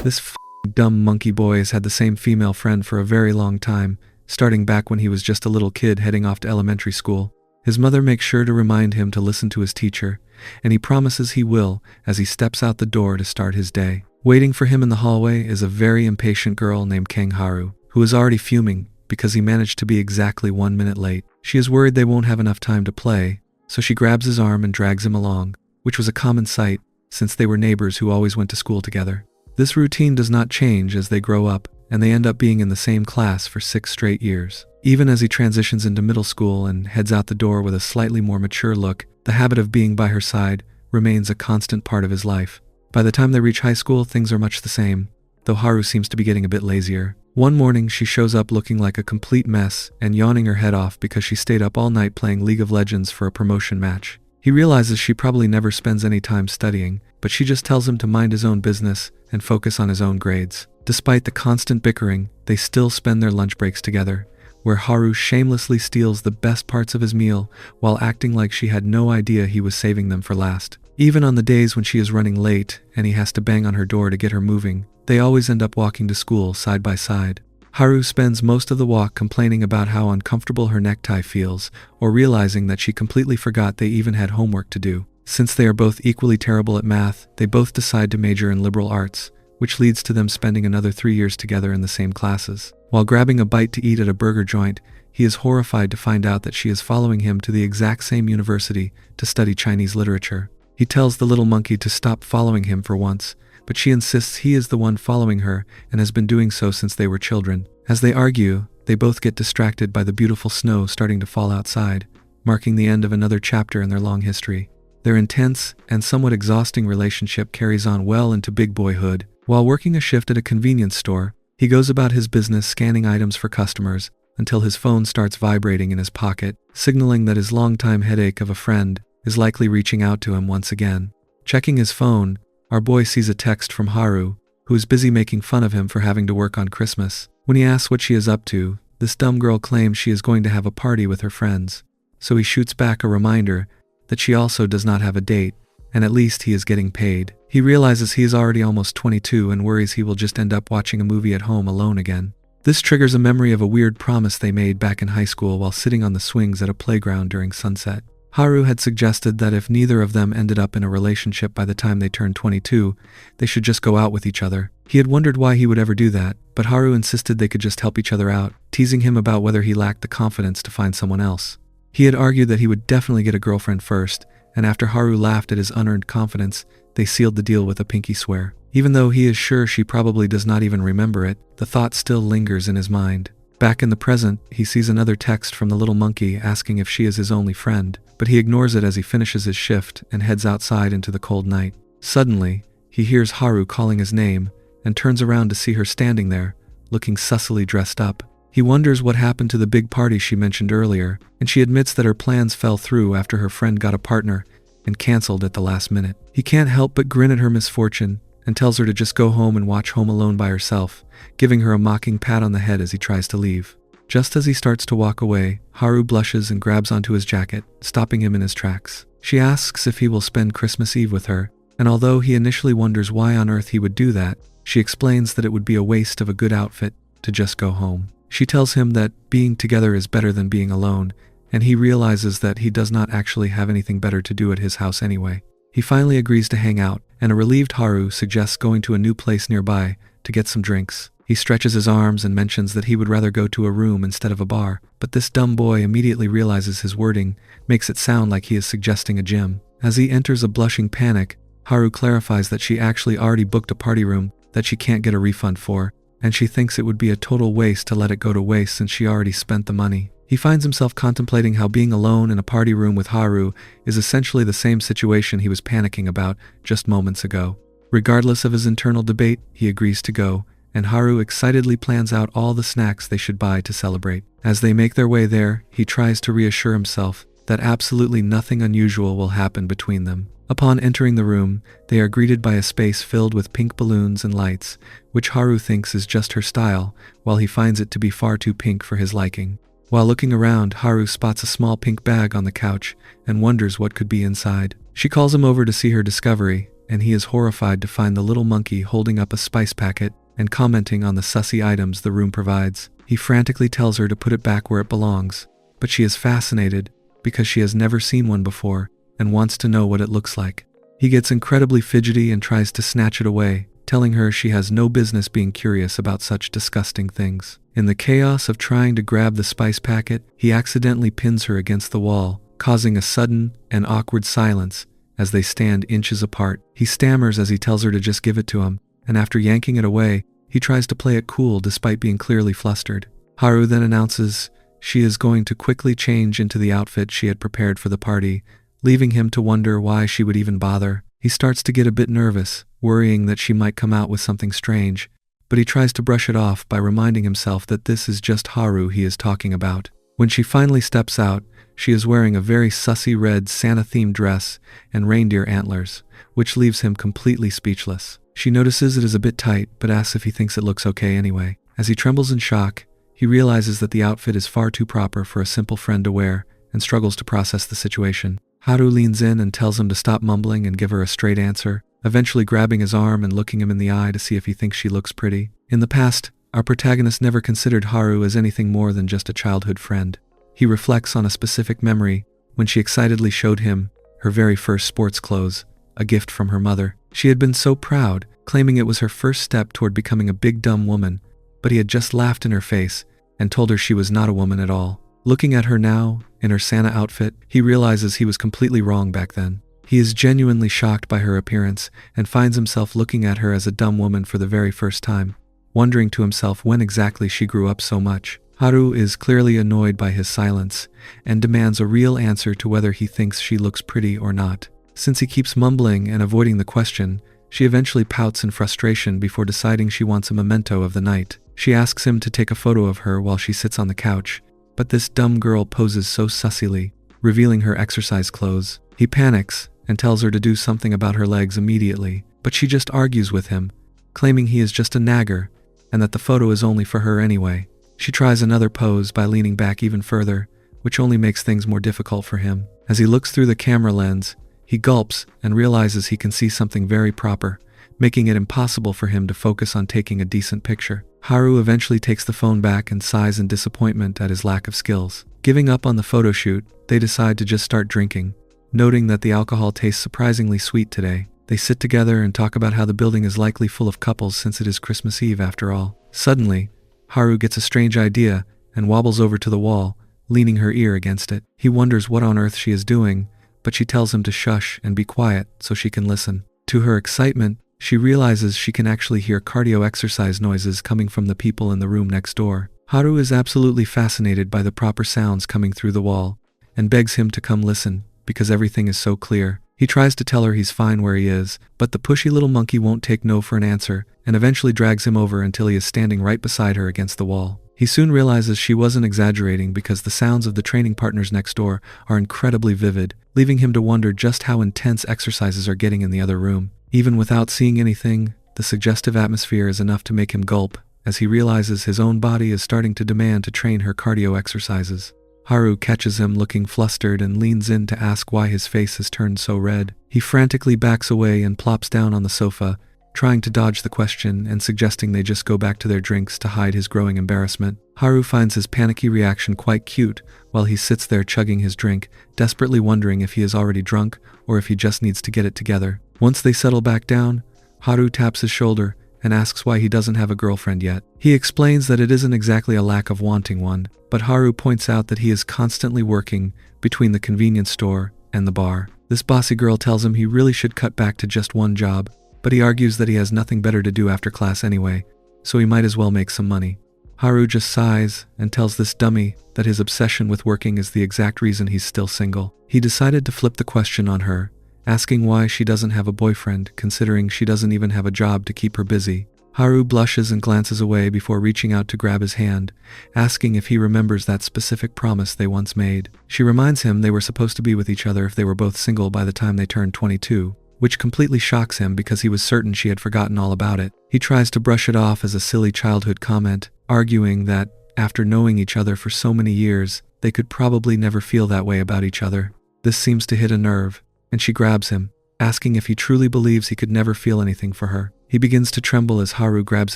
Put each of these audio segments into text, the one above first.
This dumb monkey boy has had the same female friend for a very long time, starting back when he was just a little kid heading off to elementary school. His mother makes sure to remind him to listen to his teacher, and he promises he will as he steps out the door to start his day. Waiting for him in the hallway is a very impatient girl named Haru, who is already fuming because he managed to be exactly 1 minute late. She is worried they won't have enough time to play, so she grabs his arm and drags him along, which was a common sight since they were neighbors who always went to school together. This routine does not change as they grow up, and they end up being in the same class for 6 straight years. Even as he transitions into middle school and heads out the door with a slightly more mature look, the habit of being by her side remains a constant part of his life. By the time they reach high school, things are much the same, though Haru seems to be getting a bit lazier. One morning, she shows up looking like a complete mess and yawning her head off because she stayed up all night playing League of Legends for a promotion match. He realizes she probably never spends any time studying, but she just tells him to mind his own business and focus on his own grades. Despite the constant bickering, they still spend their lunch breaks together, where Haru shamelessly steals the best parts of his meal while acting like she had no idea he was saving them for last. Even on the days when she is running late and he has to bang on her door to get her moving, they always end up walking to school side by side. Haru spends most of the walk complaining about how uncomfortable her necktie feels, or realizing that she completely forgot they even had homework to do. Since they are both equally terrible at math, they both decide to major in liberal arts, which leads to them spending another 3 years together in the same classes. While grabbing a bite to eat at a burger joint, he is horrified to find out that she is following him to the exact same university to study Chinese literature. He tells the little monkey to stop following him for once, but she insists he is the one following her and has been doing so since they were children. As they argue, they both get distracted by the beautiful snow starting to fall outside, marking the end of another chapter in their long history. Their intense and somewhat exhausting relationship carries on well into big boyhood. While working a shift at a convenience store, he goes about his business scanning items for customers until his phone starts vibrating in his pocket, signaling that his longtime headache of a friend is likely reaching out to him once again. Checking his phone, our boy sees a text from Haru, who is busy making fun of him for having to work on Christmas. When he asks what she is up to, this dumb girl claims she is going to have a party with her friends, so he shoots back a reminder that she also does not have a date, and at least he is getting paid. He realizes he is already almost 22 and worries he will just end up watching a movie at home alone again. This triggers a memory of a weird promise they made back in high school while sitting on the swings at a playground during sunset. Haru had suggested that if neither of them ended up in a relationship by the time they turned 22, they should just go out with each other. He had wondered why he would ever do that, but Haru insisted they could just help each other out, teasing him about whether he lacked the confidence to find someone else. He had argued that he would definitely get a girlfriend first, and after Haru laughed at his unearned confidence, they sealed the deal with a pinky swear. Even though he is sure she probably does not even remember it, the thought still lingers in his mind. Back in the present, he sees another text from the little monkey asking if she is his only friend, but he ignores it as he finishes his shift and heads outside into the cold night. Suddenly, he hears Haru calling his name and turns around to see her standing there, looking sussily dressed up. He wonders what happened to the big party she mentioned earlier, and she admits that her plans fell through after her friend got a partner and canceled at the last minute. He can't help but grin at her misfortune and tells her to just go home and watch Home Alone by herself, giving her a mocking pat on the head as he tries to leave. Just as he starts to walk away, Haru blushes and grabs onto his jacket, stopping him in his tracks. She asks if he will spend Christmas Eve with her, and although he initially wonders why on earth he would do that, she explains that it would be a waste of a good outfit to just go home. She tells him that being together is better than being alone, and he realizes that he does not actually have anything better to do at his house anyway. He finally agrees to hang out, and a relieved Haru suggests going to a new place nearby to get some drinks. He stretches his arms and mentions that he would rather go to a room instead of a bar, but this dumb boy immediately realizes his wording makes it sound like he is suggesting a gym. As he enters a blushing panic, Haru clarifies that she actually already booked a party room that she can't get a refund for, and she thinks it would be a total waste to let it go to waste since she already spent the money. He finds himself contemplating how being alone in a party room with Haru is essentially the same situation he was panicking about just moments ago. Regardless of his internal debate, he agrees to go, and Haru excitedly plans out all the snacks they should buy to celebrate. As they make their way there, he tries to reassure himself that absolutely nothing unusual will happen between them. Upon entering the room, they are greeted by a space filled with pink balloons and lights, which Haru thinks is just her style, while he finds it to be far too pink for his liking. While looking around, Haru spots a small pink bag on the couch and wonders what could be inside. She calls him over to see her discovery, and he is horrified to find the little monkey holding up a spice packet and commenting on the sussy items the room provides. He frantically tells her to put it back where it belongs, but she is fascinated because she has never seen one before and wants to know what it looks like. He gets incredibly fidgety and tries to snatch it away, telling her she has no business being curious about such disgusting things. In the chaos of trying to grab the spice packet, he accidentally pins her against the wall, causing a sudden and awkward silence as they stand inches apart. He stammers as he tells her to just give it to him, and after yanking it away, he tries to play it cool despite being clearly flustered. Haru then announces she is going to quickly change into the outfit she had prepared for the party, leaving him to wonder why she would even bother. He starts to get a bit nervous, worrying that she might come out with something strange, but he tries to brush it off by reminding himself that this is just Haru he is talking about. When she finally steps out, she is wearing a very sussy red Santa-themed dress and reindeer antlers, which leaves him completely speechless. She notices it is a bit tight, but asks if he thinks it looks okay anyway. As he trembles in shock, he realizes that the outfit is far too proper for a simple friend to wear and struggles to process the situation. Haru leans in and tells him to stop mumbling and give her a straight answer, eventually grabbing his arm and looking him in the eye to see if he thinks she looks pretty. In the past, our protagonist never considered Haru as anything more than just a childhood friend. He reflects on a specific memory when she excitedly showed him her very first sports clothes, a gift from her mother. She had been so proud, claiming it was her first step toward becoming a big dumb woman, but he had just laughed in her face and told her she was not a woman at all. Looking at her now, in her Santa outfit, he realizes he was completely wrong back then. He is genuinely shocked by her appearance and finds himself looking at her as a dumb woman for the very first time, wondering to himself when exactly she grew up so much. Haru is clearly annoyed by his silence and demands a real answer to whether he thinks she looks pretty or not. Since he keeps mumbling and avoiding the question, she eventually pouts in frustration before deciding she wants a memento of the night. She asks him to take a photo of her while she sits on the couch, but this dumb girl poses so sussily, revealing her exercise clothes. He panics and tells her to do something about her legs immediately, but she just argues with him, claiming he is just a nagger and that the photo is only for her anyway. She tries another pose by leaning back even further, which only makes things more difficult for him. As he looks through the camera lens, he gulps and realizes he can see something very proper, making it impossible for him to focus on taking a decent picture. Haru eventually takes the phone back and sighs in disappointment at his lack of skills. Giving up on the photo shoot, they decide to just start drinking, noting that the alcohol tastes surprisingly sweet today. They sit together and talk about how the building is likely full of couples since it is Christmas Eve after all. Suddenly, Haru gets a strange idea and wobbles over to the wall, leaning her ear against it. He wonders what on earth she is doing, but she tells him to shush and be quiet so she can listen. To her excitement, she realizes she can actually hear cardio exercise noises coming from the people in the room next door. Haru is absolutely fascinated by the proper sounds coming through the wall and begs him to come listen because everything is so clear. He tries to tell her he's fine where he is, but the pushy little monkey won't take no for an answer and eventually drags him over until he is standing right beside her against the wall. He soon realizes she wasn't exaggerating because the sounds of the training partners next door are incredibly vivid, leaving him to wonder just how intense exercises are getting in the other room. Even without seeing anything, the suggestive atmosphere is enough to make him gulp as he realizes his own body is starting to demand to train her cardio exercises. Haru catches him looking flustered and leans in to ask why his face has turned so red. He frantically backs away and plops down on the sofa, trying to dodge the question and suggesting they just go back to their drinks to hide his growing embarrassment. Haru finds his panicky reaction quite cute while he sits there chugging his drink, desperately wondering if he is already drunk or if he just needs to get it together. Once they settle back down, Haru taps his shoulder and asks why he doesn't have a girlfriend yet. He explains that it isn't exactly a lack of wanting one, but Haru points out that he is constantly working between the convenience store and the bar. This bossy girl tells him he really should cut back to just one job, but he argues that he has nothing better to do after class anyway, so he might as well make some money. Haru just sighs and tells this dummy that his obsession with working is the exact reason he's still single. He decided to flip the question on her, asking why she doesn't have a boyfriend, considering she doesn't even have a job to keep her busy. Haru blushes and glances away before reaching out to grab his hand, asking if he remembers that specific promise they once made. She reminds him they were supposed to be with each other if they were both single by the time they turned 22, which completely shocks him because he was certain she had forgotten all about it. He tries to brush it off as a silly childhood comment, arguing that, after knowing each other for so many years, they could probably never feel that way about each other. This seems to hit a nerve, and she grabs him, asking if he truly believes he could never feel anything for her. He begins to tremble as Haru grabs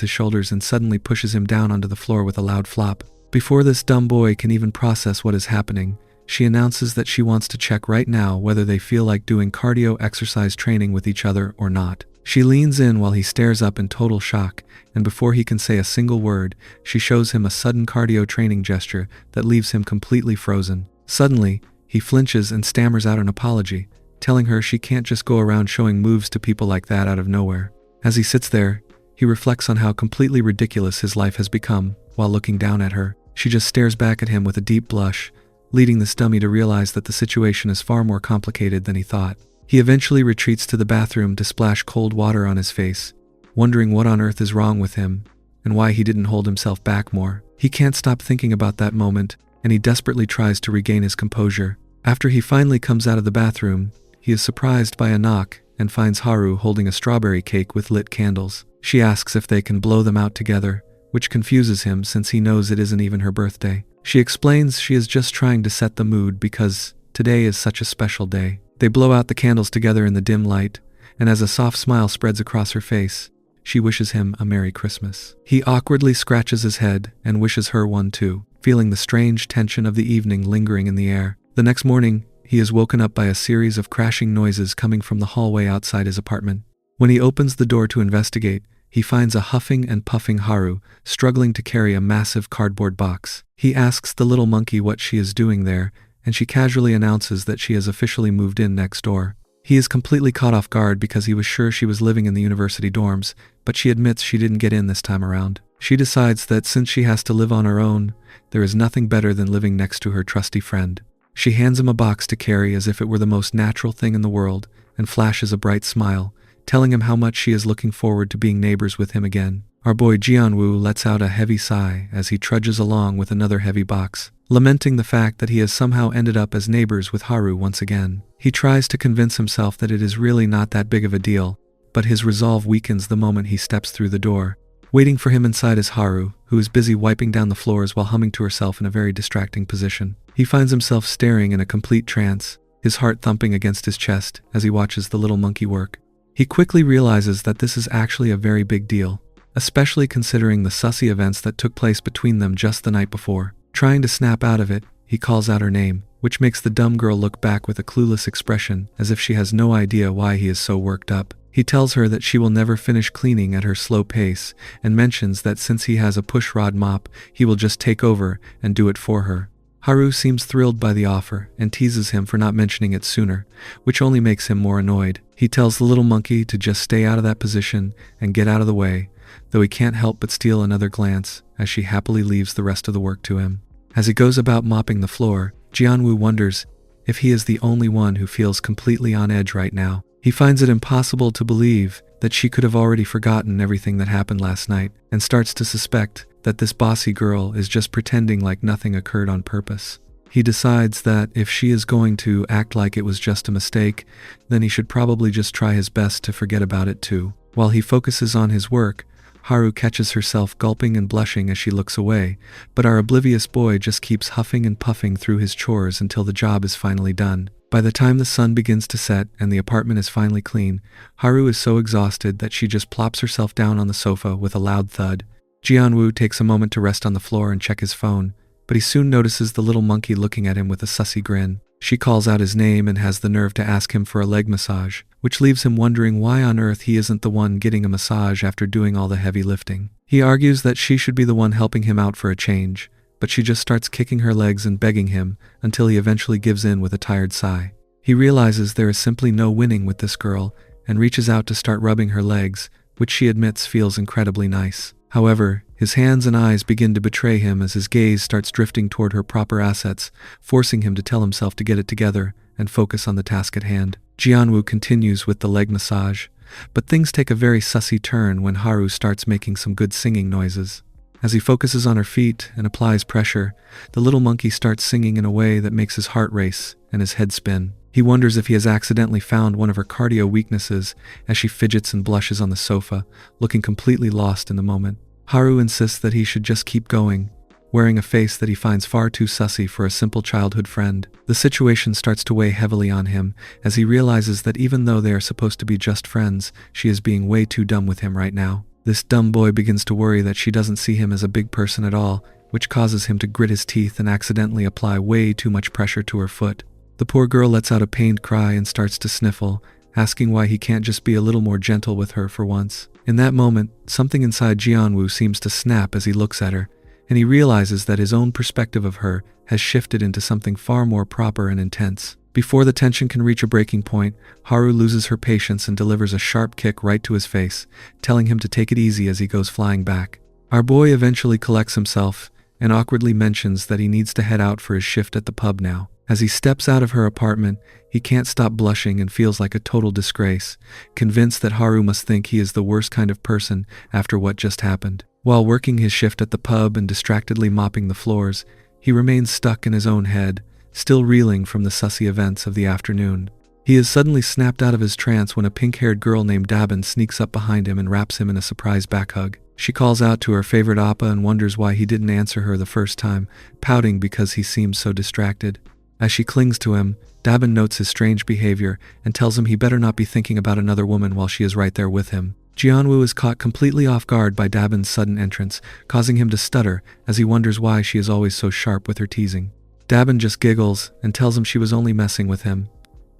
his shoulders and suddenly pushes him down onto the floor with a loud flop. Before this dumb boy can even process what is happening, she announces that she wants to check right now whether they feel like doing cardio exercise training with each other or not. She leans in while he stares up in total shock, and before he can say a single word, she shows him a sudden cardio training gesture that leaves him completely frozen. Suddenly, he flinches and stammers out an apology, telling her she can't just go around showing moves to people like that out of nowhere. As he sits there, he reflects on how completely ridiculous his life has become. While looking down at her, she just stares back at him with a deep blush, leading this dummy to realize that the situation is far more complicated than he thought. He eventually retreats to the bathroom to splash cold water on his face, wondering what on earth is wrong with him and why he didn't hold himself back more. He can't stop thinking about that moment, and he desperately tries to regain his composure. After he finally comes out of the bathroom, he is surprised by a knock and finds Haru holding a strawberry cake with lit candles. She asks if they can blow them out together, which confuses him since he knows it isn't even her birthday. She explains she is just trying to set the mood because today is such a special day. They blow out the candles together in the dim light, and as a soft smile spreads across her face, she wishes him a Merry Christmas. He awkwardly scratches his head and wishes her one too, feeling the strange tension of the evening lingering in the air. The next morning, he is woken up by a series of crashing noises coming from the hallway outside his apartment. When he opens the door to investigate, he finds a huffing and puffing Haru, struggling to carry a massive cardboard box. He asks the little monkey what she is doing there, and she casually announces that she has officially moved in next door. He is completely caught off guard because he was sure she was living in the university dorms, but she admits she didn't get in this time around. She decides that since she has to live on her own, there is nothing better than living next to her trusty friend. She hands him a box to carry as if it were the most natural thing in the world, and flashes a bright smile, telling him how much she is looking forward to being neighbors with him again. Our boy Jianwoo lets out a heavy sigh as he trudges along with another heavy box, lamenting the fact that he has somehow ended up as neighbors with Haru once again. He tries to convince himself that it is really not that big of a deal, but his resolve weakens the moment he steps through the door. Waiting for him inside is Haru, who is busy wiping down the floors while humming to herself in a very distracting position. He finds himself staring in a complete trance, his heart thumping against his chest as he watches the little monkey work. He quickly realizes that this is actually a very big deal, especially considering the sussy events that took place between them just the night before. Trying to snap out of it, he calls out her name, which makes the dumb girl look back with a clueless expression as if she has no idea why he is so worked up. He tells her that she will never finish cleaning at her slow pace and mentions that since he has a push-rod mop, he will just take over and do it for her. Haru seems thrilled by the offer and teases him for not mentioning it sooner, which only makes him more annoyed. He tells the little monkey to just stay out of that position and get out of the way, though he can't help but steal another glance as she happily leaves the rest of the work to him. As he goes about mopping the floor, Jianwoo wonders if he is the only one who feels completely on edge right now. He finds it impossible to believe that she could have already forgotten everything that happened last night and starts to suspect that this bossy girl is just pretending like nothing occurred on purpose. He decides that if she is going to act like it was just a mistake, then he should probably just try his best to forget about it too. While he focuses on his work, Haru catches herself gulping and blushing as she looks away, but our oblivious boy just keeps huffing and puffing through his chores until the job is finally done. By the time the sun begins to set and the apartment is finally clean, Haru is so exhausted that she just plops herself down on the sofa with a loud thud. Jianwoo takes a moment to rest on the floor and check his phone, but he soon notices the little monkey looking at him with a sussy grin. She calls out his name and has the nerve to ask him for a leg massage, which leaves him wondering why on earth he isn't the one getting a massage after doing all the heavy lifting. He argues that she should be the one helping him out for a change, but she just starts kicking her legs and begging him until he eventually gives in with a tired sigh. He realizes there is simply no winning with this girl and reaches out to start rubbing her legs, which she admits feels incredibly nice. However, his hands and eyes begin to betray him as his gaze starts drifting toward her proper assets, forcing him to tell himself to get it together and focus on the task at hand. Jianwoo continues with the leg massage, but things take a very sussy turn when Haru starts making some good singing noises. As he focuses on her feet and applies pressure, the little monkey starts singing in a way that makes his heart race and his head spin. He wonders if he has accidentally found one of her cardio weaknesses as she fidgets and blushes on the sofa, looking completely lost in the moment. Haru insists that he should just keep going, wearing a face that he finds far too sussy for a simple childhood friend. The situation starts to weigh heavily on him, as he realizes that even though they are supposed to be just friends, she is being way too dumb with him right now. This dumb boy begins to worry that she doesn't see him as a big person at all, which causes him to grit his teeth and accidentally apply way too much pressure to her foot. The poor girl lets out a pained cry and starts to sniffle, asking why he can't just be a little more gentle with her for once. In that moment, something inside Jianwoo seems to snap as he looks at her, and he realizes that his own perspective of her has shifted into something far more proper and intense. Before the tension can reach a breaking point, Haru loses her patience and delivers a sharp kick right to his face, telling him to take it easy as he goes flying back. Our boy eventually collects himself and awkwardly mentions that he needs to head out for his shift at the pub now. As he steps out of her apartment, he can't stop blushing and feels like a total disgrace, convinced that Haru must think he is the worst kind of person after what just happened. While working his shift at the pub and distractedly mopping the floors, he remains stuck in his own head, still reeling from the sussy events of the afternoon. He is suddenly snapped out of his trance when a pink-haired girl named Dabin sneaks up behind him and wraps him in a surprise back hug. She calls out to her favorite oppa and wonders why he didn't answer her the first time, pouting because he seems so distracted. As she clings to him, Dabin notes his strange behavior and tells him he better not be thinking about another woman while she is right there with him. Jianwoo is caught completely off guard by Dabin's sudden entrance, causing him to stutter as he wonders why she is always so sharp with her teasing. Dabin just giggles and tells him she was only messing with him,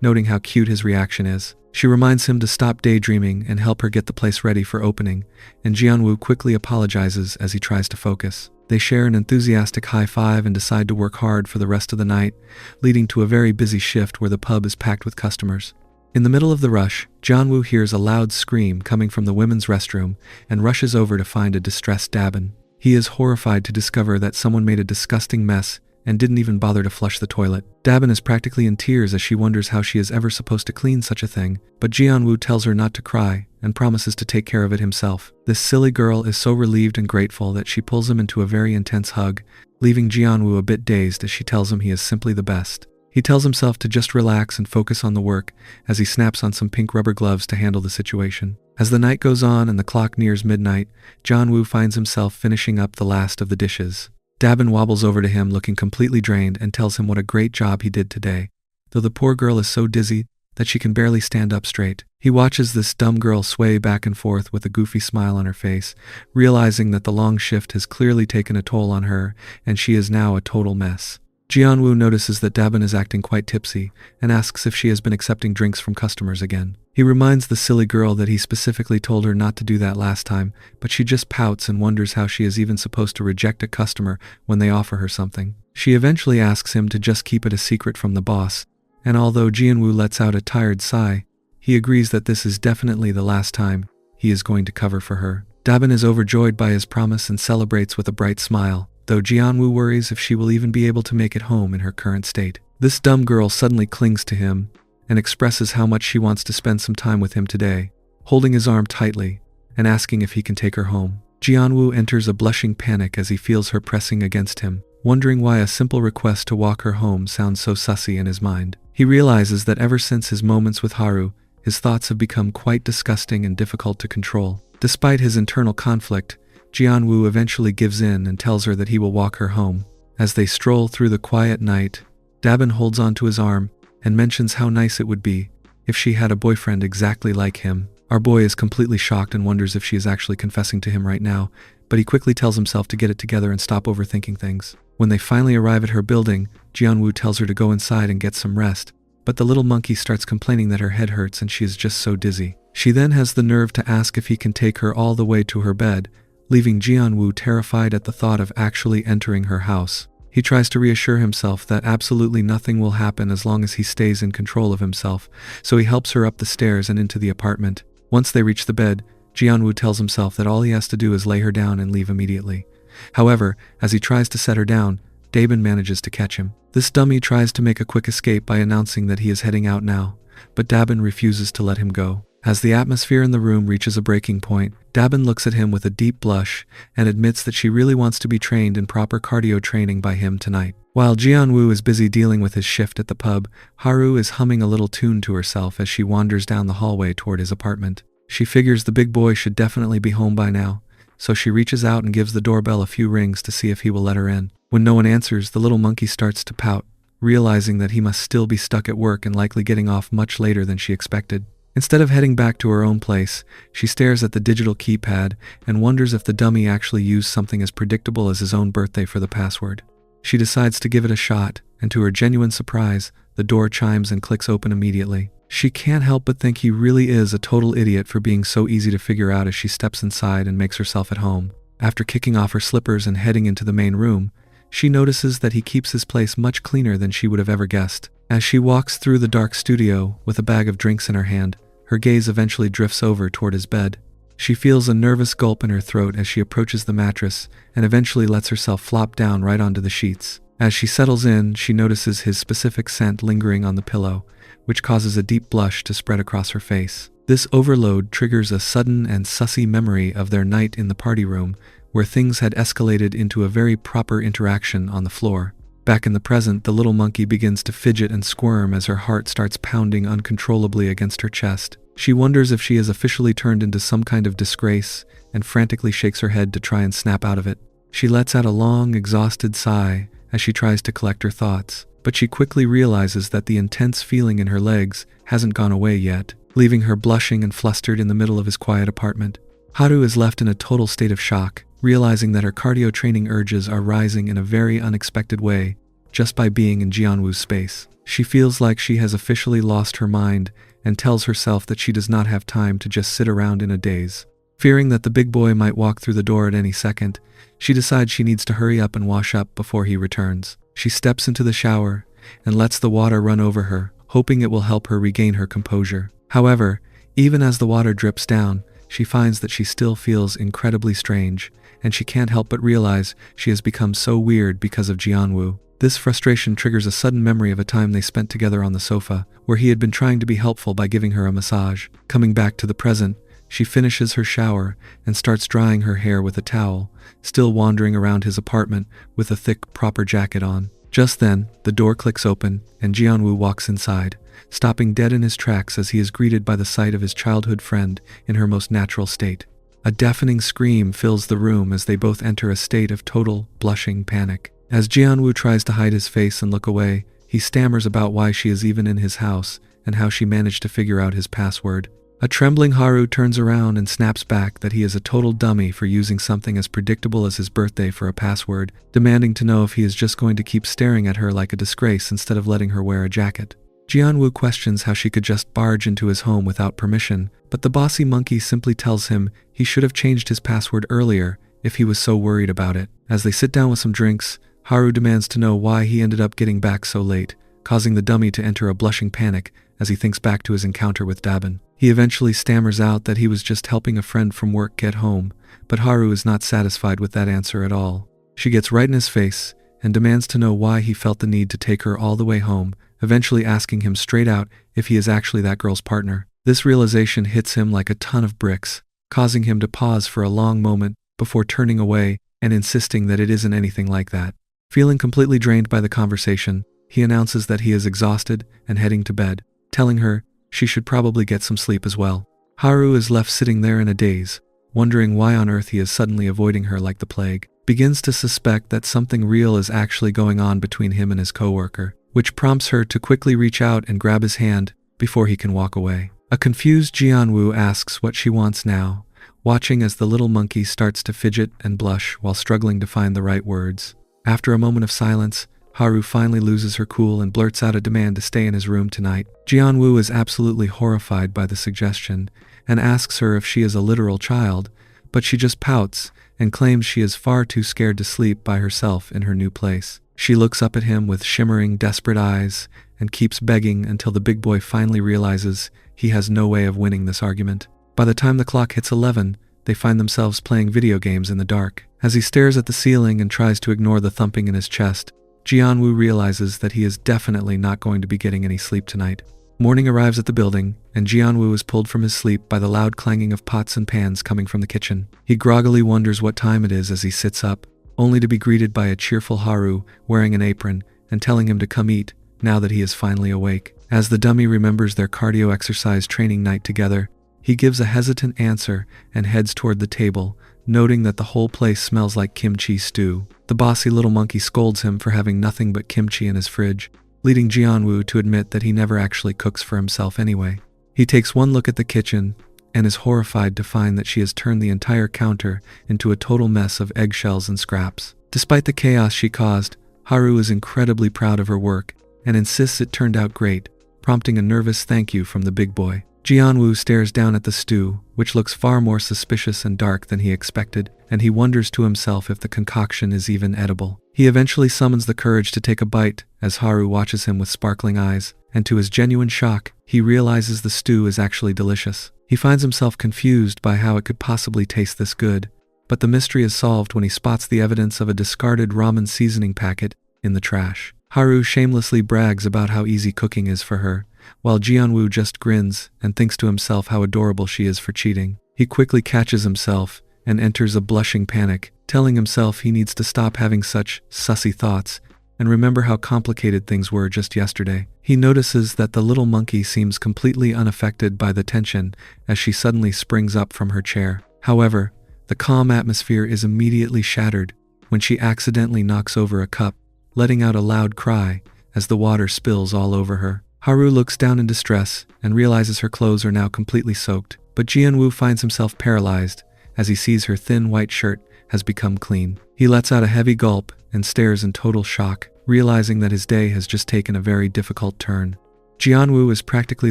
noting how cute his reaction is. She reminds him to stop daydreaming and help her get the place ready for opening, and Jianwoo quickly apologizes as he tries to focus. They share an enthusiastic high five and decide to work hard for the rest of the night, leading to a very busy shift where the pub is packed with customers. In the middle of the rush, Jianwoo hears a loud scream coming from the women's restroom and rushes over to find a distressed Dabin. He is horrified to discover that someone made a disgusting mess and didn't even bother to flush the toilet. Dabin is practically in tears as she wonders how she is ever supposed to clean such a thing, but Jianwoo tells her not to cry and promises to take care of it himself. This silly girl is so relieved and grateful that she pulls him into a very intense hug, leaving Jianwoo a bit dazed as she tells him he is simply the best. He tells himself to just relax and focus on the work as he snaps on some pink rubber gloves to handle the situation. As the night goes on and the clock nears midnight, Jianwoo finds himself finishing up the last of the dishes. Dabin wobbles over to him looking completely drained and tells him what a great job he did today, though the poor girl is so dizzy that she can barely stand up straight. He watches this dumb girl sway back and forth with a goofy smile on her face, realizing that the long shift has clearly taken a toll on her and she is now a total mess. Jianwoo notices that Dabin is acting quite tipsy and asks if she has been accepting drinks from customers again. He reminds the silly girl that he specifically told her not to do that last time, but she just pouts and wonders how she is even supposed to reject a customer when they offer her something. She eventually asks him to just keep it a secret from the boss, and although Jianwoo lets out a tired sigh, he agrees that this is definitely the last time he is going to cover for her. Dabin is overjoyed by his promise and celebrates with a bright smile, though Jianwoo worries if she will even be able to make it home in her current state. This dumb girl suddenly clings to him and expresses how much she wants to spend some time with him today, holding his arm tightly and asking if he can take her home. Jianwoo enters a blushing panic as he feels her pressing against him, wondering why a simple request to walk her home sounds so sussy in his mind. He realizes that ever since his moments with Haru, his thoughts have become quite disgusting and difficult to control. Despite his internal conflict, Jianwoo eventually gives in and tells her that he will walk her home. As they stroll through the quiet night, Dabin holds onto his arm and mentions how nice it would be if she had a boyfriend exactly like him. Our boy is completely shocked and wonders if she is actually confessing to him right now, but he quickly tells himself to get it together and stop overthinking things. When they finally arrive at her building, Jianwoo tells her to go inside and get some rest, but the little monkey starts complaining that her head hurts and she is just so dizzy. She then has the nerve to ask if he can take her all the way to her bed, leaving Jianwoo terrified at the thought of actually entering her house. He tries to reassure himself that absolutely nothing will happen as long as he stays in control of himself, so he helps her up the stairs and into the apartment. Once they reach the bed, Jianwoo tells himself that all he has to do is lay her down and leave immediately. However, as he tries to set her down, Dabin manages to catch him. This dummy tries to make a quick escape by announcing that he is heading out now, but Dabin refuses to let him go. As the atmosphere in the room reaches a breaking point, Dabin looks at him with a deep blush and admits that she really wants to be trained in proper cardio training by him tonight. While Jianwoo is busy dealing with his shift at the pub, Haru is humming a little tune to herself as she wanders down the hallway toward his apartment. She figures the big boy should definitely be home by now, so she reaches out and gives the doorbell a few rings to see if he will let her in. When no one answers, the little monkey starts to pout, realizing that he must still be stuck at work and likely getting off much later than she expected. Instead of heading back to her own place, she stares at the digital keypad and wonders if the dummy actually used something as predictable as his own birthday for the password. She decides to give it a shot, and to her genuine surprise, the door chimes and clicks open immediately. She can't help but think he really is a total idiot for being so easy to figure out as she steps inside and makes herself at home. After kicking off her slippers and heading into the main room, she notices that he keeps his place much cleaner than she would have ever guessed. As she walks through the dark studio with a bag of drinks in her hand, her gaze eventually drifts over toward his bed. She feels a nervous gulp in her throat as she approaches the mattress and eventually lets herself flop down right onto the sheets. As she settles in, she notices his specific scent lingering on the pillow, which causes a deep blush to spread across her face. This overload triggers a sudden and sussy memory of their night in the party room, where things had escalated into a very proper interaction on the floor. Back in the present, the little monkey begins to fidget and squirm as her heart starts pounding uncontrollably against her chest. She wonders if she has officially turned into some kind of disgrace and frantically shakes her head to try and snap out of it. She lets out a long, exhausted sigh as she tries to collect her thoughts, but she quickly realizes that the intense feeling in her legs hasn't gone away yet, leaving her blushing and flustered in the middle of his quiet apartment. Haru is left in a total state of shock, realizing that her cardio training urges are rising in a very unexpected way just by being in Jianwoo's space. She feels like she has officially lost her mind and tells herself that she does not have time to just sit around in a daze. Fearing that the big boy might walk through the door at any second, she decides she needs to hurry up and wash up before he returns. She steps into the shower and lets the water run over her, hoping it will help her regain her composure. However, even as the water drips down, she finds that she still feels incredibly strange, and she can't help but realize she has become so weird because of Jianwoo. This frustration triggers a sudden memory of a time they spent together on the sofa, where he had been trying to be helpful by giving her a massage. Coming back to the present, she finishes her shower and starts drying her hair with a towel, still wandering around his apartment with a thick, proper jacket on. Just then, the door clicks open and Jianwoo walks inside, stopping dead in his tracks as he is greeted by the sight of his childhood friend in her most natural state. A deafening scream fills the room as they both enter a state of total, blushing panic. As Jianwoo tries to hide his face and look away, he stammers about why she is even in his house and how she managed to figure out his password. A trembling Haru turns around and snaps back that he is a total dummy for using something as predictable as his birthday for a password, demanding to know if he is just going to keep staring at her like a disgrace instead of letting her wear a jacket. Jianwoo questions how she could just barge into his home without permission, but the bossy monkey simply tells him he should have changed his password earlier if he was so worried about it. As they sit down with some drinks, Haru demands to know why he ended up getting back so late, causing the dummy to enter a blushing panic as he thinks back to his encounter with Dabin. He eventually stammers out that he was just helping a friend from work get home, but Haru is not satisfied with that answer at all. She gets right in his face and demands to know why he felt the need to take her all the way home, eventually asking him straight out if he is actually that girl's partner. This realization hits him like a ton of bricks, causing him to pause for a long moment before turning away and insisting that it isn't anything like that. Feeling completely drained by the conversation, he announces that he is exhausted and heading to bed, telling her she should probably get some sleep as well. Haru is left sitting there in a daze, wondering why on earth he is suddenly avoiding her like the plague. Begins to suspect that something real is actually going on between him and his coworker, which prompts her to quickly reach out and grab his hand before he can walk away. A confused Jianwoo asks what she wants now, watching as the little monkey starts to fidget and blush while struggling to find the right words. After a moment of silence, Haru finally loses her cool and blurts out a demand to stay in his room tonight. Jianwoo is absolutely horrified by the suggestion and asks her if she is a literal child, but she just pouts and claims she is far too scared to sleep by herself in her new place. She looks up at him with shimmering, desperate eyes and keeps begging until the big boy finally realizes he has no way of winning this argument. By the time the clock hits 11, they find themselves playing video games in the dark. As he stares at the ceiling and tries to ignore the thumping in his chest, Jianwoo realizes that he is definitely not going to be getting any sleep tonight. Morning arrives at the building, and Jianwoo is pulled from his sleep by the loud clanging of pots and pans coming from the kitchen. He groggily wonders what time it is as he sits up, only to be greeted by a cheerful Haru wearing an apron and telling him to come eat now that he is finally awake. As the dummy remembers their cardio exercise training night together, he gives a hesitant answer and heads toward the table, noting that the whole place smells like kimchi stew. The bossy little monkey scolds him for having nothing but kimchi in his fridge, leading Jianwoo to admit that he never actually cooks for himself anyway. He takes one look at the kitchen and is horrified to find that she has turned the entire counter into a total mess of eggshells and scraps. Despite the chaos she caused, Haru is incredibly proud of her work and insists it turned out great, prompting a nervous thank you from the big boy. Jianwoo stares down at the stew, which looks far more suspicious and dark than he expected, and he wonders to himself if the concoction is even edible. He eventually summons the courage to take a bite as Haru watches him with sparkling eyes, and to his genuine shock, he realizes the stew is actually delicious. He finds himself confused by how it could possibly taste this good, but the mystery is solved when he spots the evidence of a discarded ramen seasoning packet in the trash. Haru shamelessly brags about how easy cooking is for her, while Jianwoo just grins and thinks to himself how adorable she is for cheating. He quickly catches himself and enters a blushing panic, telling himself he needs to stop having such sussy thoughts and remember how complicated things were just yesterday. He notices that the little monkey seems completely unaffected by the tension as she suddenly springs up from her chair. However, the calm atmosphere is immediately shattered when she accidentally knocks over a cup, letting out a loud cry as the water spills all over her. Haru looks down in distress and realizes her clothes are now completely soaked, but Jianwoo finds himself paralyzed as he sees her thin white shirt has become clean. He lets out a heavy gulp and stares in total shock, realizing that his day has just taken a very difficult turn. Jianwoo is practically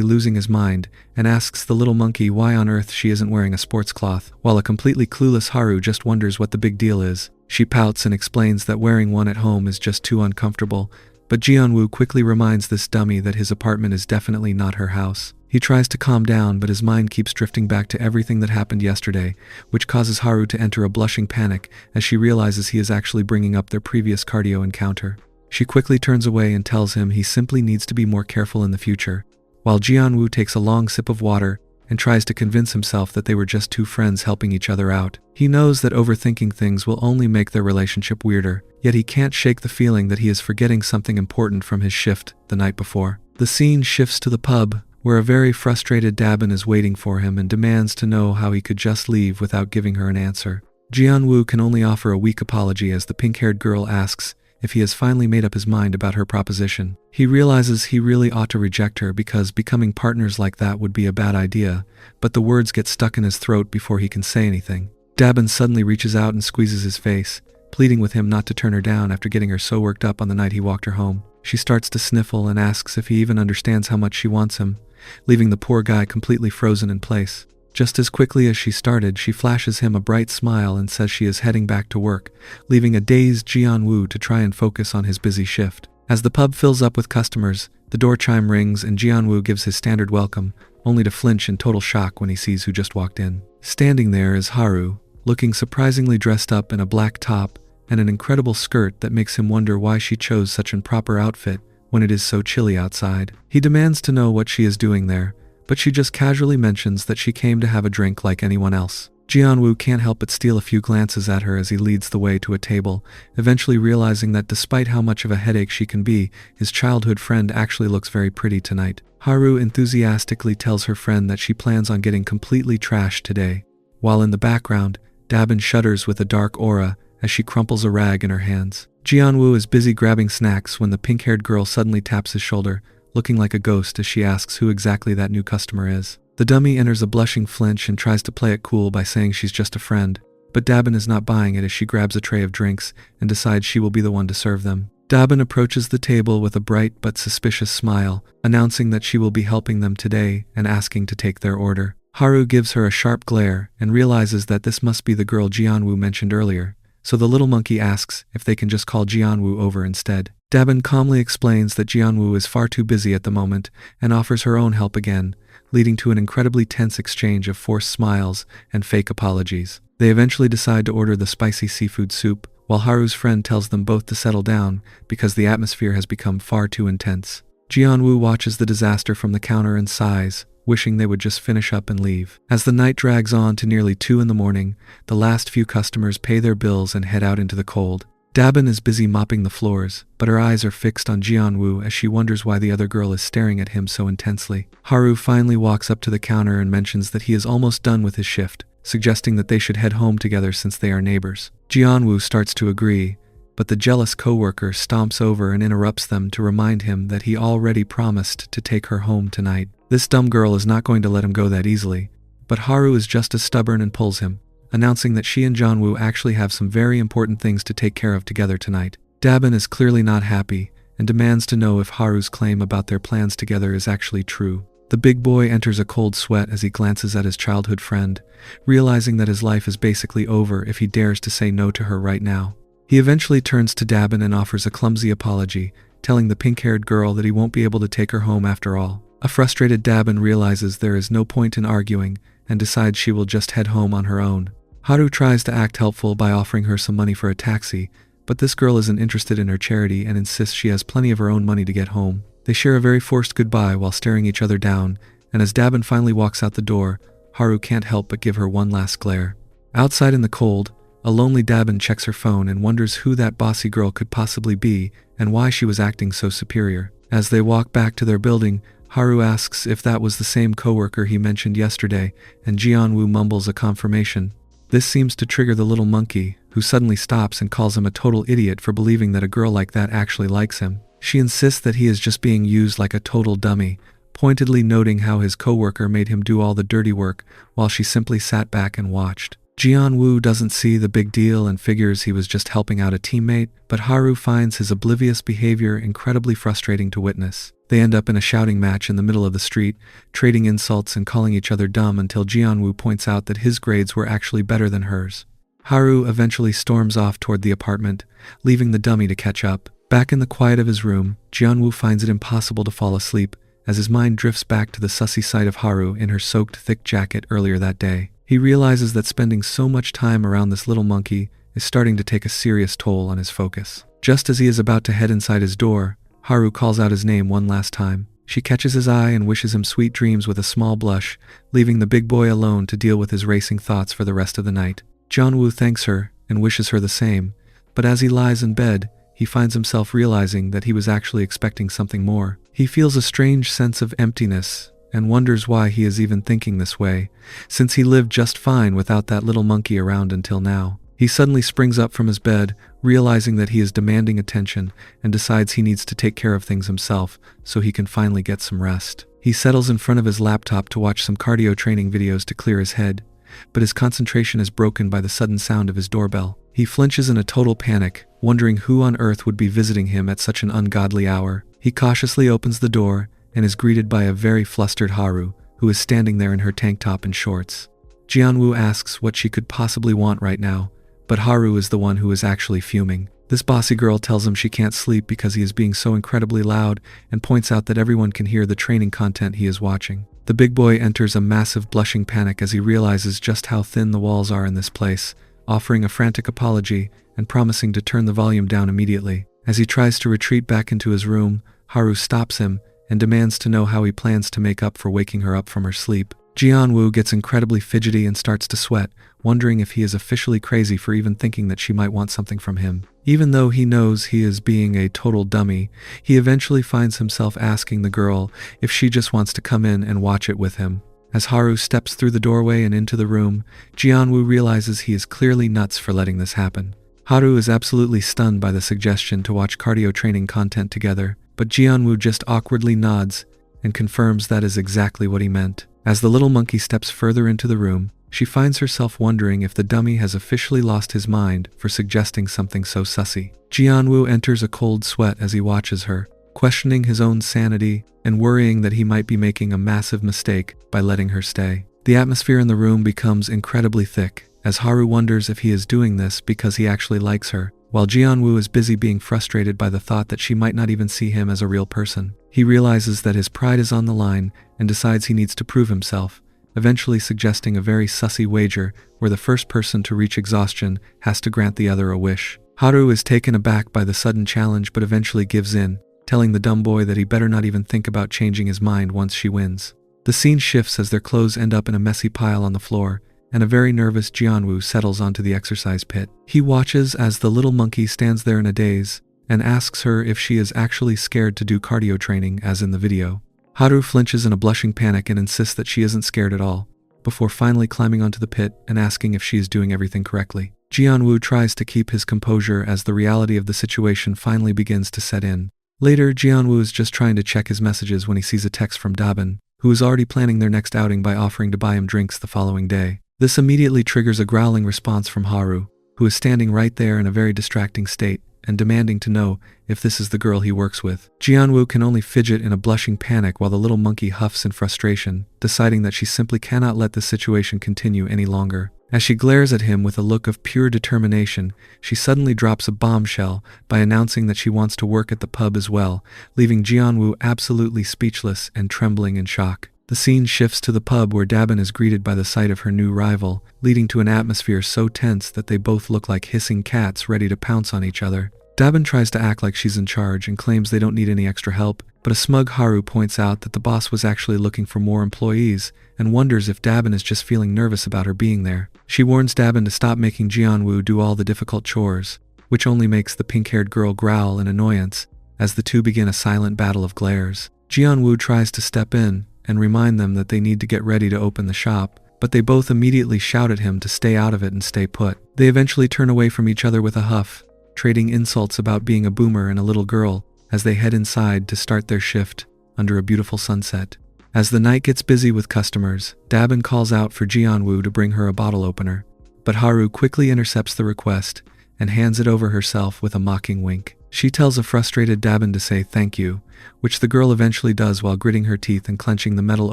losing his mind and asks the little monkey why on earth she isn't wearing a sports cloth, while a completely clueless Haru just wonders what the big deal is. She pouts and explains that wearing one at home is just too uncomfortable, but Jianwoo quickly reminds this dummy that his apartment is definitely not her house. He tries to calm down, but his mind keeps drifting back to everything that happened yesterday, which causes Haru to enter a blushing panic as she realizes he is actually bringing up their previous cardio encounter. She quickly turns away and tells him he simply needs to be more careful in the future, while Jianwoo takes a long sip of water and tries to convince himself that they were just two friends helping each other out. He knows that overthinking things will only make their relationship weirder, yet he can't shake the feeling that he is forgetting something important from his shift the night before. The scene shifts to the pub, where a very frustrated Dabin is waiting for him and demands to know how he could just leave without giving her an answer. Jianwoo can only offer a weak apology as the pink-haired girl asks if he has finally made up his mind about her proposition. He realizes he really ought to reject her because becoming partners like that would be a bad idea, but the words get stuck in his throat before he can say anything. Dabin suddenly reaches out and squeezes his face, pleading with him not to turn her down after getting her so worked up on the night he walked her home. She starts to sniffle and asks if he even understands how much she wants him, leaving the poor guy completely frozen in place. Just as quickly as she started, she flashes him a bright smile and says she is heading back to work, leaving a dazed Jianwoo to try and focus on his busy shift. As the pub fills up with customers, the door chime rings and Jianwoo gives his standard welcome, only to flinch in total shock when he sees who just walked in. Standing there is Haru, looking surprisingly dressed up in a black top and an incredible skirt that makes him wonder why she chose such an improper outfit when it is so chilly outside. He demands to know what she is doing there, but she just casually mentions that she came to have a drink like anyone else. Jianwoo can't help but steal a few glances at her as he leads the way to a table, eventually realizing that despite how much of a headache she can be, his childhood friend actually looks very pretty tonight. Haru enthusiastically tells her friend that she plans on getting completely trashed today, while in the background, Dabin shudders with a dark aura as she crumples a rag in her hands. Jianwoo is busy grabbing snacks when the pink-haired girl suddenly taps his shoulder, looking like a ghost as she asks who exactly that new customer is. The dummy enters a blushing flinch and tries to play it cool by saying she's just a friend, but Dabin is not buying it as she grabs a tray of drinks and decides she will be the one to serve them. Dabin approaches the table with a bright but suspicious smile, announcing that she will be helping them today and asking to take their order. Haru gives her a sharp glare and realizes that this must be the girl Jianwoo mentioned earlier, so the little monkey asks if they can just call Jianwoo over instead. Dabin calmly explains that Jianwoo is far too busy at the moment and offers her own help again, leading to an incredibly tense exchange of forced smiles and fake apologies. They eventually decide to order the spicy seafood soup, while Haru's friend tells them both to settle down because the atmosphere has become far too intense. Jianwoo watches the disaster from the counter and sighs, wishing they would just finish up and leave. As the night drags on to nearly 2 a.m, the last few customers pay their bills and head out into the cold. Dabin is busy mopping the floors, but her eyes are fixed on Jianwoo as she wonders why the other girl is staring at him so intensely. Haru finally walks up to the counter and mentions that he is almost done with his shift, suggesting that they should head home together since they are neighbors. Jianwoo starts to agree, but the jealous coworker stomps over and interrupts them to remind him that he already promised to take her home tonight. This dumb girl is not going to let him go that easily, but Haru is just as stubborn and pulls him, announcing that she and Jianwoo actually have some very important things to take care of together tonight. Dabin is clearly not happy and demands to know if Haru's claim about their plans together is actually true. The big boy enters a cold sweat as he glances at his childhood friend, realizing that his life is basically over if he dares to say no to her right now. He eventually turns to Dabin and offers a clumsy apology, telling the pink-haired girl that he won't be able to take her home after all. A frustrated Dabin realizes there is no point in arguing and decides she will just head home on her own. Haru tries to act helpful by offering her some money for a taxi, but this girl isn't interested in her charity and insists she has plenty of her own money to get home. They share a very forced goodbye while staring each other down, and as Dabin finally walks out the door, Haru can't help but give her one last glare. Outside in the cold, a lonely Dabin checks her phone and wonders who that bossy girl could possibly be and why she was acting so superior. As they walk back to their building, Haru asks if that was the same coworker he mentioned yesterday, and Jianwoo mumbles a confirmation. This seems to trigger the little monkey, who suddenly stops and calls him a total idiot for believing that a girl like that actually likes him. She insists that he is just being used like a total dummy, pointedly noting how his coworker made him do all the dirty work while she simply sat back and watched. Jianwoo doesn't see the big deal and figures he was just helping out a teammate, but Haru finds his oblivious behavior incredibly frustrating to witness. They end up in a shouting match in the middle of the street, trading insults and calling each other dumb until Jianwoo points out that his grades were actually better than hers. Haru eventually storms off toward the apartment, leaving the dummy to catch up. Back in the quiet of his room, Jianwoo finds it impossible to fall asleep as his mind drifts back to the sussy sight of Haru in her soaked thick jacket earlier that day. He realizes that spending so much time around this little monkey is starting to take a serious toll on his focus. Just as he is about to head inside his door, Haru calls out his name one last time. She catches his eye and wishes him sweet dreams with a small blush, leaving the big boy alone to deal with his racing thoughts for the rest of the night. Jianwoo thanks her and wishes her the same, but as he lies in bed, he finds himself realizing that he was actually expecting something more. He feels a strange sense of emptiness and wonders why he is even thinking this way, since he lived just fine without that little monkey around until now. He suddenly springs up from his bed, realizing that he is demanding attention, and decides he needs to take care of things himself so he can finally get some rest. He settles in front of his laptop to watch some cardio training videos to clear his head, but his concentration is broken by the sudden sound of his doorbell. He flinches in a total panic, wondering who on earth would be visiting him at such an ungodly hour. He cautiously opens the door and is greeted by a very flustered Haru, who is standing there in her tank top and shorts. Jianwoo asks what she could possibly want right now, but Haru is the one who is actually fuming. This bossy girl tells him she can't sleep because he is being so incredibly loud and points out that everyone can hear the training content he is watching. The big boy enters a massive blushing panic as he realizes just how thin the walls are in this place, offering a frantic apology and promising to turn the volume down immediately. As he tries to retreat back into his room, Haru stops him and demands to know how he plans to make up for waking her up from her sleep. Jianwoo gets incredibly fidgety and starts to sweat, wondering if he is officially crazy for even thinking that she might want something from him. Even though he knows he is being a total dummy, he eventually finds himself asking the girl if she just wants to come in and watch it with him. As Haru steps through the doorway and into the room, Jianwoo realizes he is clearly nuts for letting this happen. Haru is absolutely stunned by the suggestion to watch cardio training content together, but Jianwoo just awkwardly nods and confirms that is exactly what he meant. As the little monkey steps further into the room, she finds herself wondering if the dummy has officially lost his mind for suggesting something so sussy. Jianwoo enters a cold sweat as he watches her, questioning his own sanity and worrying that he might be making a massive mistake by letting her stay. The atmosphere in the room becomes incredibly thick, as Haru wonders if he is doing this because he actually likes her, while Jianwoo is busy being frustrated by the thought that she might not even see him as a real person. He realizes that his pride is on the line and decides he needs to prove himself, eventually suggesting a very sussy wager where the first person to reach exhaustion has to grant the other a wish. Haru is taken aback by the sudden challenge but eventually gives in, telling the dumb boy that he better not even think about changing his mind once she wins. The scene shifts as their clothes end up in a messy pile on the floor, and a very nervous Jianwoo settles onto the exercise pit. He watches as the little monkey stands there in a daze and asks her if she is actually scared to do cardio training as in the video. Haru flinches in a blushing panic and insists that she isn't scared at all, before finally climbing onto the pit and asking if she is doing everything correctly. Jianwoo tries to keep his composure as the reality of the situation finally begins to set in. Later, Jianwoo is just trying to check his messages when he sees a text from Dabin, who is already planning their next outing by offering to buy him drinks the following day. This immediately triggers a growling response from Haru, who is standing right there in a very distracting state and demanding to know if this is the girl he works with. Jianwoo can only fidget in a blushing panic while the little monkey huffs in frustration, deciding that she simply cannot let this situation continue any longer. As she glares at him with a look of pure determination, she suddenly drops a bombshell by announcing that she wants to work at the pub as well, leaving Jianwoo absolutely speechless and trembling in shock. The scene shifts to the pub where Dabin is greeted by the sight of her new rival, leading to an atmosphere so tense that they both look like hissing cats ready to pounce on each other. Dabin tries to act like she's in charge and claims they don't need any extra help, but a smug Haru points out that the boss was actually looking for more employees and wonders if Dabin is just feeling nervous about her being there. She warns Dabin to stop making Jianwoo do all the difficult chores, which only makes the pink-haired girl growl in annoyance as the two begin a silent battle of glares. Jianwoo tries to step in and remind them that they need to get ready to open the shop, but they both immediately shout at him to stay out of it and stay put. They eventually turn away from each other with a huff, trading insults about being a boomer and a little girl as they head inside to start their shift under a beautiful sunset. As the night gets busy with customers, Dabin calls out for Jianwoo to bring her a bottle opener, but Haru quickly intercepts the request and hands it over herself with a mocking wink. She tells a frustrated Dabin to say thank you, which the girl eventually does while gritting her teeth and clenching the metal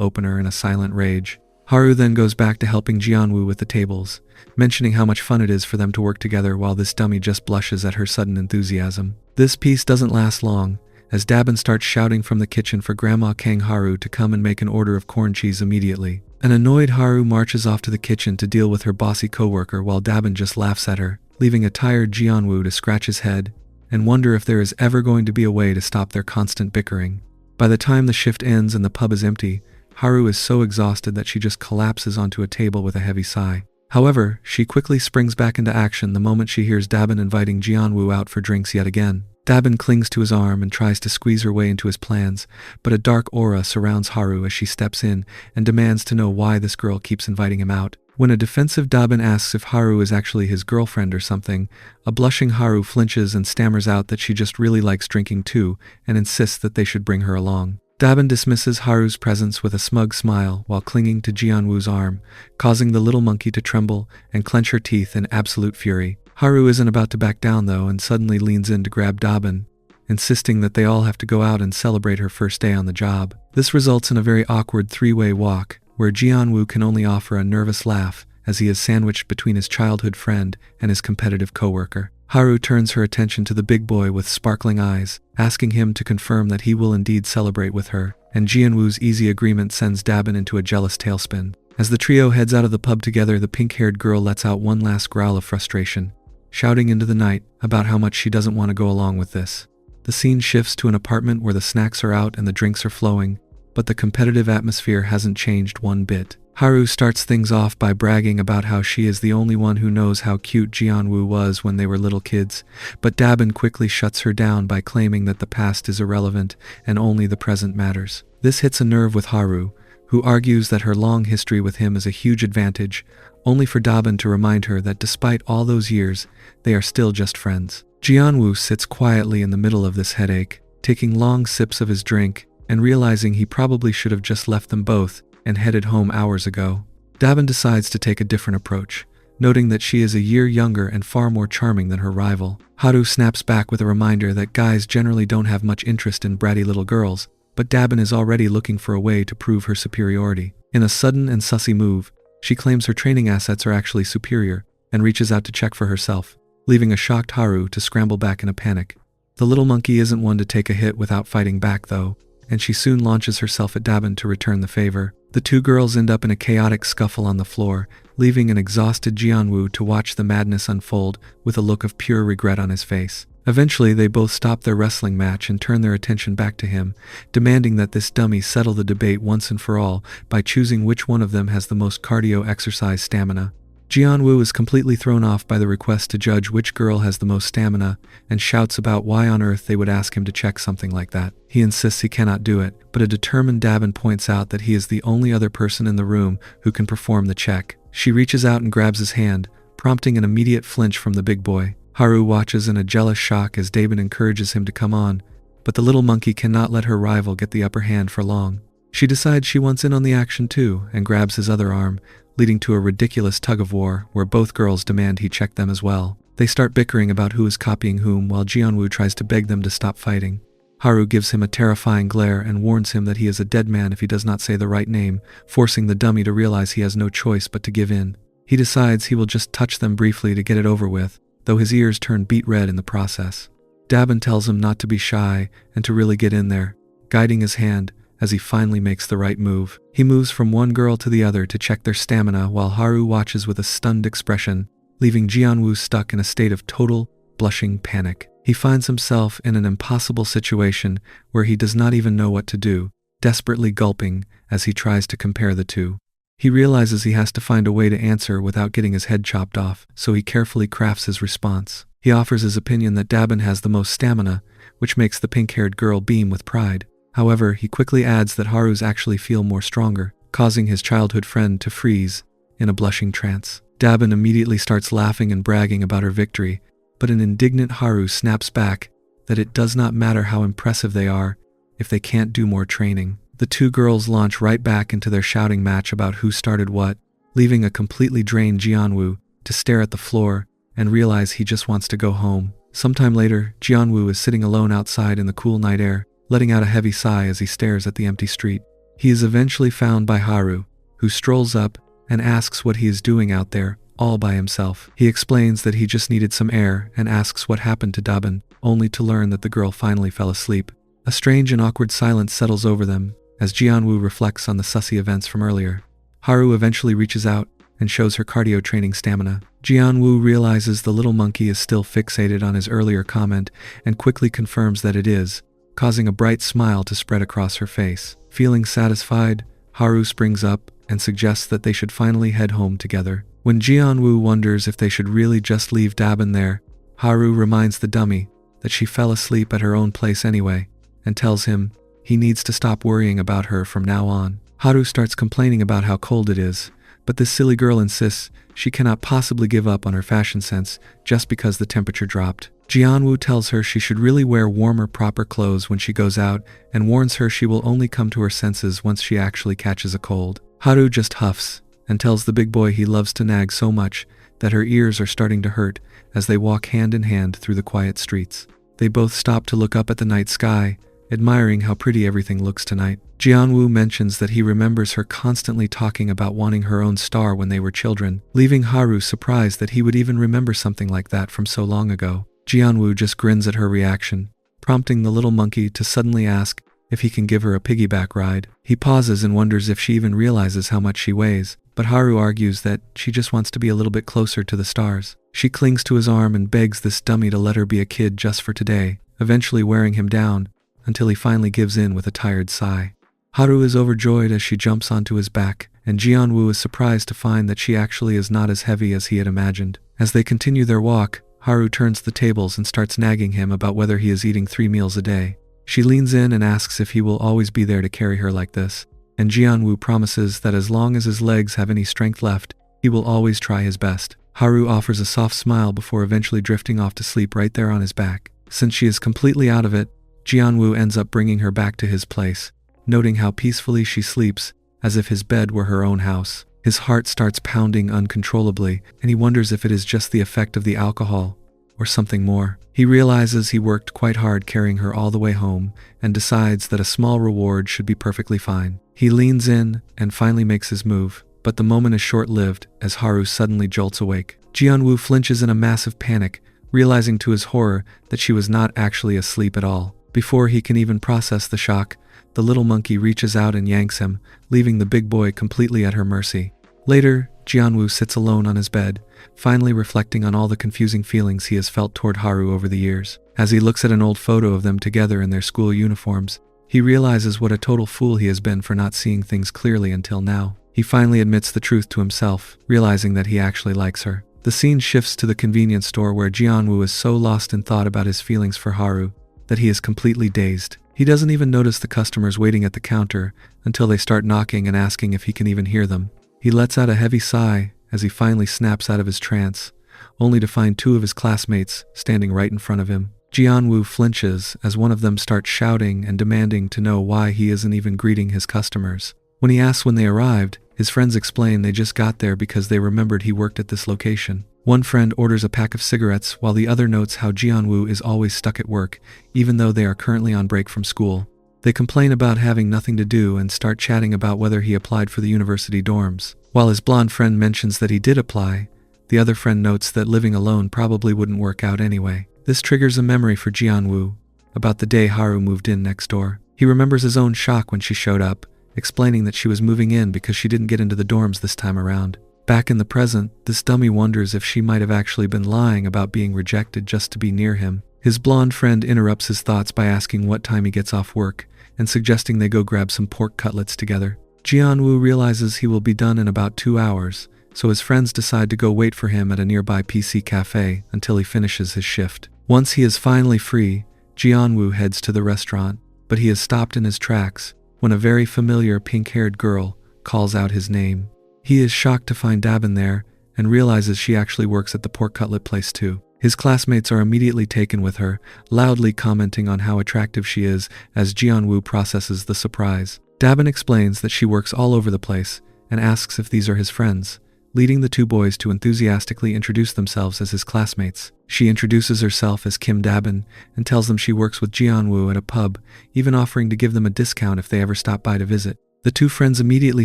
opener in a silent rage. Haru then goes back to helping Jianwoo with the tables, mentioning how much fun it is for them to work together while this dummy just blushes at her sudden enthusiasm. This piece doesn't last long, as Dabin starts shouting from the kitchen for Grandma Kang Haru to come and make an order of corn cheese immediately. An annoyed Haru marches off to the kitchen to deal with her bossy coworker while Dabin just laughs at her, leaving a tired Jianwoo to scratch his head and wonder if there is ever going to be a way to stop their constant bickering. By the time the shift ends and the pub is empty, Haru is so exhausted that she just collapses onto a table with a heavy sigh. However, she quickly springs back into action the moment she hears Dabin inviting Jianwoo out for drinks yet again. Dabin clings to his arm and tries to squeeze her way into his plans, but a dark aura surrounds Haru as she steps in and demands to know why this girl keeps inviting him out. When a defensive Dabin asks if Haru is actually his girlfriend or something, a blushing Haru flinches and stammers out that she just really likes drinking too and insists that they should bring her along. Dabin dismisses Haru's presence with a smug smile while clinging to Jianwoo's arm, causing the little monkey to tremble and clench her teeth in absolute fury. Haru isn't about to back down though and suddenly leans in to grab Dabin, insisting that they all have to go out and celebrate her first day on the job. This results in a very awkward three-way walk, where Jianwoo can only offer a nervous laugh as he is sandwiched between his childhood friend and his competitive coworker. Haru turns her attention to the big boy with sparkling eyes, asking him to confirm that he will indeed celebrate with her, and Jianwoo's easy agreement sends Dabin into a jealous tailspin. As the trio heads out of the pub together, the pink-haired girl lets out one last growl of frustration, shouting into the night about how much she doesn't want to go along with this. The scene shifts to an apartment where the snacks are out and the drinks are flowing, but the competitive atmosphere hasn't changed one bit. Haru starts things off by bragging about how she is the only one who knows how cute Jianwoo was when they were little kids, but Dabin quickly shuts her down by claiming that the past is irrelevant and only the present matters. This hits a nerve with Haru, who argues that her long history with him is a huge advantage, only for Dabin to remind her that despite all those years, they are still just friends. Jianwoo sits quietly in the middle of this headache, taking long sips of his drink and realizing he probably should have just left them both and headed home hours ago. Dabin decides to take a different approach, noting that she is a year younger and far more charming than her rival. Haru snaps back with a reminder that guys generally don't have much interest in bratty little girls, but Dabin is already looking for a way to prove her superiority. In a sudden and sussy move, she claims her training assets are actually superior and reaches out to check for herself, leaving a shocked Haru to scramble back in a panic. The little monkey isn't one to take a hit without fighting back though, and she soon launches herself at Dabin to return the favor. The two girls end up in a chaotic scuffle on the floor, leaving an exhausted Jianwoo to watch the madness unfold with a look of pure regret on his face. Eventually, they both stop their wrestling match and turn their attention back to him, demanding that this dummy settle the debate once and for all by choosing which one of them has the most cardio exercise stamina. Jianwoo is completely thrown off by the request to judge which girl has the most stamina and shouts about why on earth they would ask him to check something like that. He insists he cannot do it, but a determined Dabin points out that he is the only other person in the room who can perform the check. She reaches out and grabs his hand, prompting an immediate flinch from the big boy. Haru watches in a jealous shock as Dabin encourages him to come on, but the little monkey cannot let her rival get the upper hand for long. She decides she wants in on the action too and grabs his other arm, leading to a ridiculous tug-of-war where both girls demand he check them as well. They start bickering about who is copying whom while Jianwoo tries to beg them to stop fighting. Haru gives him a terrifying glare and warns him that he is a dead man if he does not say the right name, forcing the dummy to realize he has no choice but to give in. He decides he will just touch them briefly to get it over with, though his ears turn beet red in the process. Dabin tells him not to be shy and to really get in there, guiding his hand as he finally makes the right move. He moves from one girl to the other to check their stamina while Haru watches with a stunned expression, leaving Jianwoo stuck in a state of total, blushing panic. He finds himself in an impossible situation where he does not even know what to do, desperately gulping as he tries to compare the two. He realizes he has to find a way to answer without getting his head chopped off, so he carefully crafts his response. He offers his opinion that Dabin has the most stamina, which makes the pink-haired girl beam with pride. However, he quickly adds that Haru's actually feel more stronger, causing his childhood friend to freeze in a blushing trance. Dabin immediately starts laughing and bragging about her victory, but an indignant Haru snaps back that it does not matter how impressive they are if they can't do more training. The two girls launch right back into their shouting match about who started what, leaving a completely drained Jianwoo to stare at the floor and realize he just wants to go home. Sometime later, Jianwoo is sitting alone outside in the cool night air, letting out a heavy sigh as he stares at the empty street. He is eventually found by Haru, who strolls up and asks what he is doing out there, all by himself. He explains that he just needed some air and asks what happened to Dabin, only to learn that the girl finally fell asleep. A strange and awkward silence settles over them as Jianwoo reflects on the sussy events from earlier. Haru eventually reaches out and shows her cardio training stamina. Jianwoo realizes the little monkey is still fixated on his earlier comment and quickly confirms that it is, causing a bright smile to spread across her face. Feeling satisfied, Haru springs up and suggests that they should finally head home together. When Jianwoo wonders if they should really just leave Dabin there, Haru reminds the dummy that she fell asleep at her own place anyway, and tells him he needs to stop worrying about her from now on. Haru starts complaining about how cold it is, but this silly girl insists she cannot possibly give up on her fashion sense just because the temperature dropped. Jianwoo tells her she should really wear warmer, proper clothes when she goes out and warns her she will only come to her senses once she actually catches a cold. Haru just huffs and tells the big boy he loves to nag so much that her ears are starting to hurt as they walk hand in hand through the quiet streets. They both stop to look up at the night sky, admiring how pretty everything looks tonight. Jianwoo mentions that he remembers her constantly talking about wanting her own star when they were children, leaving Haru surprised that he would even remember something like that from so long ago. Jianwoo just grins at her reaction, prompting the little monkey to suddenly ask if he can give her a piggyback ride. He pauses and wonders if she even realizes how much she weighs, but Haru argues that she just wants to be a little bit closer to the stars. She clings to his arm and begs this dummy to let her be a kid just for today, eventually wearing him down until he finally gives in with a tired sigh. Haru is overjoyed as she jumps onto his back, and Jianwoo is surprised to find that she actually is not as heavy as he had imagined. As they continue their walk, Haru turns the tables and starts nagging him about whether he is eating 3 meals a day. She leans in and asks if he will always be there to carry her like this, and Jianwoo promises that as long as his legs have any strength left, he will always try his best. Haru offers a soft smile before eventually drifting off to sleep right there on his back. Since she is completely out of it, Jianwoo ends up bringing her back to his place, noting how peacefully she sleeps, as if his bed were her own house. His heart starts pounding uncontrollably, and he wonders if it is just the effect of the alcohol, or something more. He realizes he worked quite hard carrying her all the way home, and decides that a small reward should be perfectly fine. He leans in and finally makes his move, but the moment is short-lived as Haru suddenly jolts awake. Jianwoo flinches in a massive panic, realizing to his horror that she was not actually asleep at all. Before he can even process the shock, the little monkey reaches out and yanks him, leaving the big boy completely at her mercy. Later, Jianwoo sits alone on his bed, finally reflecting on all the confusing feelings he has felt toward Haru over the years. As he looks at an old photo of them together in their school uniforms, he realizes what a total fool he has been for not seeing things clearly until now. He finally admits the truth to himself, realizing that he actually likes her. The scene shifts to the convenience store where Jianwoo is so lost in thought about his feelings for Haru that he is completely dazed. He doesn't even notice the customers waiting at the counter until they start knocking and asking if he can even hear them. He lets out a heavy sigh as he finally snaps out of his trance, only to find two of his classmates standing right in front of him. Jianwoo flinches as one of them starts shouting and demanding to know why he isn't even greeting his customers. When he asks when they arrived, his friends explain they just got there because they remembered he worked at this location. One friend orders a pack of cigarettes while the other notes how Jianwoo is always stuck at work, even though they are currently on break from school. They complain about having nothing to do and start chatting about whether he applied for the university dorms. While his blonde friend mentions that he did apply, the other friend notes that living alone probably wouldn't work out anyway. This triggers a memory for Jianwoo about the day Haru moved in next door. He remembers his own shock when she showed up, explaining that she was moving in because she didn't get into the dorms this time around. Back in the present, this dummy wonders if she might have actually been lying about being rejected just to be near him. His blonde friend interrupts his thoughts by asking what time he gets off work and suggesting they go grab some pork cutlets together. Jianwoo realizes he will be done in about 2 hours, so his friends decide to go wait for him at a nearby PC cafe until he finishes his shift. Once he is finally free, Jianwoo heads to the restaurant, but he is stopped in his tracks when a very familiar pink-haired girl calls out his name. He is shocked to find Dabin there and realizes she actually works at the pork cutlet place too. His classmates are immediately taken with her, loudly commenting on how attractive she is as Jianwoo processes the surprise. Dabin explains that she works all over the place and asks if these are his friends, leading the two boys to enthusiastically introduce themselves as his classmates. She introduces herself as Kim Dabin and tells them she works with Jianwoo at a pub, even offering to give them a discount if they ever stop by to visit. The two friends immediately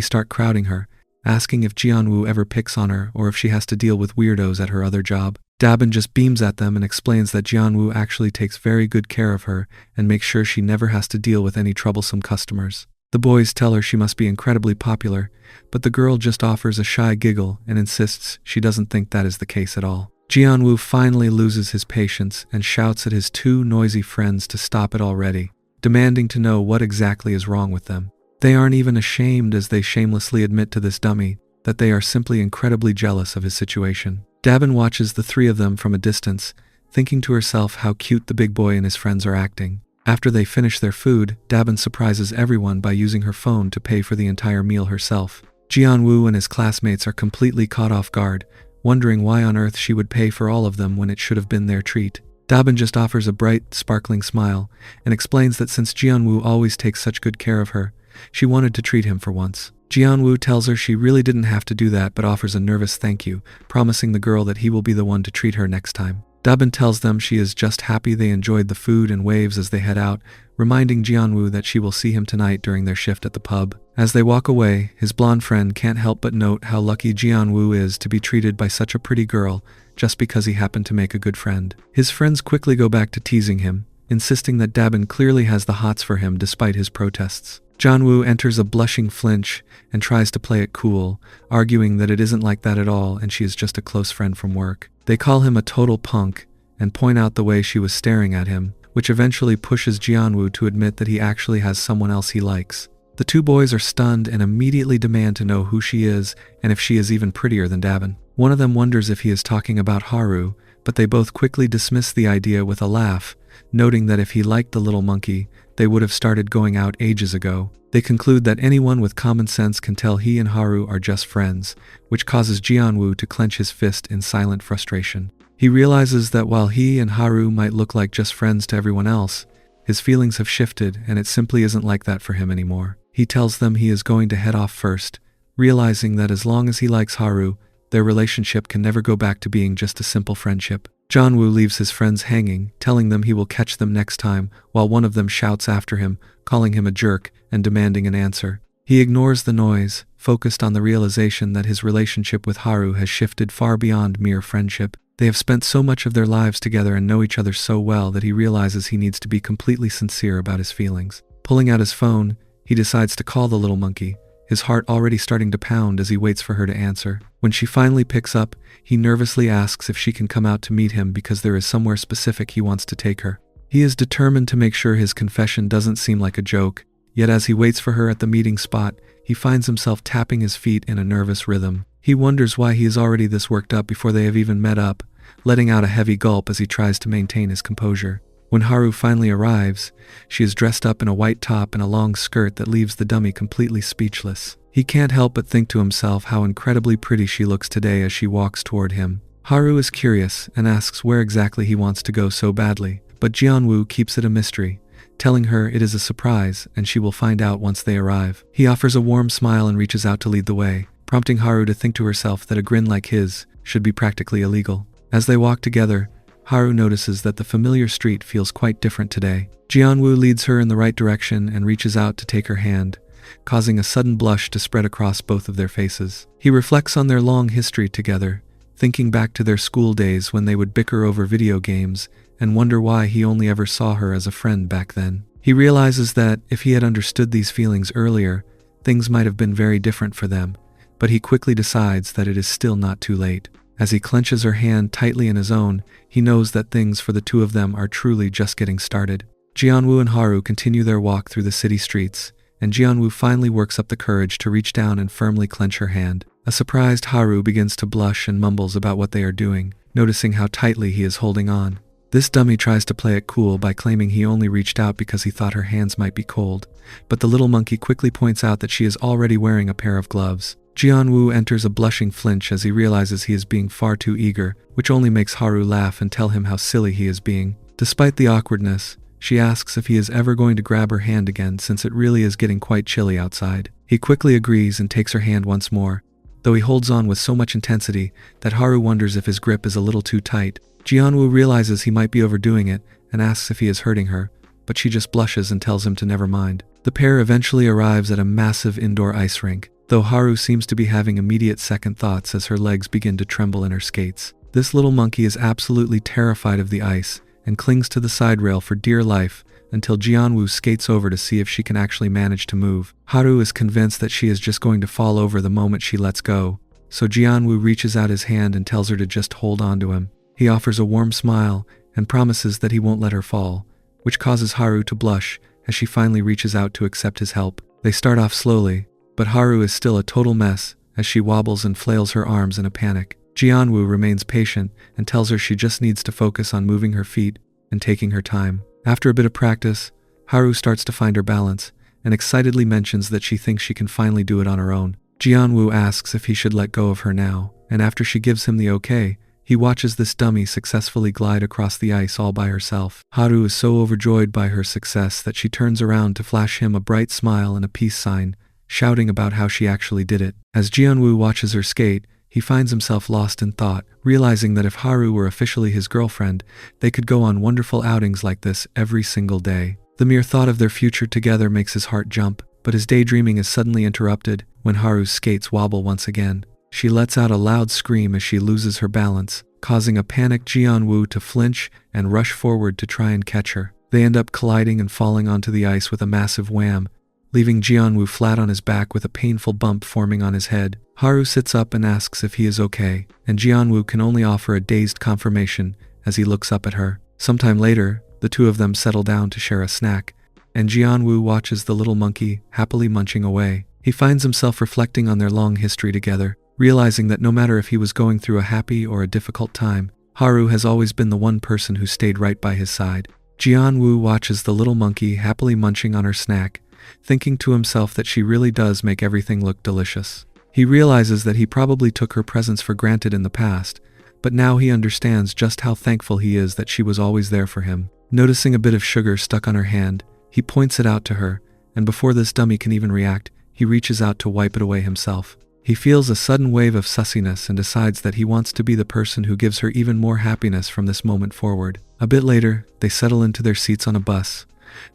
start crowding her, asking if Jianwoo ever picks on her or if she has to deal with weirdos at her other job. Dabin just beams at them and explains that Jianwoo actually takes very good care of her and makes sure she never has to deal with any troublesome customers. The boys tell her she must be incredibly popular, but the girl just offers a shy giggle and insists she doesn't think that is the case at all. Jianwoo finally loses his patience and shouts at his two noisy friends to stop it already, demanding to know what exactly is wrong with them. They aren't even ashamed as they shamelessly admit to this dummy that they are simply incredibly jealous of his situation. Dabin watches the three of them from a distance, thinking to herself how cute the big boy and his friends are acting. After they finish their food, Dabin surprises everyone by using her phone to pay for the entire meal herself. Jianwoo and his classmates are completely caught off guard, wondering why on earth she would pay for all of them when it should have been their treat. Dabin just offers a bright, sparkling smile and explains that since Jianwoo always takes such good care of her, she wanted to treat him for once. Jianwoo tells her she really didn't have to do that but offers a nervous thank you, promising the girl that he will be the one to treat her next time. Dabin tells them she is just happy they enjoyed the food and waves as they head out, reminding Jianwoo that she will see him tonight during their shift at the pub. As they walk away, his blonde friend can't help but note how lucky Jianwoo is to be treated by such a pretty girl just because he happened to make a good friend. His friends quickly go back to teasing him, insisting that Dabin clearly has the hots for him despite his protests. Jianwoo enters a blushing flinch and tries to play it cool, arguing that it isn't like that at all and she is just a close friend from work. They call him a total punk and point out the way she was staring at him, which eventually pushes Jianwoo to admit that he actually has someone else he likes. The two boys are stunned and immediately demand to know who she is and if she is even prettier than Dabin. One of them wonders if he is talking about Haru, but they both quickly dismiss the idea with a laugh, noting that if he liked the little monkey, they would have started going out ages ago. They conclude that anyone with common sense can tell he and Haru are just friends, which causes Jianwoo to clench his fist in silent frustration. He realizes that while he and Haru might look like just friends to everyone else, his feelings have shifted and it simply isn't like that for him anymore. He tells them he is going to head off first, realizing that as long as he likes Haru, their relationship can never go back to being just a simple friendship. Jianwoo leaves his friends hanging, telling them he will catch them next time, while one of them shouts after him, calling him a jerk and demanding an answer. He ignores the noise, focused on the realization that his relationship with Haru has shifted far beyond mere friendship. They have spent so much of their lives together and know each other so well that he realizes he needs to be completely sincere about his feelings. Pulling out his phone, he decides to call the little monkey, his heart already starting to pound as he waits for her to answer. When she finally picks up, he nervously asks if she can come out to meet him because there is somewhere specific he wants to take her. He is determined to make sure his confession doesn't seem like a joke, Yet as he waits for her at the meeting spot, he finds himself tapping his feet in a nervous rhythm. He wonders why he is already this worked up before they have even met up, letting out a heavy gulp as he tries to maintain his composure. When Haru finally arrives, she is dressed up in a white top and a long skirt that leaves the dummy completely speechless. He can't help but think to himself how incredibly pretty she looks today as she walks toward him. Haru is curious and asks where exactly he wants to go so badly, but Jianwoo keeps it a mystery, telling her it is a surprise and she will find out once they arrive. He offers a warm smile and reaches out to lead the way, prompting Haru to think to herself that a grin like his should be practically illegal. As they walk together, Haru notices that the familiar street feels quite different today. Jianwoo leads her in the right direction and reaches out to take her hand, causing a sudden blush to spread across both of their faces. He reflects on their long history together, thinking back to their school days when they would bicker over video games and wonder why he only ever saw her as a friend back then. He realizes that if he had understood these feelings earlier, things might have been very different for them, but he quickly decides that it is still not too late. As he clenches her hand tightly in his own, he knows that things for the two of them are truly just getting started. Jianwoo and Haru continue their walk through the city streets, and Jianwoo finally works up the courage to reach down and firmly clench her hand. A surprised Haru begins to blush and mumbles about what they are doing, noticing how tightly he is holding on. This dummy tries to play it cool by claiming he only reached out because he thought her hands might be cold, but the little monkey quickly points out that she is already wearing a pair of gloves. Jianwoo enters a blushing flinch as he realizes he is being far too eager, which only makes Haru laugh and tell him how silly he is being. Despite the awkwardness, she asks if he is ever going to grab her hand again since it really is getting quite chilly outside. He quickly agrees and takes her hand once more, though he holds on with so much intensity that Haru wonders if his grip is a little too tight. Jianwoo realizes he might be overdoing it and asks if he is hurting her, but she just blushes and tells him to never mind. The pair eventually arrives at a massive indoor ice rink, though Haru seems to be having immediate second thoughts as her legs begin to tremble in her skates. This little monkey is absolutely terrified of the ice and clings to the side rail for dear life until Jianwoo skates over to see if she can actually manage to move. Haru is convinced that she is just going to fall over the moment she lets go, so Jianwoo reaches out his hand and tells her to just hold on to him. He offers a warm smile and promises that he won't let her fall, which causes Haru to blush as she finally reaches out to accept his help. They start off slowly, but Haru is still a total mess as she wobbles and flails her arms in a panic. Jianwoo remains patient and tells her she just needs to focus on moving her feet and taking her time. After a bit of practice, Haru starts to find her balance and excitedly mentions that she thinks she can finally do it on her own. Jianwoo asks if he should let go of her now, and after she gives him the okay, he watches this dummy successfully glide across the ice all by herself. Haru is so overjoyed by her success that she turns around to flash him a bright smile and a peace sign, shouting about how she actually did it. As Jianwoo watches her skate, he finds himself lost in thought, realizing that if Haru were officially his girlfriend, they could go on wonderful outings like this every single day. The mere thought of their future together makes his heart jump, but his daydreaming is suddenly interrupted when Haru's skates wobble once again. She lets out a loud scream as she loses her balance, causing a panicked Jianwoo to flinch and rush forward to try and catch her. They end up colliding and falling onto the ice with a massive wham, leaving Jianwoo flat on his back with a painful bump forming on his head. Haru sits up and asks if he is okay, and Jianwoo can only offer a dazed confirmation as he looks up at her. Sometime later, the two of them settle down to share a snack, and Jianwoo watches the little monkey happily munching away. He finds himself reflecting on their long history together, realizing that no matter if he was going through a happy or a difficult time, Haru has always been the one person who stayed right by his side. Jianwoo watches the little monkey happily munching on her snack, thinking to himself that she really does make everything look delicious. He realizes that he probably took her presence for granted in the past, but now he understands just how thankful he is that she was always there for him. Noticing a bit of sugar stuck on her hand, he points it out to her, and before this dummy can even react, he reaches out to wipe it away himself. He feels a sudden wave of sussiness and decides that he wants to be the person who gives her even more happiness from this moment forward. A bit later, they settle into their seats on a bus,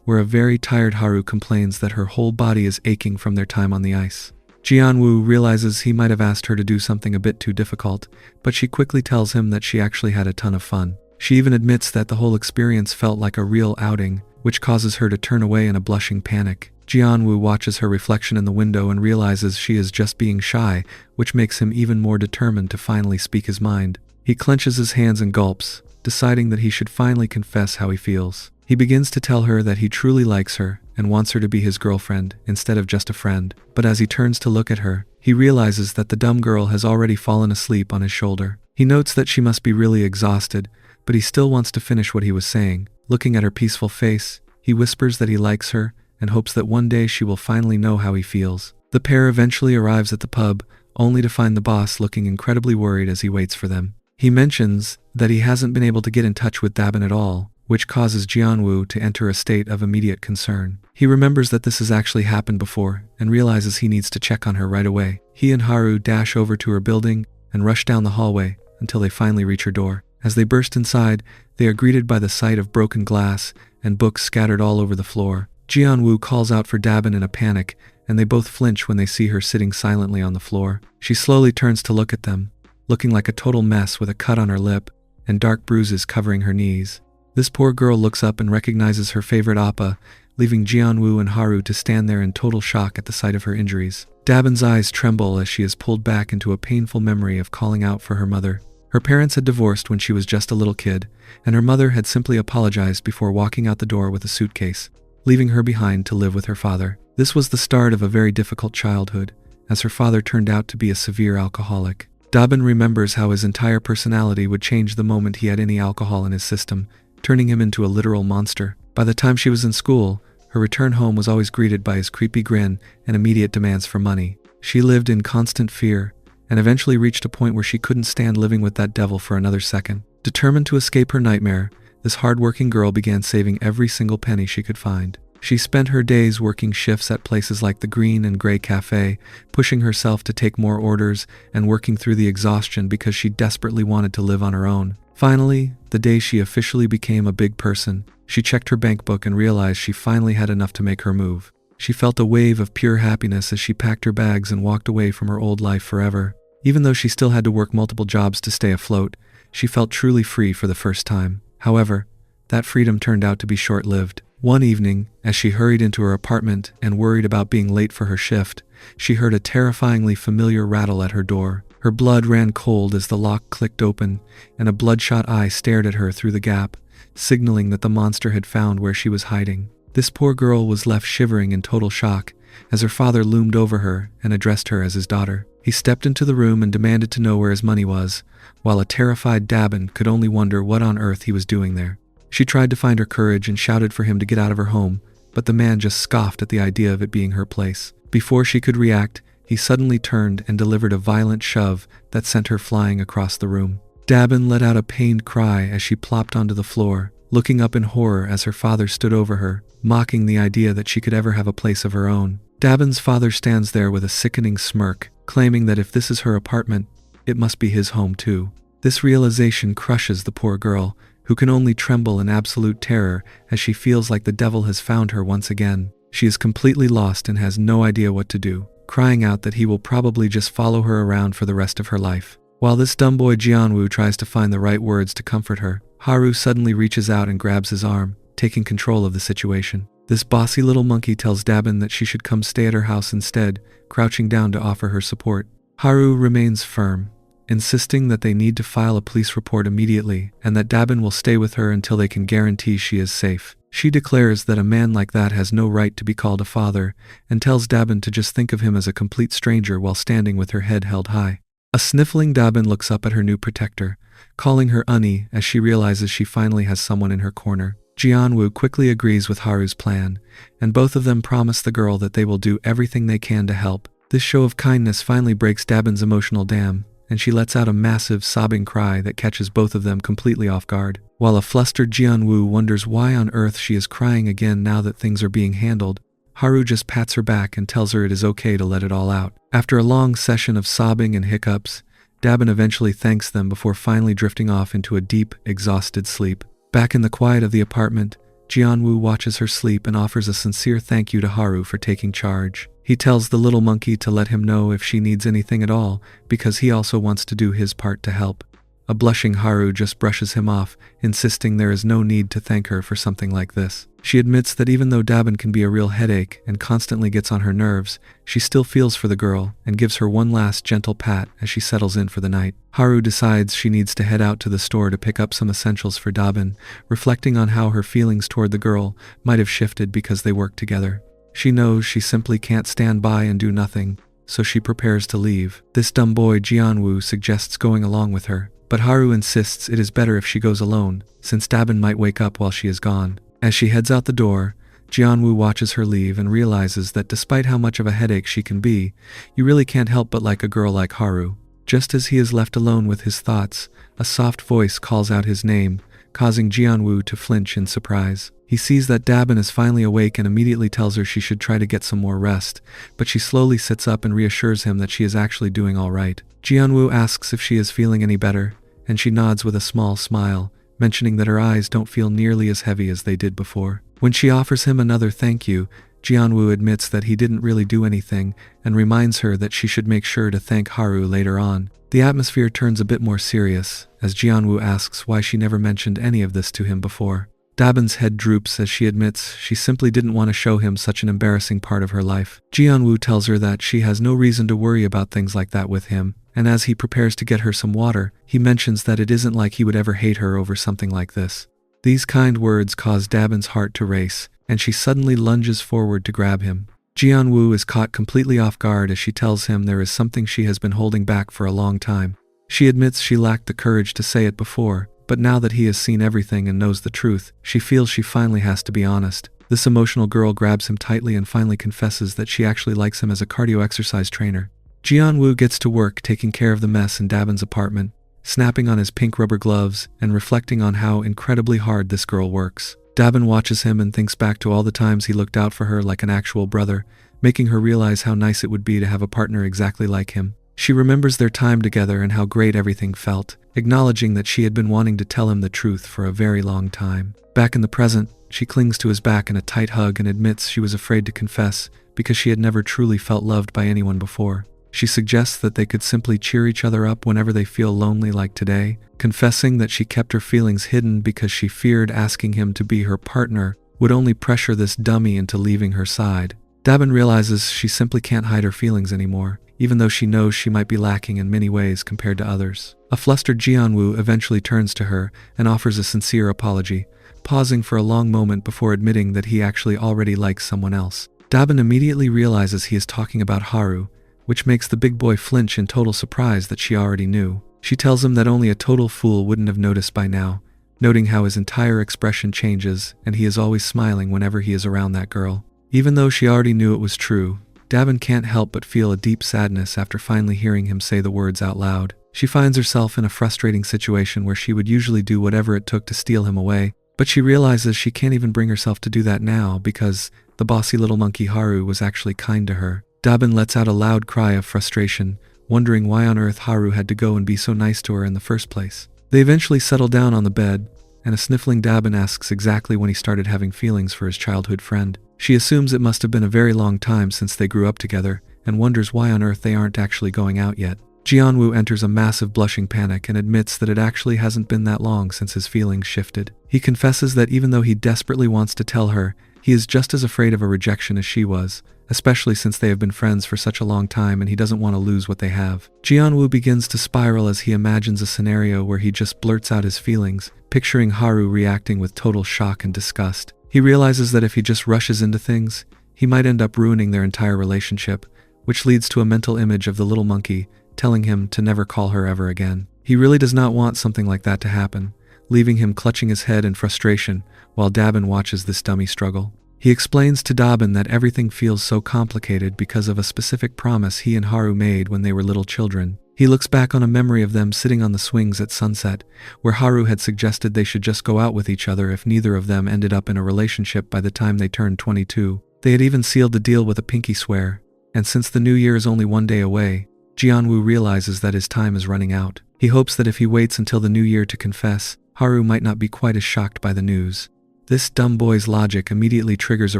where a very tired Haru complains that her whole body is aching from their time on the ice. Jianwoo realizes he might have asked her to do something a bit too difficult, but she quickly tells him that she actually had a ton of fun. She even admits that the whole experience felt like a real outing, which causes her to turn away in a blushing panic. Jianwoo watches her reflection in the window and realizes she is just being shy, which makes him even more determined to finally speak his mind. He clenches his hands and gulps, deciding that he should finally confess how he feels. He begins to tell her that he truly likes her and wants her to be his girlfriend instead of just a friend. But as he turns to look at her, he realizes that the dumb girl has already fallen asleep on his shoulder. He notes that she must be really exhausted, but he still wants to finish what he was saying. Looking at her peaceful face, he whispers that he likes her and hopes that one day she will finally know how he feels. The pair eventually arrives at the pub, only to find the boss looking incredibly worried as he waits for them. He mentions that he hasn't been able to get in touch with Dabin at all, which causes Jianwoo to enter a state of immediate concern. He remembers that this has actually happened before and realizes he needs to check on her right away. He and Haru dash over to her building and rush down the hallway until they finally reach her door. As they burst inside, they are greeted by the sight of broken glass and books scattered all over the floor. Jianwoo calls out for Dabin in a panic, and they both flinch when they see her sitting silently on the floor. She slowly turns to look at them, looking like a total mess with a cut on her lip and dark bruises covering her knees. This poor girl looks up and recognizes her favorite appa, leaving Jianwoo and Haru to stand there in total shock at the sight of her injuries. Dabin's eyes tremble as she is pulled back into a painful memory of calling out for her mother. Her parents had divorced when she was just a little kid, and her mother had simply apologized before walking out the door with a suitcase, leaving her behind to live with her father. This was the start of a very difficult childhood, as her father turned out to be a severe alcoholic. Dabin remembers how his entire personality would change the moment he had any alcohol in his system, turning him into a literal monster. By the time she was in school, her return home was always greeted by his creepy grin and immediate demands for money. She lived in constant fear, and eventually reached a point where she couldn't stand living with that devil for another second. Determined to escape her nightmare, this hard-working girl began saving every single penny she could find. She spent her days working shifts at places like the Green and Grey Cafe, pushing herself to take more orders and working through the exhaustion because she desperately wanted to live on her own. Finally, the day she officially became a big person, she checked her bank book and realized she finally had enough to make her move. She felt a wave of pure happiness as she packed her bags and walked away from her old life forever. Even though she still had to work multiple jobs to stay afloat, she felt truly free for the first time. However, that freedom turned out to be short-lived. One evening, as she hurried into her apartment and worried about being late for her shift, she heard a terrifyingly familiar rattle at her door. Her blood ran cold as the lock clicked open, and a bloodshot eye stared at her through the gap, signaling that the monster had found where she was hiding. This poor girl was left shivering in total shock as her father loomed over her and addressed her as his daughter. He stepped into the room and demanded to know where his money was, while a terrified Dabin could only wonder what on earth he was doing there. She tried to find her courage and shouted for him to get out of her home, but the man just scoffed at the idea of it being her place. Before she could react, he suddenly turned and delivered a violent shove that sent her flying across the room. Dabin let out a pained cry as she plopped onto the floor, looking up in horror as her father stood over her, mocking the idea that she could ever have a place of her own. Dabin's father stands there with a sickening smirk, claiming that if this is her apartment, it must be his home too. This realization crushes the poor girl, who can only tremble in absolute terror as she feels like the devil has found her once again. She is completely lost and has no idea what to do, crying out that he will probably just follow her around for the rest of her life. While this dumb boy Jianwoo tries to find the right words to comfort her, Haru suddenly reaches out and grabs his arm, taking control of the situation. This bossy little monkey tells Dabin that she should come stay at her house instead, crouching down to offer her support. Haru remains firm, insisting that they need to file a police report immediately and that Dabin will stay with her until they can guarantee she is safe. She declares that a man like that has no right to be called a father and tells Dabin to just think of him as a complete stranger while standing with her head held high. A sniffling Dabin looks up at her new protector, calling her Unnie as she realizes she finally has someone in her corner. Jianwoo quickly agrees with Haru's plan, and both of them promise the girl that they will do everything they can to help. This show of kindness finally breaks Dabin's emotional dam, and she lets out a massive, sobbing cry that catches both of them completely off guard. While a flustered Jianwoo wonders why on earth she is crying again now that things are being handled, Haru just pats her back and tells her it is okay to let it all out. After a long session of sobbing and hiccups, Dabin eventually thanks them before finally drifting off into a deep, exhausted sleep. Back in the quiet of the apartment, Jianwoo watches her sleep and offers a sincere thank you to Haru for taking charge. He tells the little monkey to let him know if she needs anything at all, because he also wants to do his part to help. A blushing Haru just brushes him off, insisting there is no need to thank her for something like this. She admits that even though Dabin can be a real headache and constantly gets on her nerves, she still feels for the girl and gives her one last gentle pat as she settles in for the night. Haru decides she needs to head out to the store to pick up some essentials for Dabin, reflecting on how her feelings toward the girl might have shifted because they worked together. She knows she simply can't stand by and do nothing, so she prepares to leave. This dumb boy Jianwoo suggests going along with her, but Haru insists it is better if she goes alone, since Dabin might wake up while she is gone. As she heads out the door, Jianwoo watches her leave and realizes that despite how much of a headache she can be, you really can't help but like a girl like Haru. Just as he is left alone with his thoughts, a soft voice calls out his name, causing Jianwoo to flinch in surprise. He sees that Dabin is finally awake and immediately tells her she should try to get some more rest, but she slowly sits up and reassures him that she is actually doing all right. Jianwoo asks if she is feeling any better, and she nods with a small smile, mentioning that her eyes don't feel nearly as heavy as they did before. When she offers him another thank you, Jianwoo admits that he didn't really do anything and reminds her that she should make sure to thank Haru later on. The atmosphere turns a bit more serious as Jianwoo asks why she never mentioned any of this to him before. Dabin's head droops as she admits she simply didn't want to show him such an embarrassing part of her life. Jianwoo tells her that she has no reason to worry about things like that with him, and as he prepares to get her some water, he mentions that it isn't like he would ever hate her over something like this. These kind words cause Dabin's heart to race, and she suddenly lunges forward to grab him. Jianwoo is caught completely off guard as she tells him there is something she has been holding back for a long time. She admits she lacked the courage to say it before, but now that he has seen everything and knows the truth, she feels she finally has to be honest. This emotional girl grabs him tightly and finally confesses that she actually likes him as a cardio exercise trainer. Jianwoo gets to work taking care of the mess in Dabin's apartment, snapping on his pink rubber gloves and reflecting on how incredibly hard this girl works. Dabin watches him and thinks back to all the times he looked out for her like an actual brother, making her realize how nice it would be to have a partner exactly like him. She remembers their time together and how great everything felt, acknowledging that she had been wanting to tell him the truth for a very long time. Back in the present, she clings to his back in a tight hug and admits she was afraid to confess because she had never truly felt loved by anyone before. She suggests that they could simply cheer each other up whenever they feel lonely like today, confessing that she kept her feelings hidden because she feared asking him to be her partner would only pressure this dummy into leaving her side. Dabin realizes she simply can't hide her feelings anymore, even though she knows she might be lacking in many ways compared to others. A flustered Jianwoo eventually turns to her and offers a sincere apology, pausing for a long moment before admitting that he actually already likes someone else. Dabin immediately realizes he is talking about Haru, which makes the big boy flinch in total surprise that she already knew. She tells him that only a total fool wouldn't have noticed by now, noting how his entire expression changes and he is always smiling whenever he is around that girl. Even though she already knew it was true, Dabin can't help but feel a deep sadness after finally hearing him say the words out loud. She finds herself in a frustrating situation where she would usually do whatever it took to steal him away, but she realizes she can't even bring herself to do that now because the bossy little monkey Haru was actually kind to her. Dabin lets out a loud cry of frustration, wondering why on earth Haru had to go and be so nice to her in the first place. They eventually settle down on the bed, and a sniffling Dabin asks exactly when he started having feelings for his childhood friend. She assumes it must have been a very long time since they grew up together, and wonders why on earth they aren't actually going out yet. Jianwoo enters a massive blushing panic and admits that it actually hasn't been that long since his feelings shifted. He confesses that even though he desperately wants to tell her, he is just as afraid of a rejection as she was, especially since they have been friends for such a long time and he doesn't want to lose what they have. Jianwoo begins to spiral as he imagines a scenario where he just blurts out his feelings, picturing Haru reacting with total shock and disgust. He realizes that if he just rushes into things, he might end up ruining their entire relationship, which leads to a mental image of the little monkey telling him to never call her ever again. He really does not want something like that to happen, leaving him clutching his head in frustration while Dabin watches this dummy struggle. He explains to Dabin that everything feels so complicated because of a specific promise he and Haru made when they were little children. He looks back on a memory of them sitting on the swings at sunset, where Haru had suggested they should just go out with each other if neither of them ended up in a relationship by the time they turned 22. They had even sealed the deal with a pinky swear, and since the new year is only one day away, Jianwoo realizes that his time is running out. He hopes that if he waits until the new year to confess, Haru might not be quite as shocked by the news. This dumb boy's logic immediately triggers a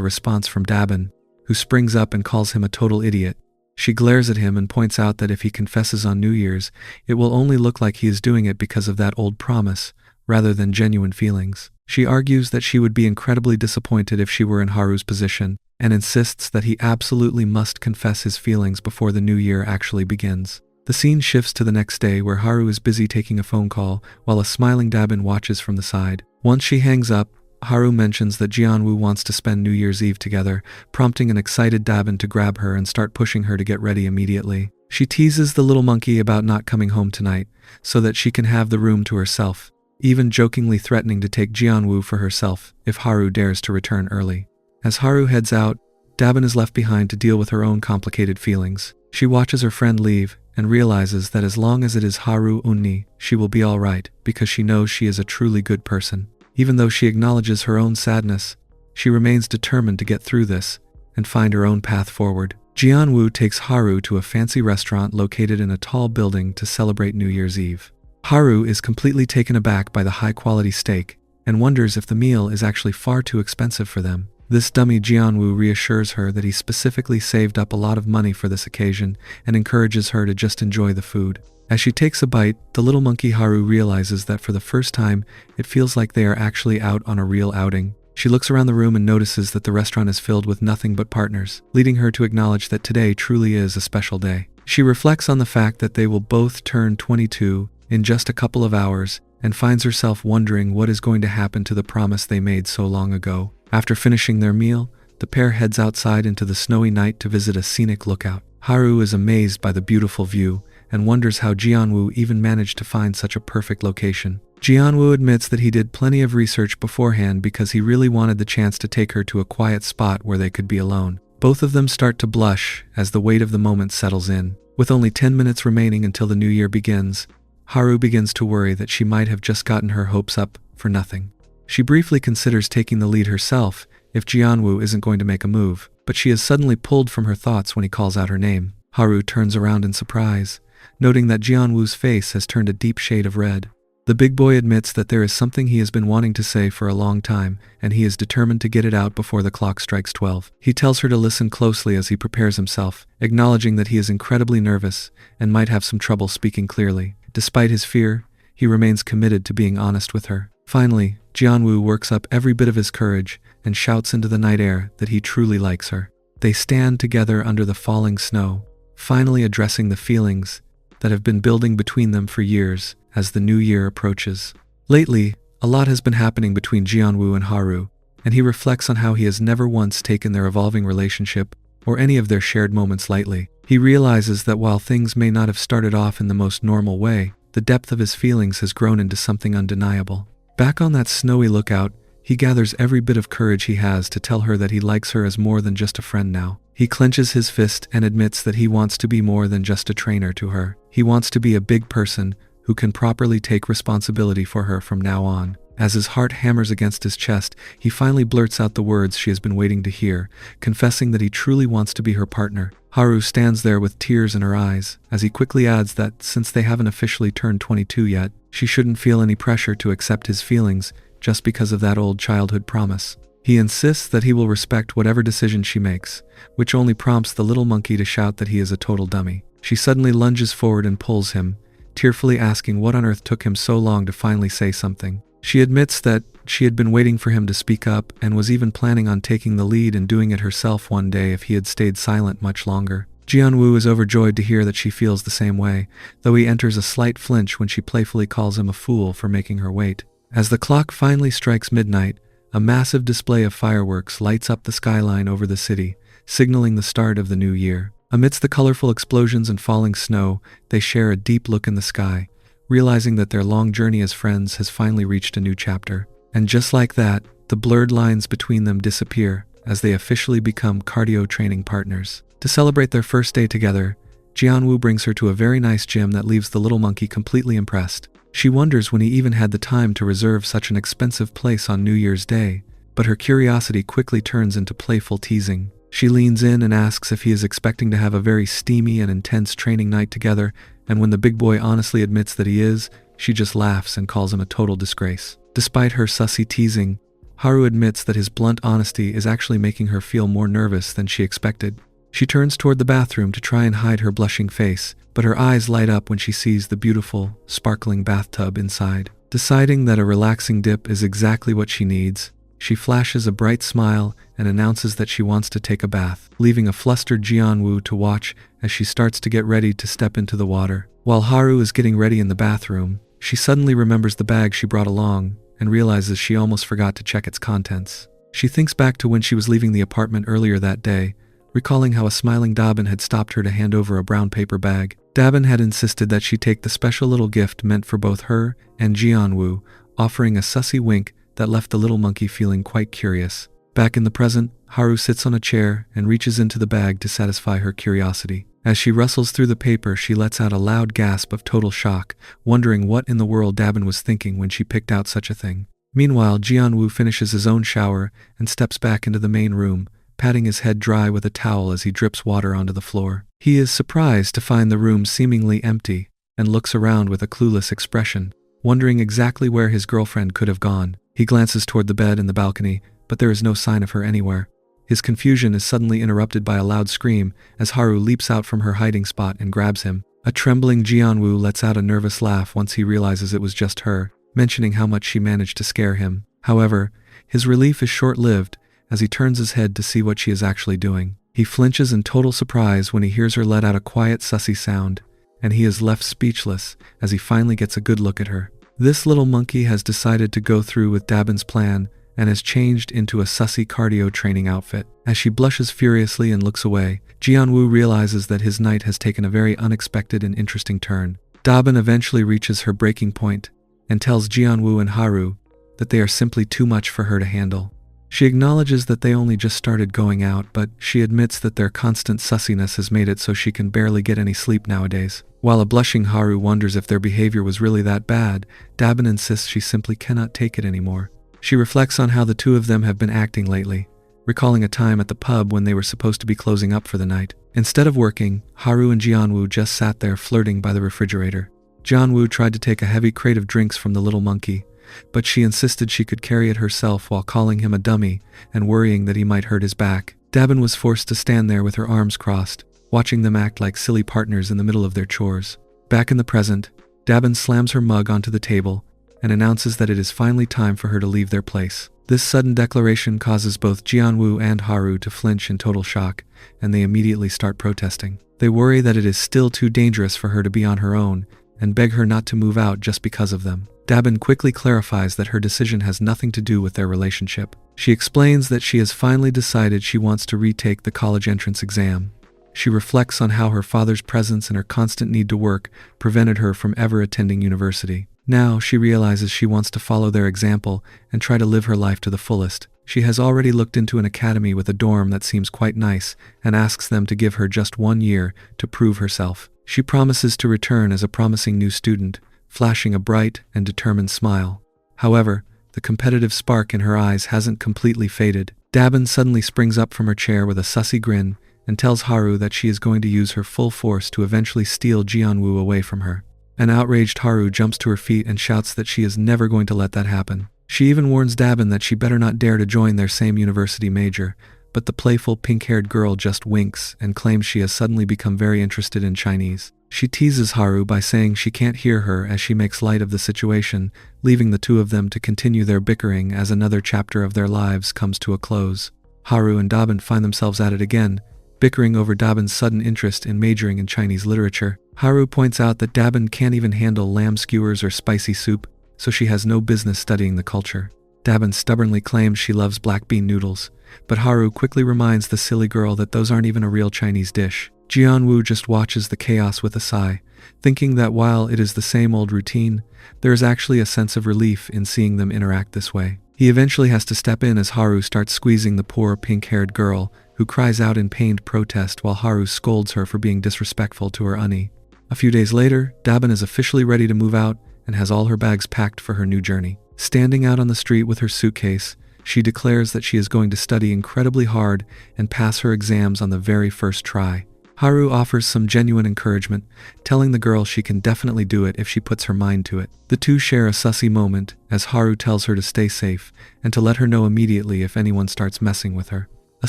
response from Dabin, who springs up and calls him a total idiot. She glares at him and points out that if he confesses on New Year's, it will only look like he is doing it because of that old promise, rather than genuine feelings. She argues that she would be incredibly disappointed if she were in Haru's position, and insists that he absolutely must confess his feelings before the new year actually begins. The scene shifts to the next day where Haru is busy taking a phone call while a smiling Dabin watches from the side. Once she hangs up, Haru mentions that Jianwoo wants to spend New Year's Eve together, prompting an excited Dabin to grab her and start pushing her to get ready immediately. She teases the little monkey about not coming home tonight, so that she can have the room to herself, even jokingly threatening to take Jianwoo for herself if Haru dares to return early. As Haru heads out, Dabin is left behind to deal with her own complicated feelings. She watches her friend leave and realizes that as long as it is Haru Unni, she will be alright because she knows she is a truly good person. Even though she acknowledges her own sadness, she remains determined to get through this and find her own path forward. Jianwoo takes Haru to a fancy restaurant located in a tall building to celebrate New Year's Eve. Haru is completely taken aback by the high-quality steak and wonders if the meal is actually far too expensive for them. This dummy Jianwoo reassures her that he specifically saved up a lot of money for this occasion and encourages her to just enjoy the food. As she takes a bite, the little monkey Haru realizes that for the first time, it feels like they are actually out on a real outing. She looks around the room and notices that the restaurant is filled with nothing but partners, leading her to acknowledge that today truly is a special day. She reflects on the fact that they will both turn 22 in just a couple of hours and finds herself wondering what is going to happen to the promise they made so long ago. After finishing their meal, the pair heads outside into the snowy night to visit a scenic lookout. Haru is amazed by the beautiful view and wonders how Jianwoo even managed to find such a perfect location. Jianwoo admits that he did plenty of research beforehand because he really wanted the chance to take her to a quiet spot where they could be alone. Both of them start to blush as the weight of the moment settles in. With only 10 minutes remaining until the new year begins, Haru begins to worry that she might have just gotten her hopes up for nothing. She briefly considers taking the lead herself if Jianwoo isn't going to make a move, but she is suddenly pulled from her thoughts when he calls out her name. Haru turns around in surprise, noting that Jianwoo's face has turned a deep shade of red. The big boy admits that there is something he has been wanting to say for a long time, and he is determined to get it out before the clock strikes 12. He tells her to listen closely as he prepares himself, acknowledging that he is incredibly nervous and might have some trouble speaking clearly. Despite his fear, he remains committed to being honest with her. Finally, Jianwoo works up every bit of his courage and shouts into the night air that he truly likes her. They stand together under the falling snow, finally addressing the feelings that have been building between them for years as the new year approaches. Lately, a lot has been happening between Jianwoo and Haru, and he reflects on how he has never once taken their evolving relationship or any of their shared moments lightly. He realizes that while things may not have started off in the most normal way, the depth of his feelings has grown into something undeniable. Back on that snowy lookout, he gathers every bit of courage he has to tell her that he likes her as more than just a friend now. He clenches his fist and admits that he wants to be more than just a trainer to her. He wants to be a big person who can properly take responsibility for her from now on. As his heart hammers against his chest, he finally blurts out the words she has been waiting to hear, confessing that he truly wants to be her partner. Haru stands there with tears in her eyes, as he quickly adds that since they haven't officially turned 22 yet, she shouldn't feel any pressure to accept his feelings just because of that old childhood promise. He insists that he will respect whatever decision she makes, which only prompts the little monkey to shout that he is a total dummy. She suddenly lunges forward and pulls him, tearfully asking what on earth took him so long to finally say something. She admits that she had been waiting for him to speak up and was even planning on taking the lead and doing it herself one day if he had stayed silent much longer. Jianwoo is overjoyed to hear that she feels the same way, though he enters a slight flinch when she playfully calls him a fool for making her wait. As the clock finally strikes midnight, a massive display of fireworks lights up the skyline over the city, signaling the start of the new year. Amidst the colorful explosions and falling snow, they share a deep look in the sky, realizing that their long journey as friends has finally reached a new chapter. And just like that, the blurred lines between them disappear as they officially become cardio training partners. To celebrate their first day together, Jianwoo brings her to a very nice gym that leaves the little monkey completely impressed. She wonders when he even had the time to reserve such an expensive place on New Year's Day, but her curiosity quickly turns into playful teasing. She leans in and asks if he is expecting to have a very steamy and intense training night together, and when the big boy honestly admits that he is, she just laughs and calls him a total disgrace. Despite her sussy teasing, Haru admits that his blunt honesty is actually making her feel more nervous than she expected. She turns toward the bathroom to try and hide her blushing face, but her eyes light up when she sees the beautiful, sparkling bathtub inside. Deciding that a relaxing dip is exactly what she needs, she flashes a bright smile and announces that she wants to take a bath, leaving a flustered Jianwoo to watch as she starts to get ready to step into the water. While Haru is getting ready in the bathroom, she suddenly remembers the bag she brought along and realizes she almost forgot to check its contents. She thinks back to when she was leaving the apartment earlier that day, recalling how a smiling Dabin had stopped her to hand over a brown paper bag. Dabin had insisted that she take the special little gift meant for both her and Jianwoo, offering a sussy wink that left the little monkey feeling quite curious. Back in the present, Haru sits on a chair and reaches into the bag to satisfy her curiosity. As she rustles through the paper, she lets out a loud gasp of total shock, wondering what in the world Dabin was thinking when she picked out such a thing. Meanwhile, Jianwoo finishes his own shower and steps back into the main room, patting his head dry with a towel as he drips water onto the floor. He is surprised to find the room seemingly empty and looks around with a clueless expression, wondering exactly where his girlfriend could have gone. He glances toward the bed and the balcony, but there is no sign of her anywhere. His confusion is suddenly interrupted by a loud scream as Haru leaps out from her hiding spot and grabs him. A trembling Jianwoo lets out a nervous laugh once he realizes it was just her, mentioning how much she managed to scare him. However, his relief is short-lived as he turns his head to see what she is actually doing. He flinches in total surprise when he hears her let out a quiet sussy sound, and he is left speechless as he finally gets a good look at her. This little monkey has decided to go through with Dabin's plan and has changed into a sussy cardio training outfit. As she blushes furiously and looks away, Jianwoo realizes that his night has taken a very unexpected and interesting turn. Dabin eventually reaches her breaking point and tells Jianwoo and Haru that they are simply too much for her to handle. She acknowledges that they only just started going out, but she admits that their constant sussiness has made it so she can barely get any sleep nowadays. While a blushing Haru wonders if their behavior was really that bad, Dabin insists she simply cannot take it anymore. She reflects on how the two of them have been acting lately, recalling a time at the pub when they were supposed to be closing up for the night. Instead of working, Haru and Jianwoo just sat there flirting by the refrigerator. Jianwoo tried to take a heavy crate of drinks from the little monkey, but she insisted she could carry it herself while calling him a dummy and worrying that he might hurt his back. Dabin was forced to stand there with her arms crossed, watching them act like silly partners in the middle of their chores. Back in the present, Dabin slams her mug onto the table and announces that it is finally time for her to leave their place. This sudden declaration causes both Jianwoo and Haru to flinch in total shock, and they immediately start protesting. They worry that it is still too dangerous for her to be on her own and beg her not to move out just because of them. Dabin quickly clarifies that her decision has nothing to do with their relationship. She explains that she has finally decided she wants to retake the college entrance exam. She reflects on how her father's presence and her constant need to work prevented her from ever attending university. Now she realizes she wants to follow their example and try to live her life to the fullest. She has already looked into an academy with a dorm that seems quite nice and asks them to give her just 1 year to prove herself. She promises to return as a promising new student, flashing a bright and determined smile. However, the competitive spark in her eyes hasn't completely faded. Dabin suddenly springs up from her chair with a sussy grin and tells Haru that she is going to use her full force to eventually steal Jianwoo away from her. An outraged Haru jumps to her feet and shouts that she is never going to let that happen. She even warns Dabin that she better not dare to join their same university major, but the playful pink-haired girl just winks and claims she has suddenly become very interested in Chinese. She teases Haru by saying she can't hear her as she makes light of the situation, leaving the two of them to continue their bickering as another chapter of their lives comes to a close. Haru and Dabin find themselves at it again, bickering over Dabin's sudden interest in majoring in Chinese literature. Haru points out that Dabin can't even handle lamb skewers or spicy soup, so she has no business studying the culture. Dabin stubbornly claims she loves black bean noodles, but Haru quickly reminds the silly girl that those aren't even a real Chinese dish. Jianwoo just watches the chaos with a sigh, thinking that while it is the same old routine, there is actually a sense of relief in seeing them interact this way. He eventually has to step in as Haru starts squeezing the poor pink-haired girl, who cries out in pained protest while Haru scolds her for being disrespectful to her unnie. A few days later, Dabin is officially ready to move out and has all her bags packed for her new journey. Standing out on the street with her suitcase, she declares that she is going to study incredibly hard and pass her exams on the very first try. Haru offers some genuine encouragement, telling the girl she can definitely do it if she puts her mind to it. The two share a sussy moment as Haru tells her to stay safe and to let her know immediately if anyone starts messing with her. A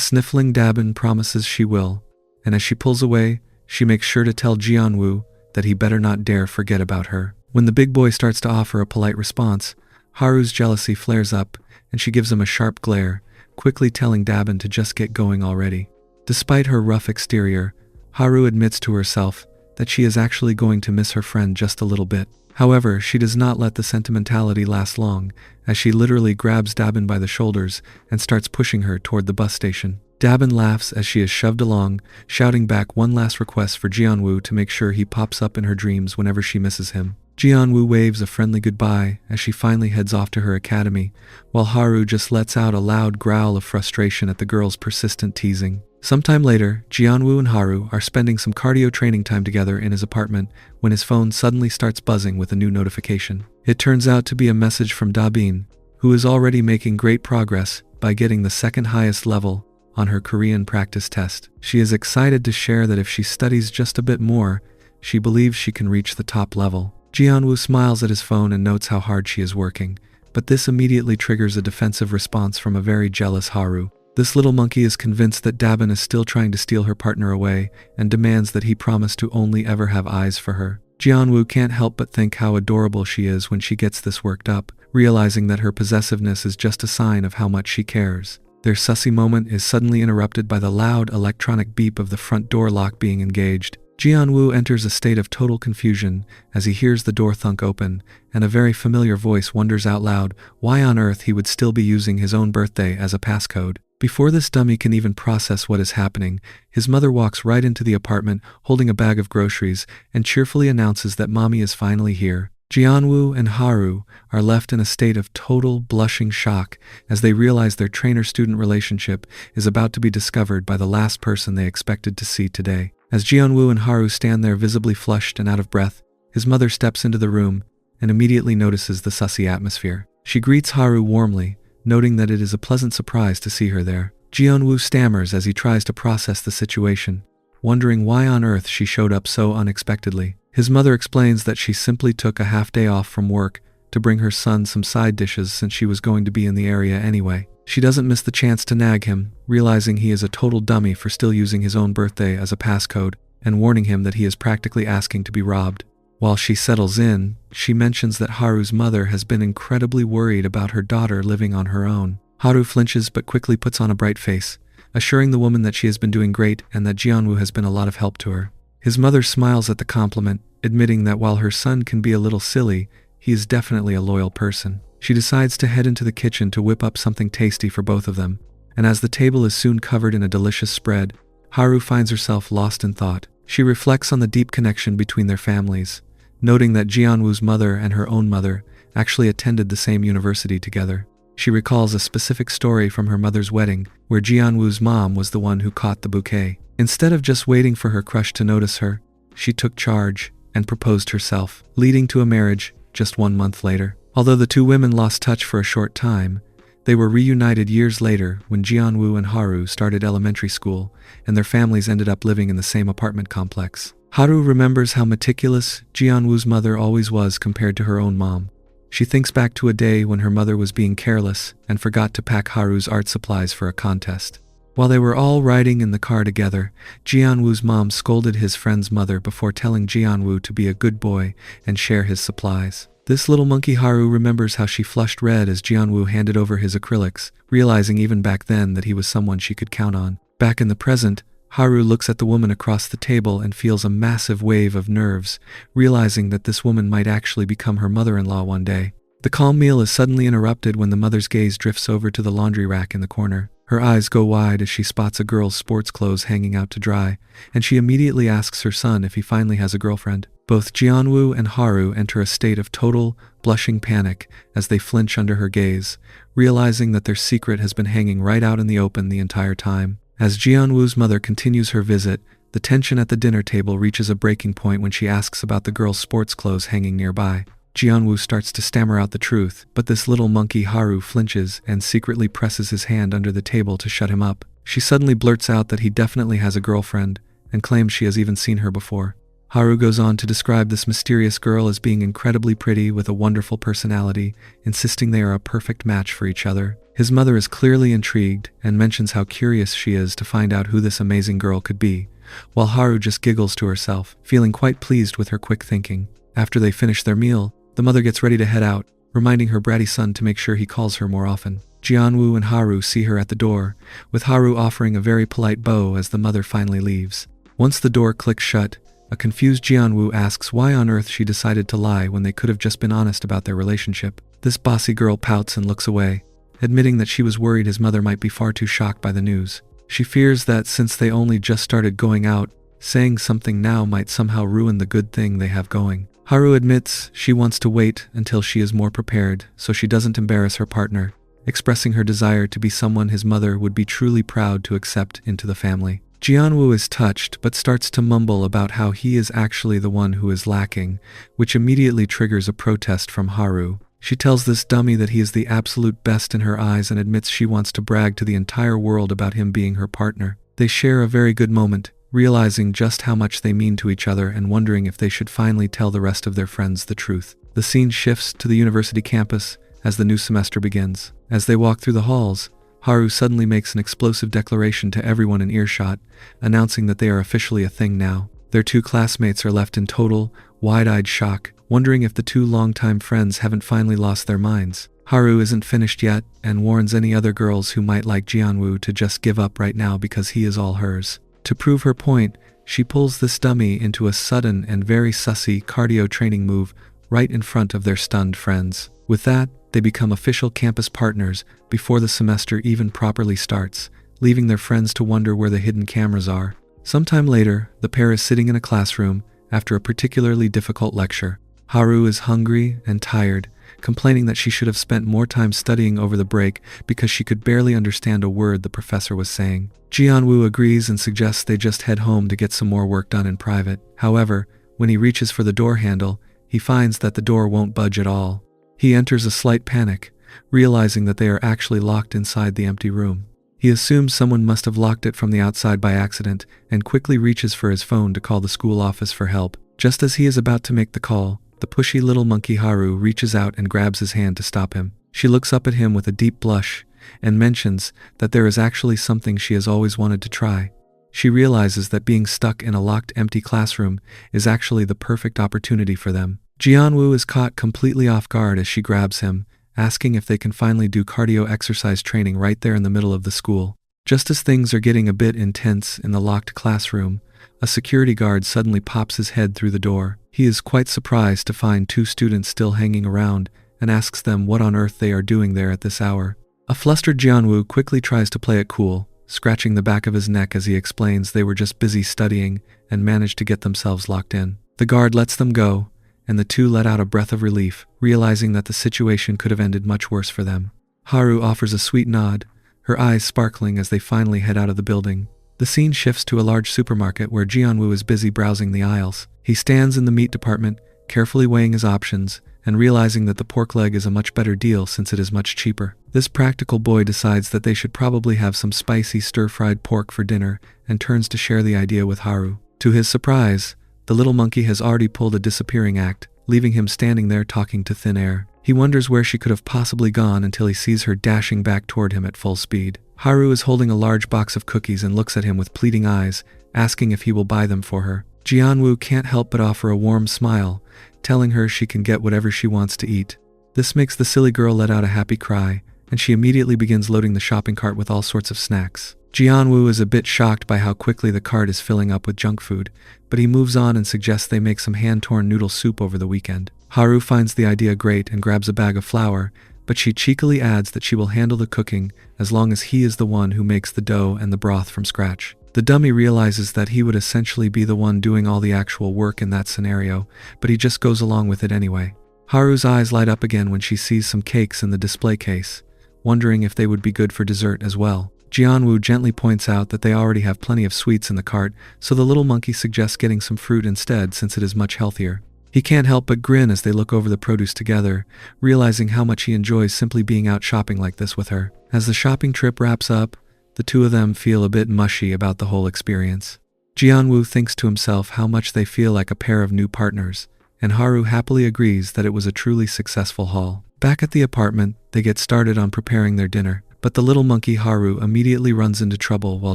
sniffling Dabin promises she will, and as she pulls away, she makes sure to tell Jianwoo that he better not dare forget about her. When the big boy starts to offer a polite response, Haru's jealousy flares up and she gives him a sharp glare, quickly telling Dabin to just get going already. Despite her rough exterior, Haru admits to herself that she is actually going to miss her friend just a little bit. However, she does not let the sentimentality last long, as she literally grabs Dabin by the shoulders and starts pushing her toward the bus station. Dabin laughs as she is shoved along, shouting back one last request for Jianwoo to make sure he pops up in her dreams whenever she misses him. Jianwoo waves a friendly goodbye as she finally heads off to her academy, while Haru just lets out a loud growl of frustration at the girl's persistent teasing. Sometime later, Jianwoo and Haru are spending some cardio training time together in his apartment when his phone suddenly starts buzzing with a new notification. It turns out to be a message from Dabin, who is already making great progress by getting the second highest level on her Korean practice test. She is excited to share that if she studies just a bit more, she believes she can reach the top level. Jianwoo smiles at his phone and notes how hard she is working, but this immediately triggers a defensive response from a very jealous Haru. This little monkey is convinced that Dabin is still trying to steal her partner away and demands that he promise to only ever have eyes for her. Jianwoo can't help but think how adorable she is when she gets this worked up, realizing that her possessiveness is just a sign of how much she cares. Their sussy moment is suddenly interrupted by the loud electronic beep of the front door lock being engaged. Jianwoo enters a state of total confusion as he hears the door thunk open, and a very familiar voice wonders out loud why on earth he would still be using his own birthday as a passcode. Before this dummy can even process what is happening, his mother walks right into the apartment holding a bag of groceries and cheerfully announces that mommy is finally here. Jianwoo and Haru are left in a state of total blushing shock as they realize their trainer-student relationship is about to be discovered by the last person they expected to see today. As Jianwoo and Haru stand there visibly flushed and out of breath, his mother steps into the room and immediately notices the sussy atmosphere. She greets Haru warmly, noting that it is a pleasant surprise to see her there. Jianwoo stammers as he tries to process the situation, wondering why on earth she showed up so unexpectedly. His mother explains that she simply took a half day off from work to bring her son some side dishes since she was going to be in the area anyway. She doesn't miss the chance to nag him, realizing he is a total dummy for still using his own birthday as a passcode, and warning him that he is practically asking to be robbed. While she settles in, she mentions that Haru's mother has been incredibly worried about her daughter living on her own. Haru flinches but quickly puts on a bright face, assuring the woman that she has been doing great and that Jianwoo has been a lot of help to her. His mother smiles at the compliment, admitting that while her son can be a little silly, he is definitely a loyal person. She decides to head into the kitchen to whip up something tasty for both of them, and as the table is soon covered in a delicious spread, Haru finds herself lost in thought. She reflects on the deep connection between their families, noting that Jianwoo's mother and her own mother actually attended the same university together. She recalls a specific story from her mother's wedding where Jianwoo's mom was the one who caught the bouquet. Instead of just waiting for her crush to notice her, she took charge and proposed herself, leading to a marriage just 1 month later. Although the two women lost touch for a short time, they were reunited years later when Jianwoo and Haru started elementary school and their families ended up living in the same apartment complex. Haru remembers how meticulous Jianwoo's mother always was compared to her own mom. She thinks back to a day when her mother was being careless and forgot to pack Haru's art supplies for a contest. While they were all riding in the car together, Jianwoo's mom scolded his friend's mother before telling Jianwoo to be a good boy and share his supplies. This little monkey Haru remembers how she flushed red as Jianwoo handed over his acrylics, realizing even back then that he was someone she could count on. Back in the present, Haru looks at the woman across the table and feels a massive wave of nerves, realizing that this woman might actually become her mother-in-law one day. The calm meal is suddenly interrupted when the mother's gaze drifts over to the laundry rack in the corner. Her eyes go wide as she spots a girl's sports clothes hanging out to dry, and she immediately asks her son if he finally has a girlfriend. Both Jianwoo and Haru enter a state of total, blushing panic as they flinch under her gaze, realizing that their secret has been hanging right out in the open the entire time. As Jianwoo's mother continues her visit, the tension at the dinner table reaches a breaking point when she asks about the girl's sports clothes hanging nearby. Jianwoo starts to stammer out the truth, but this little monkey Haru flinches and secretly presses his hand under the table to shut him up. She suddenly blurts out that he definitely has a girlfriend and claims she has even seen her before. Haru goes on to describe this mysterious girl as being incredibly pretty with a wonderful personality, insisting they are a perfect match for each other. His mother is clearly intrigued and mentions how curious she is to find out who this amazing girl could be, while Haru just giggles to herself, feeling quite pleased with her quick thinking. After they finish their meal, the mother gets ready to head out, reminding her bratty son to make sure he calls her more often. Jianwoo and Haru see her at the door, with Haru offering a very polite bow as the mother finally leaves. Once the door clicks shut, a confused Jianwoo asks why on earth she decided to lie when they could have just been honest about their relationship. This bossy girl pouts and looks away, admitting that she was worried his mother might be far too shocked by the news. She fears that since they only just started going out, saying something now might somehow ruin the good thing they have going. Haru admits she wants to wait until she is more prepared so she doesn't embarrass her partner, expressing her desire to be someone his mother would be truly proud to accept into the family. Jianwoo is touched but starts to mumble about how he is actually the one who is lacking, which immediately triggers a protest from Haru. She tells this dummy that he is the absolute best in her eyes and admits she wants to brag to the entire world about him being her partner. They share a very good moment, realizing just how much they mean to each other and wondering if they should finally tell the rest of their friends the truth. The scene shifts to the university campus as the new semester begins. As they walk through the halls, Haru suddenly makes an explosive declaration to everyone in earshot, announcing that they are officially a thing now. Their two classmates are left in total, wide-eyed shock, wondering if the two longtime friends haven't finally lost their minds. Haru isn't finished yet and warns any other girls who might like Jianwoo to just give up right now because he is all hers. To prove her point, she pulls this dummy into a sudden and very sussy cardio training move right in front of their stunned friends. With that, they become official campus partners before the semester even properly starts, leaving their friends to wonder where the hidden cameras are. Sometime later, the pair is sitting in a classroom after a particularly difficult lecture. Haru is hungry and tired, complaining that she should have spent more time studying over the break because she could barely understand a word the professor was saying. Jianwoo agrees and suggests they just head home to get some more work done in private. However, when he reaches for the door handle, he finds that the door won't budge at all. He enters a slight panic, realizing that they are actually locked inside the empty room. He assumes someone must have locked it from the outside by accident and quickly reaches for his phone to call the school office for help. Just as he is about to make the call, the pushy little monkey Haru reaches out and grabs his hand to stop him. She looks up at him with a deep blush and mentions that there is actually something she has always wanted to try. She realizes that being stuck in a locked empty classroom is actually the perfect opportunity for them. Jianwoo is caught completely off guard as she grabs him, asking if they can finally do cardio exercise training right there in the middle of the school. Just as things are getting a bit intense in the locked classroom, a security guard suddenly pops his head through the door. He is quite surprised to find two students still hanging around and asks them what on earth they are doing there at this hour. A flustered Jianwoo quickly tries to play it cool, scratching the back of his neck as he explains they were just busy studying and managed to get themselves locked in. The guard lets them go, and the two let out a breath of relief, realizing that the situation could have ended much worse for them. Haru offers a sweet nod, her eyes sparkling as they finally head out of the building. The scene shifts to a large supermarket where Jianwoo is busy browsing the aisles. He stands in the meat department, carefully weighing his options, and realizing that the pork leg is a much better deal since it is much cheaper. This practical boy decides that they should probably have some spicy stir-fried pork for dinner and turns to share the idea with Haru. To his surprise, the little monkey has already pulled a disappearing act, leaving him standing there talking to thin air. He wonders where she could have possibly gone until he sees her dashing back toward him at full speed. Haru is holding a large box of cookies and looks at him with pleading eyes, asking if he will buy them for her. Jianwoo can't help but offer a warm smile, telling her she can get whatever she wants to eat. This makes the silly girl let out a happy cry, and she immediately begins loading the shopping cart with all sorts of snacks. Jianwoo is a bit shocked by how quickly the cart is filling up with junk food, but he moves on and suggests they make some hand-torn noodle soup over the weekend. Haru finds the idea great and grabs a bag of flour, but she cheekily adds that she will handle the cooking as long as he is the one who makes the dough and the broth from scratch. The dummy realizes that he would essentially be the one doing all the actual work in that scenario, but he just goes along with it anyway. Haru's eyes light up again when she sees some cakes in the display case, wondering if they would be good for dessert as well. Jianwoo gently points out that they already have plenty of sweets in the cart, so the little monkey suggests getting some fruit instead since it is much healthier. He can't help but grin as they look over the produce together, realizing how much he enjoys simply being out shopping like this with her. As the shopping trip wraps up, the two of them feel a bit mushy about the whole experience. Jianwoo thinks to himself how much they feel like a pair of new partners, and Haru happily agrees that it was a truly successful haul. Back at the apartment, they get started on preparing their dinner. but the little monkey Haru immediately runs into trouble while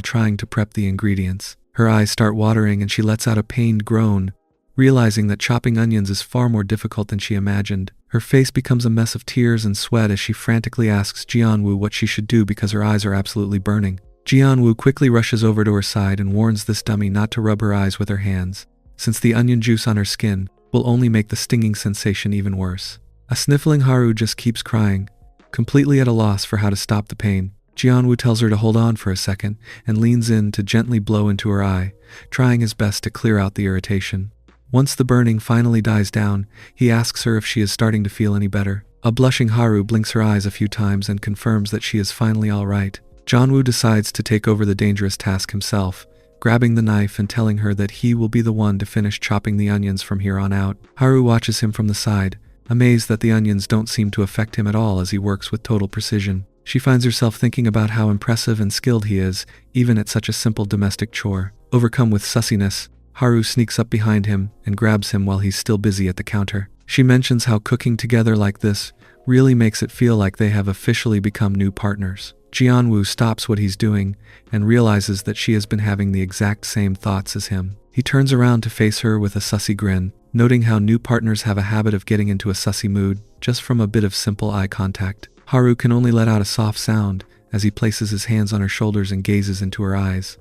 trying to prep the ingredients. Her eyes start watering and she lets out a pained groan, realizing that chopping onions is far more difficult than she imagined. Her face becomes a mess of tears and sweat as she frantically asks Jianwoo what she should do because her eyes are absolutely burning. Jianwoo quickly rushes over to her side and warns this dummy not to rub her eyes with her hands, since the onion juice on her skin will only make the stinging sensation even worse. A sniffling Haru just keeps crying, completely at a loss for how to stop the pain. Jianwoo tells her to hold on for a second and leans in to gently blow into her eye, trying his best to clear out the irritation. Once the burning finally dies down, he asks her if she is starting to feel any better. A blushing Haru blinks her eyes a few times and confirms that she is finally all right. Jianwoo decides to take over the dangerous task himself, grabbing the knife and telling her that he will be the one to finish chopping the onions from here on out. Haru watches him from the side, amazed that the onions don't seem to affect him at all as he works with total precision. She finds herself thinking about how impressive and skilled he is, even at such a simple domestic chore. Overcome with sussiness, Haru sneaks up behind him and grabs him while he's still busy at the counter. She mentions how cooking together like this really makes it feel like they have officially become new partners. Jianwoo stops what he's doing and realizes that she has been having the exact same thoughts as him. He turns around to face her with a sussy grin, noting how new partners have a habit of getting into a sussy mood just from a bit of simple eye contact. Haru can only let out a soft sound as he places his hands on her shoulders and gazes into her eyes.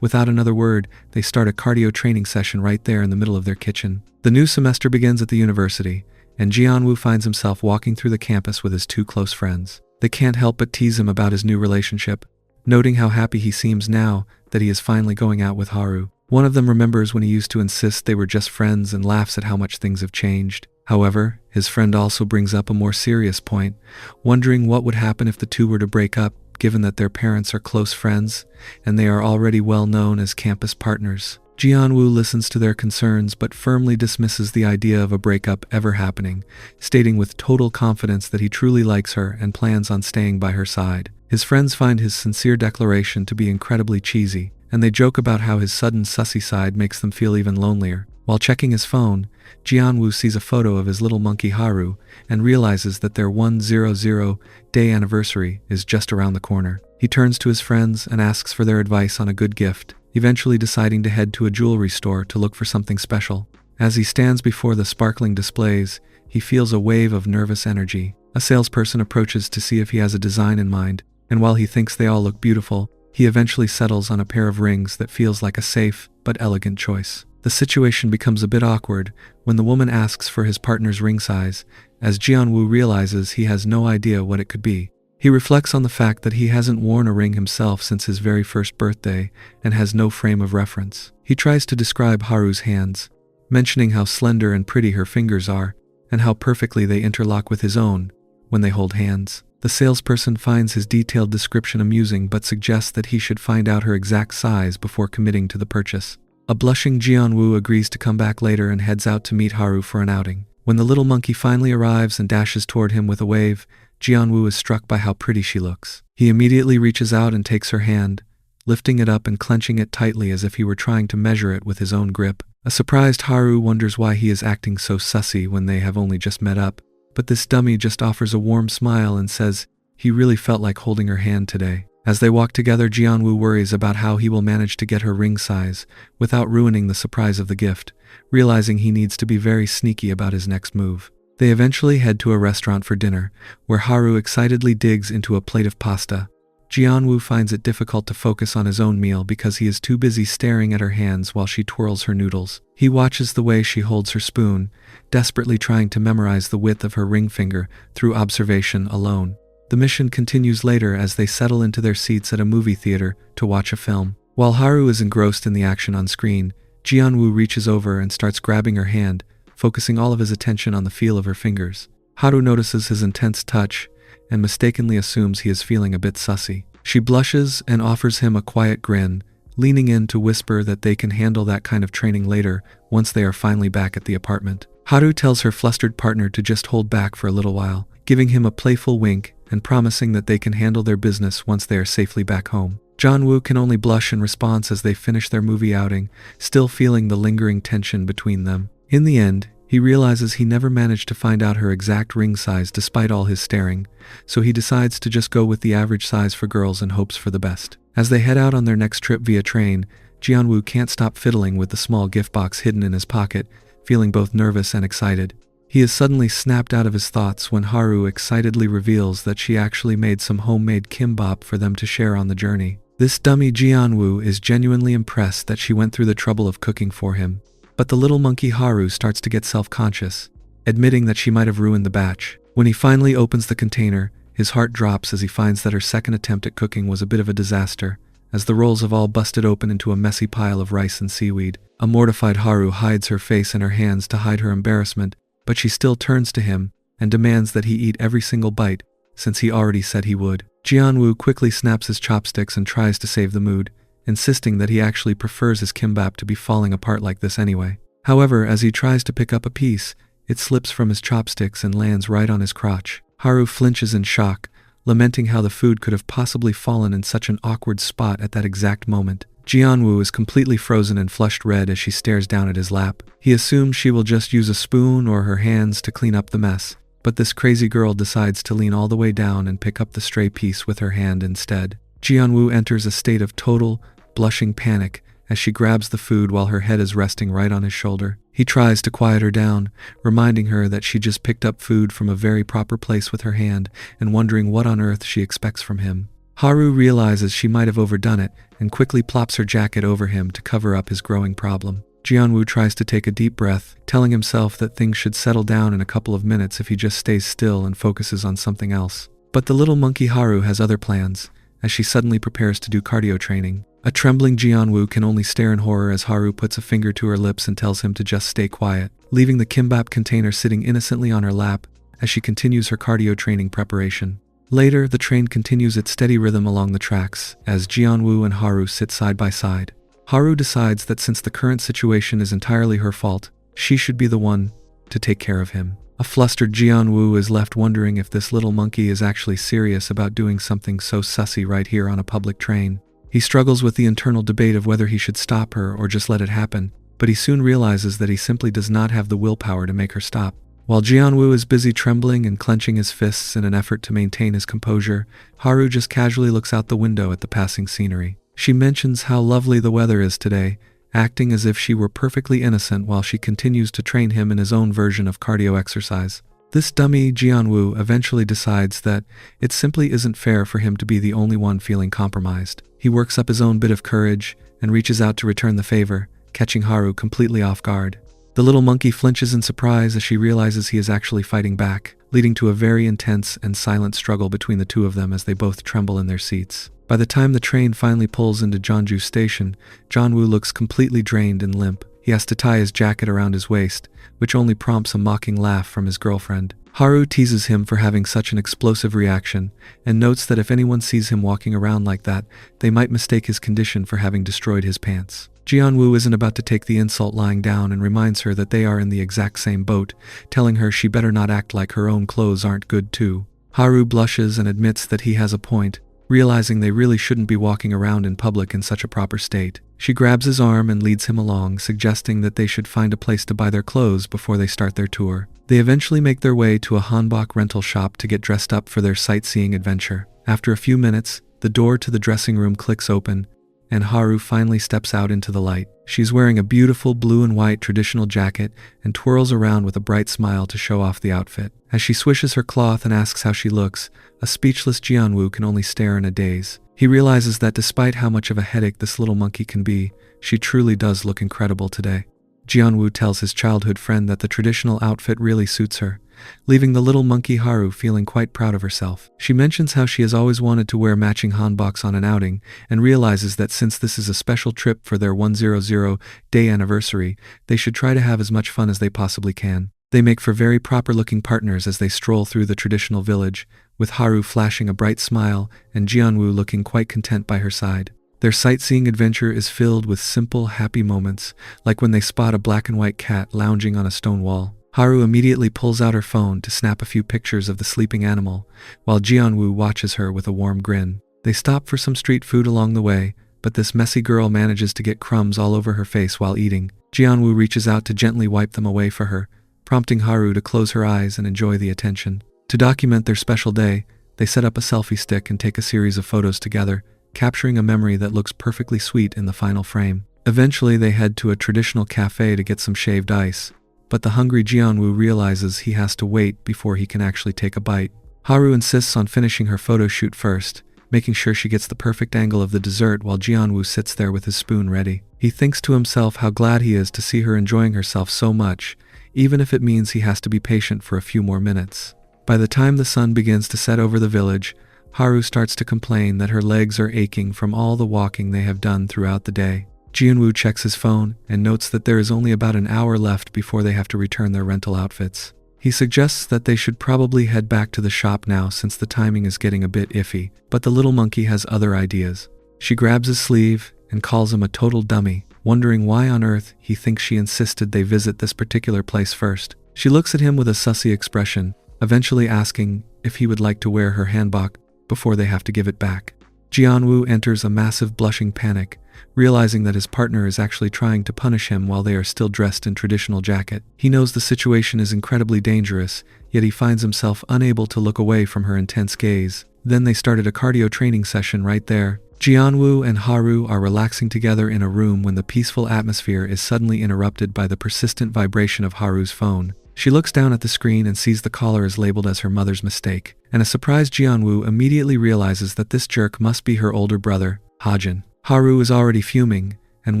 Without another word, they start a cardio training session right there in the middle of their kitchen. The new semester begins at the university, and Jianwoo finds himself walking through the campus with his two close friends. They can't help but tease him about his new relationship, noting how happy he seems now that he is finally going out with Haru. One of them remembers when he used to insist they were just friends and laughs at how much things have changed. However, his friend also brings up a more serious point, wondering what would happen if the two were to break up, given that their parents are close friends and they are already well known as campus partners. Jianwoo listens to their concerns but firmly dismisses the idea of a breakup ever happening, stating with total confidence that he truly likes her and plans on staying by her side. His friends find his sincere declaration to be incredibly cheesy, and they joke about how his sudden sussy side makes them feel even lonelier. While checking his phone, Jianwoo sees a photo of his little monkey Haru and realizes that their 100-day anniversary is just around the corner. He turns to his friends and asks for their advice on a good gift, eventually deciding to head to a jewelry store to look for something special. As he stands before the sparkling displays, he feels a wave of nervous energy. A salesperson approaches to see if he has a design in mind, and while he thinks they all look beautiful, he eventually settles on a pair of rings that feels like a safe but elegant choice. The situation becomes a bit awkward when the woman asks for his partner's ring size, as Jianwoo realizes he has no idea what it could be. He reflects on the fact that he hasn't worn a ring himself since his very first birthday and has no frame of reference. He tries to describe Haru's hands, mentioning how slender and pretty her fingers are and how perfectly they interlock with his own when they hold hands. The salesperson finds his detailed description amusing but suggests that he should find out her exact size before committing to the purchase. A blushing Jianwoo agrees to come back later and heads out to meet Haru for an outing. When the little monkey finally arrives and dashes toward him with a wave, Jianwoo is struck by how pretty she looks. He immediately reaches out and takes her hand, lifting it up and clenching it tightly as if he were trying to measure it with his own grip. A surprised Haru wonders why he is acting so sussy when they have only just met up, but this dummy just offers a warm smile and says he really felt like holding her hand today. As they walk together, Jianwoo worries about how he will manage to get her ring size without ruining the surprise of the gift, realizing he needs to be very sneaky about his next move. They eventually head to a restaurant for dinner, where Haru excitedly digs into a plate of pasta. Jianwoo finds it difficult to focus on his own meal because he is too busy staring at her hands while she twirls her noodles. He watches the way she holds her spoon, desperately trying to memorize the width of her ring finger through observation alone. The mission continues later as they settle into their seats at a movie theater to watch a film. While Haru is engrossed in the action on screen, Jianwoo reaches over and starts grabbing her hand, focusing all of his attention on the feel of her fingers. Haru notices his intense touch and mistakenly assumes he is feeling a bit sussy. She blushes and offers him a quiet grin, leaning in to whisper that they can handle that kind of training later once they are finally back at the apartment. Haru tells her flustered partner to just hold back for a little while, giving him a playful wink and promising that they can handle their business once they are safely back home. Jianwoo can only blush in response as they finish their movie outing, still feeling the lingering tension between them. In the end, He realizes he never managed to find out her exact ring size despite all his staring, so he decides to just go with the average size for girls and hopes for the best. As they head out on their next trip via train, Jianwoo can't stop fiddling with the small gift box hidden in his pocket, feeling both nervous and excited. He is suddenly snapped out of his thoughts when Haru excitedly reveals that she actually made some homemade kimbap for them to share on the journey. This dummy Jianwoo is genuinely impressed that she went through the trouble of cooking for him. But the little monkey Haru starts to get self-conscious, admitting that she might have ruined the batch. When he finally opens the container, his heart drops as he finds that her second attempt at cooking was a bit of a disaster, as the rolls have all busted open into a messy pile of rice and seaweed. A mortified Haru hides her face in her hands to hide her embarrassment, but she still turns to him and demands that he eat every single bite, since he already said he would. Jianwoo quickly snaps his chopsticks and tries to save the mood, insisting that he actually prefers his kimbap to be falling apart like this anyway. However, as he tries to pick up a piece, it slips from his chopsticks and lands right on his crotch. Haru flinches in shock, lamenting how the food could have possibly fallen in such an awkward spot at that exact moment. Jianwoo is completely frozen and flushed red as she stares down at his lap. He assumes she will just use a spoon or her hands to clean up the mess, but this crazy girl decides to lean all the way down and pick up the stray piece with her hand instead. Jianwoo enters a state of total, blushing panic as she grabs the food while her head is resting right on his shoulder. He tries to quiet her down, reminding her that she just picked up food from a very proper place with her hand and wondering what on earth she expects from him. Haru realizes she might have overdone it and quickly plops her jacket over him to cover up his growing problem. Jianwoo tries to take a deep breath, telling himself that things should settle down in a couple of minutes if he just stays still and focuses on something else. But the little monkey Haru has other plans, as she suddenly prepares to do cardio training. A trembling Jianwoo can only stare in horror as Haru puts a finger to her lips and tells him to just stay quiet, leaving the kimbap container sitting innocently on her lap as she continues her cardio training preparation. Later, the train continues its steady rhythm along the tracks as Jianwoo and Haru sit side by side. Haru decides that since the current situation is entirely her fault, she should be the one to take care of him. A flustered Jianwoo is left wondering if this little monkey is actually serious about doing something so sussy right here on a public train. He struggles with the internal debate of whether he should stop her or just let it happen, but he soon realizes that he simply does not have the willpower to make her stop. While Jianwoo is busy trembling and clenching his fists in an effort to maintain his composure, Haru just casually looks out the window at the passing scenery. She mentions how lovely the weather is today, acting as if she were perfectly innocent while she continues to train him in his own version of cardio exercise. This dummy Jianwoo eventually decides that it simply isn't fair for him to be the only one feeling compromised. He works up his own bit of courage and reaches out to return the favor, catching Haru completely off guard. The little monkey flinches in surprise as she realizes he is actually fighting back, leading to a very intense and silent struggle between the two of them as they both tremble in their seats. By the time the train finally pulls into Jeonju Station, Jianwoo looks completely drained and limp. He has to tie his jacket around his waist, which only prompts a mocking laugh from his girlfriend. Haru teases him for having such an explosive reaction, and notes that if anyone sees him walking around like that, they might mistake his condition for having destroyed his pants. Jianwoo isn't about to take the insult lying down and reminds her that they are in the exact same boat, telling her she better not act like her own clothes aren't good too. Haru blushes and admits that he has a point, realizing they really shouldn't be walking around in public in such a proper state. She grabs his arm and leads him along, suggesting that they should find a place to buy their clothes before they start their tour. They eventually make their way to a hanbok rental shop to get dressed up for their sightseeing adventure. After a few minutes, the door to the dressing room clicks open, and Haru finally steps out into the light. She's wearing a beautiful blue and white traditional jacket and twirls around with a bright smile to show off the outfit. As she swishes her cloth and asks how she looks, a speechless Jianwoo can only stare in a daze. He realizes that despite how much of a headache this little monkey can be, she truly does look incredible today. Jianwoo tells his childhood friend that the traditional outfit really suits her, leaving the little monkey Haru feeling quite proud of herself. She mentions how she has always wanted to wear matching hanboks on an outing, and realizes that since this is a special trip for their 100-day anniversary, they should try to have as much fun as they possibly can. They make for very proper-looking partners as they stroll through the traditional village, with Haru flashing a bright smile and Jianwoo looking quite content by her side. Their sightseeing adventure is filled with simple, happy moments, like when they spot a black and white cat lounging on a stone wall. Haru immediately pulls out her phone to snap a few pictures of the sleeping animal, while Jianwoo watches her with a warm grin. They stop for some street food along the way, but this messy girl manages to get crumbs all over her face while eating. Jianwoo reaches out to gently wipe them away for her, prompting Haru to close her eyes and enjoy the attention. To document their special day, they set up a selfie stick and take a series of photos together, capturing a memory that looks perfectly sweet in the final frame. Eventually, they head to a traditional cafe to get some shaved ice, but the hungry Jianwoo realizes he has to wait before he can actually take a bite. Haru insists on finishing her photo shoot first, making sure she gets the perfect angle of the dessert while Jianwoo sits there with his spoon ready. He thinks to himself how glad he is to see her enjoying herself so much, even if it means he has to be patient for a few more minutes. By the time the sun begins to set over the village, Haru starts to complain that her legs are aching from all the walking they have done throughout the day. Jianwoo checks his phone and notes that there is only about an hour left before they have to return their rental outfits. He suggests that they should probably head back to the shop now since the timing is getting a bit iffy, but the little monkey has other ideas. She grabs his sleeve and calls him a total dummy, wondering why on earth he thinks she insisted they visit this particular place first. She looks at him with a sussy expression, eventually asking if he would like to wear her hanbok before they have to give it back. Jianwoo enters a massive blushing panic, realizing that his partner is actually trying to punish him while they are still dressed in traditional jacket. He knows the situation is incredibly dangerous, yet he finds himself unable to look away from her intense gaze. Then they started a cardio training session right there. Jianwoo and Haru are relaxing together in a room when the peaceful atmosphere is suddenly interrupted by the persistent vibration of Haru's phone. She looks down at the screen and sees the caller is labeled as her mother's mistake, and a surprised Jianwoo immediately realizes that this jerk must be her older brother, Hajin. Haru is already fuming and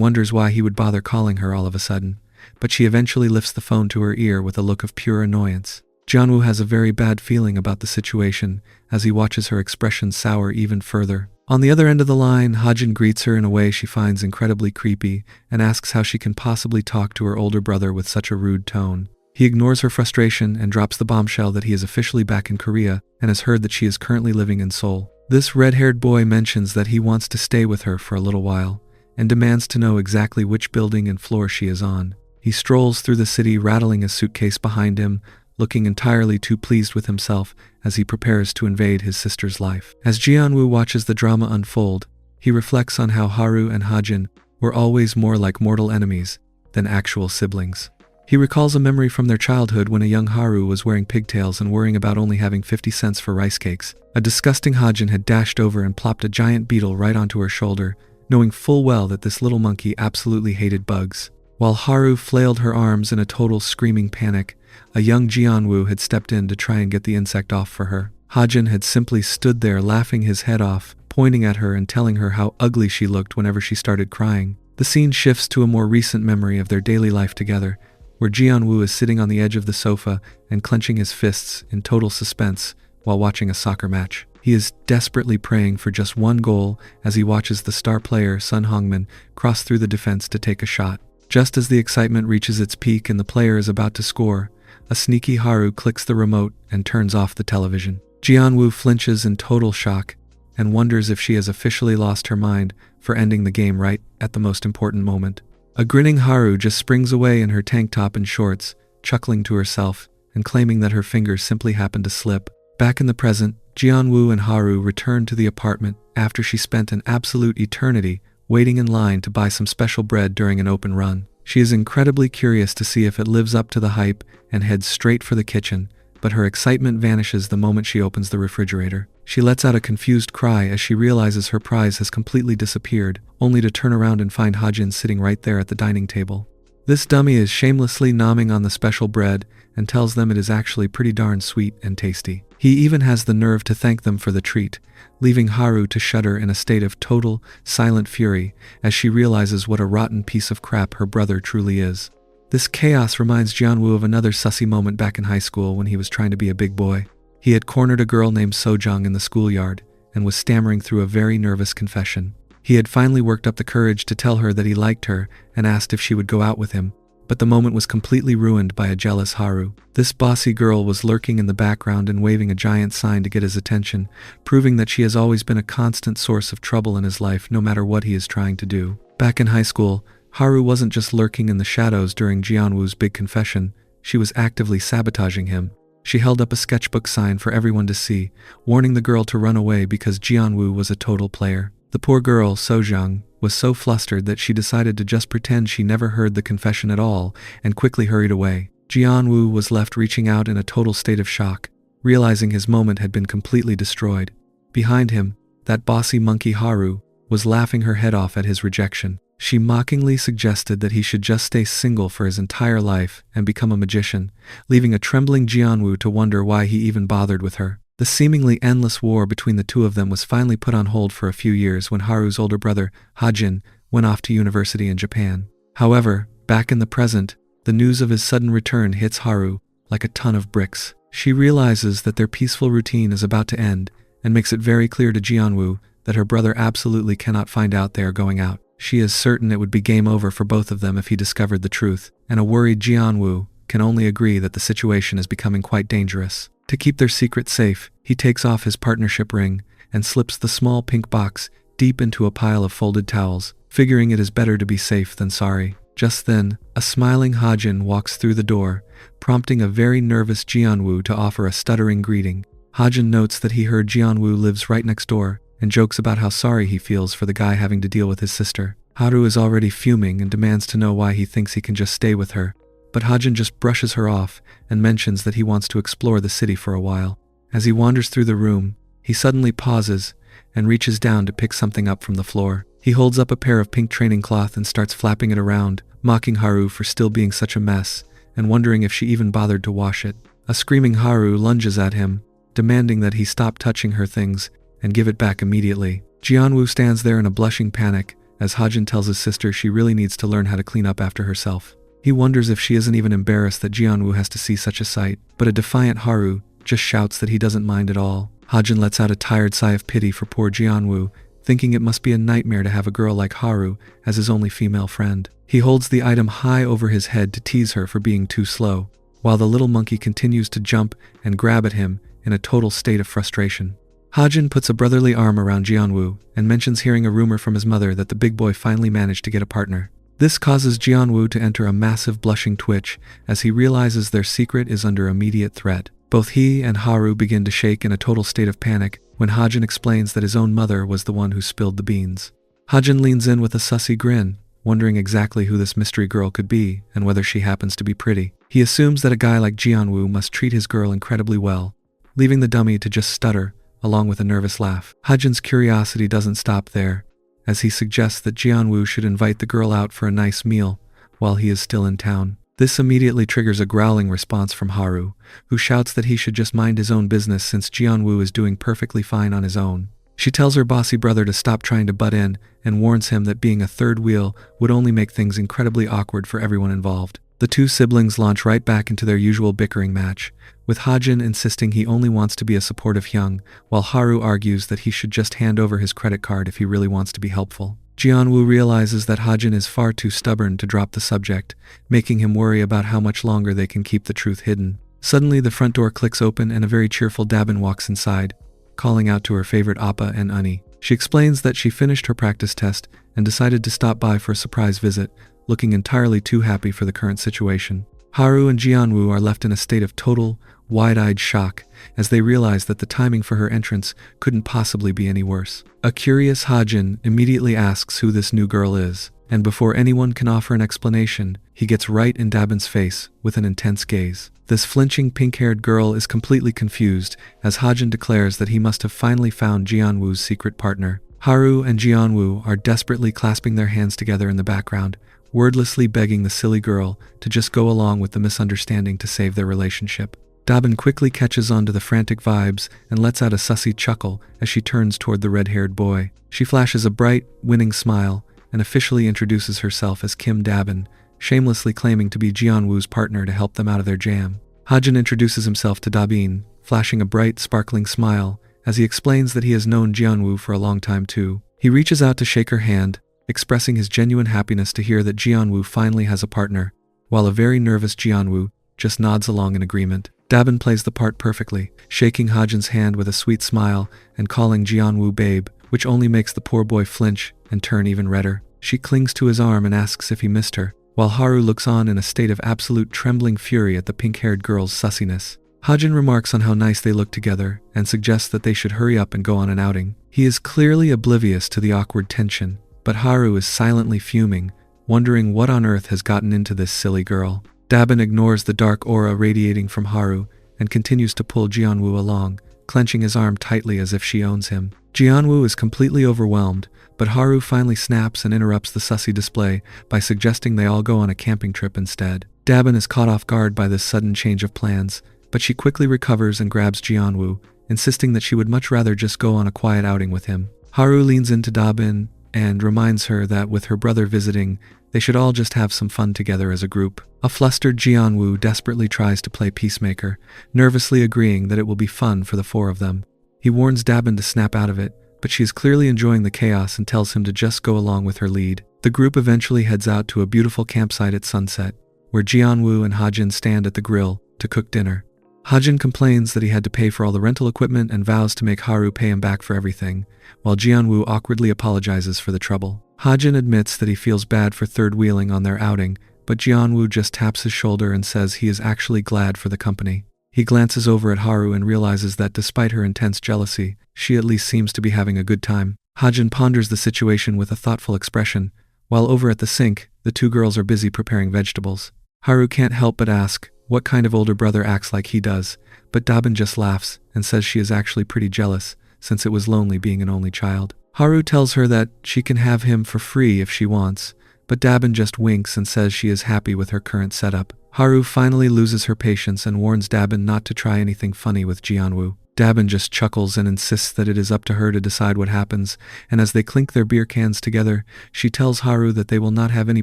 wonders why he would bother calling her all of a sudden, but she eventually lifts the phone to her ear with a look of pure annoyance. Jianwoo has a very bad feeling about the situation as he watches her expression sour even further. On the other end of the line, Hajin greets her in a way she finds incredibly creepy and asks how she can possibly talk to her older brother with such a rude tone. He ignores her frustration and drops the bombshell that he is officially back in Korea and has heard that she is currently living in Seoul. This red-haired boy mentions that he wants to stay with her for a little while and demands to know exactly which building and floor she is on. He strolls through the city, rattling his suitcase behind him, looking entirely too pleased with himself as he prepares to invade his sister's life. As Jianwoo watches the drama unfold, he reflects on how Haru and Hajin were always more like mortal enemies than actual siblings. He recalls a memory from their childhood when a young Haru was wearing pigtails and worrying about only having 50 cents for rice cakes. A disgusting Hajin had dashed over and plopped a giant beetle right onto her shoulder, knowing full well that this little monkey absolutely hated bugs. While Haru flailed her arms in a total screaming panic, a young Jianwoo had stepped in to try and get the insect off for her. Hajin had simply stood there laughing his head off, pointing at her and telling her how ugly she looked whenever she started crying. The scene shifts to a more recent memory of their daily life together, where Jianwoo is sitting on the edge of the sofa and clenching his fists in total suspense while watching a soccer match. He is desperately praying for just one goal as he watches the star player Sun Hongmin cross through the defense to take a shot. Just as the excitement reaches its peak and the player is about to score, a sneaky Haru clicks the remote and turns off the television. Jianwoo flinches in total shock and wonders if she has officially lost her mind for ending the game right at the most important moment. A grinning Haru just springs away in her tank top and shorts, chuckling to herself and claiming that her fingers simply happened to slip. Back in the present, Jianwoo and Haru return to the apartment after she spent an absolute eternity waiting in line to buy some special bread during an open run. She is incredibly curious to see if it lives up to the hype and heads straight for the kitchen, but her excitement vanishes the moment she opens the refrigerator. She lets out a confused cry as she realizes her prize has completely disappeared, only to turn around and find Hajin sitting right there at the dining table. This dummy is shamelessly nomming on the special bread and tells them it is actually pretty darn sweet and tasty. He even has the nerve to thank them for the treat, leaving Haru to shudder in a state of total, silent fury as she realizes what a rotten piece of crap her brother truly is. This chaos reminds Jianwoo of another sussy moment back in high school when he was trying to be a big boy. He had cornered a girl named Sojung in the schoolyard and was stammering through a very nervous confession. He had finally worked up the courage to tell her that he liked her and asked if she would go out with him, but the moment was completely ruined by a jealous Haru. This bossy girl was lurking in the background and waving a giant sign to get his attention, proving that she has always been a constant source of trouble in his life no matter what he is trying to do. Back in high school, Haru wasn't just lurking in the shadows during Jianwoo's big confession, she was actively sabotaging him. She held up a sketchbook sign for everyone to see, warning the girl to run away because Jianwoo was a total player. The poor girl, Sojung, was so flustered that she decided to just pretend she never heard the confession at all and quickly hurried away. Jianwoo was left reaching out in a total state of shock, realizing his moment had been completely destroyed. Behind him, that bossy monkey Haru was laughing her head off at his rejection. She mockingly suggested that he should just stay single for his entire life and become a magician, leaving a trembling Jianwoo to wonder why he even bothered with her. The seemingly endless war between the two of them was finally put on hold for a few years when Haru's older brother, Hajin, went off to university in Japan. However, back in the present, the news of his sudden return hits Haru like a ton of bricks. She realizes that their peaceful routine is about to end and makes it very clear to Jianwoo that her brother absolutely cannot find out they are going out. She is certain it would be game over for both of them if he discovered the truth, and a worried Jianwoo can only agree that the situation is becoming quite dangerous. To keep their secret safe, he takes off his partnership ring and slips the small pink box deep into a pile of folded towels, figuring it is better to be safe than sorry. Just then, a smiling Hajin walks through the door, prompting a very nervous Jianwoo to offer a stuttering greeting. Hajin notes that he heard Jianwoo lives right next door and jokes about how sorry he feels for the guy having to deal with his sister. Haru is already fuming and demands to know why he thinks he can just stay with her, but Hajin just brushes her off and mentions that he wants to explore the city for a while. As he wanders through the room, he suddenly pauses and reaches down to pick something up from the floor. He holds up a pair of pink training cloth and starts flapping it around, mocking Haru for still being such a mess and wondering if she even bothered to wash it. A screaming Haru lunges at him, demanding that he stop touching her things and give it back immediately. Jianwoo stands there in a blushing panic as Hajin tells his sister she really needs to learn how to clean up after herself. He wonders if she isn't even embarrassed that Jianwoo has to see such a sight, but a defiant Haru just shouts that he doesn't mind at all. Hajin lets out a tired sigh of pity for poor Jianwoo, thinking it must be a nightmare to have a girl like Haru as his only female friend. He holds the item high over his head to tease her for being too slow, while the little monkey continues to jump and grab at him in a total state of frustration. Hajin puts a brotherly arm around Jianwoo and mentions hearing a rumor from his mother that the big boy finally managed to get a partner. This causes Jianwoo to enter a massive blushing twitch as he realizes their secret is under immediate threat. Both he and Haru begin to shake in a total state of panic when Hajin explains that his own mother was the one who spilled the beans. Hajin leans in with a sussy grin, wondering exactly who this mystery girl could be and whether she happens to be pretty. He assumes that a guy like Jianwoo must treat his girl incredibly well, leaving the dummy to just stutter, along with a nervous laugh. Hajin's curiosity doesn't stop there, as he suggests that Jianwoo should invite the girl out for a nice meal while he is still in town. This immediately triggers a growling response from Haru, who shouts that he should just mind his own business since Jianwoo is doing perfectly fine on his own. She tells her bossy brother to stop trying to butt in and warns him that being a third wheel would only make things incredibly awkward for everyone involved. The two siblings launch right back into their usual bickering match, with Hajin insisting he only wants to be a supportive hyung, while Haru argues that he should just hand over his credit card if he really wants to be helpful. Jianwoo realizes that Hajin is far too stubborn to drop the subject, making him worry about how much longer they can keep the truth hidden. Suddenly, the front door clicks open and a very cheerful Dabin walks inside, calling out to her favorite Appa and Unni. She explains that she finished her practice test and decided to stop by for a surprise visit, looking entirely too happy for the current situation. Haru and Jianwoo are left in a state of total, wide-eyed shock as they realize that the timing for her entrance couldn't possibly be any worse. A curious Hajin immediately asks who this new girl is, and before anyone can offer an explanation, he gets right in Dabin's face with an intense gaze. This flinching pink-haired girl is completely confused as Hajin declares that he must have finally found Jianwoo's secret partner. Haru and Jianwoo are desperately clasping their hands together in the background, wordlessly begging the silly girl to just go along with the misunderstanding to save their relationship. Dabin quickly catches on to the frantic vibes and lets out a sussy chuckle as she turns toward the red-haired boy. She flashes a bright, winning smile and officially introduces herself as Kim Dabin, shamelessly claiming to be Jianwoo's partner to help them out of their jam. Hajin introduces himself to Dabin, flashing a bright, sparkling smile as he explains that he has known Jianwoo for a long time too. He reaches out to shake her hand, expressing his genuine happiness to hear that Jianwoo finally has a partner, while a very nervous Jianwoo just nods along in agreement. Dabin plays the part perfectly, shaking Hajin's hand with a sweet smile and calling Jianwoo babe, which only makes the poor boy flinch and turn even redder. She clings to his arm and asks if he missed her, while Haru looks on in a state of absolute trembling fury at the pink-haired girl's sussiness. Hajin remarks on how nice they look together and suggests that they should hurry up and go on an outing. He is clearly oblivious to the awkward tension, but Haru is silently fuming, wondering what on earth has gotten into this silly girl. Dabin ignores the dark aura radiating from Haru and continues to pull Jianwoo along, clenching his arm tightly as if she owns him. Jianwoo is completely overwhelmed, but Haru finally snaps and interrupts the sussy display by suggesting they all go on a camping trip instead. Dabin is caught off guard by this sudden change of plans, but she quickly recovers and grabs Jianwoo, insisting that she would much rather just go on a quiet outing with him. Haru leans into Dabin and reminds her that with her brother visiting, they should all just have some fun together as a group. A flustered Jianwoo desperately tries to play peacemaker, nervously agreeing that it will be fun for the four of them. He warns Dabin to snap out of it, but she is clearly enjoying the chaos and tells him to just go along with her lead. The group eventually heads out to a beautiful campsite at sunset, where Jianwoo and Hajin stand at the grill to cook dinner. Hajin complains that he had to pay for all the rental equipment and vows to make Haru pay him back for everything, while Jianwoo awkwardly apologizes for the trouble. Hajin admits that he feels bad for third-wheeling on their outing, but Jianwoo just taps his shoulder and says he is actually glad for the company. He glances over at Haru and realizes that despite her intense jealousy, she at least seems to be having a good time. Hajin ponders the situation with a thoughtful expression, while over at the sink, the two girls are busy preparing vegetables. Haru can't help but ask what kind of older brother acts like he does, but Dabin just laughs and says she is actually pretty jealous, since it was lonely being an only child. Haru tells her that she can have him for free if she wants, but Dabin just winks and says she is happy with her current setup. Haru finally loses her patience and warns Dabin not to try anything funny with Jianwoo. Dabin just chuckles and insists that it is up to her to decide what happens, and as they clink their beer cans together, she tells Haru that they will not have any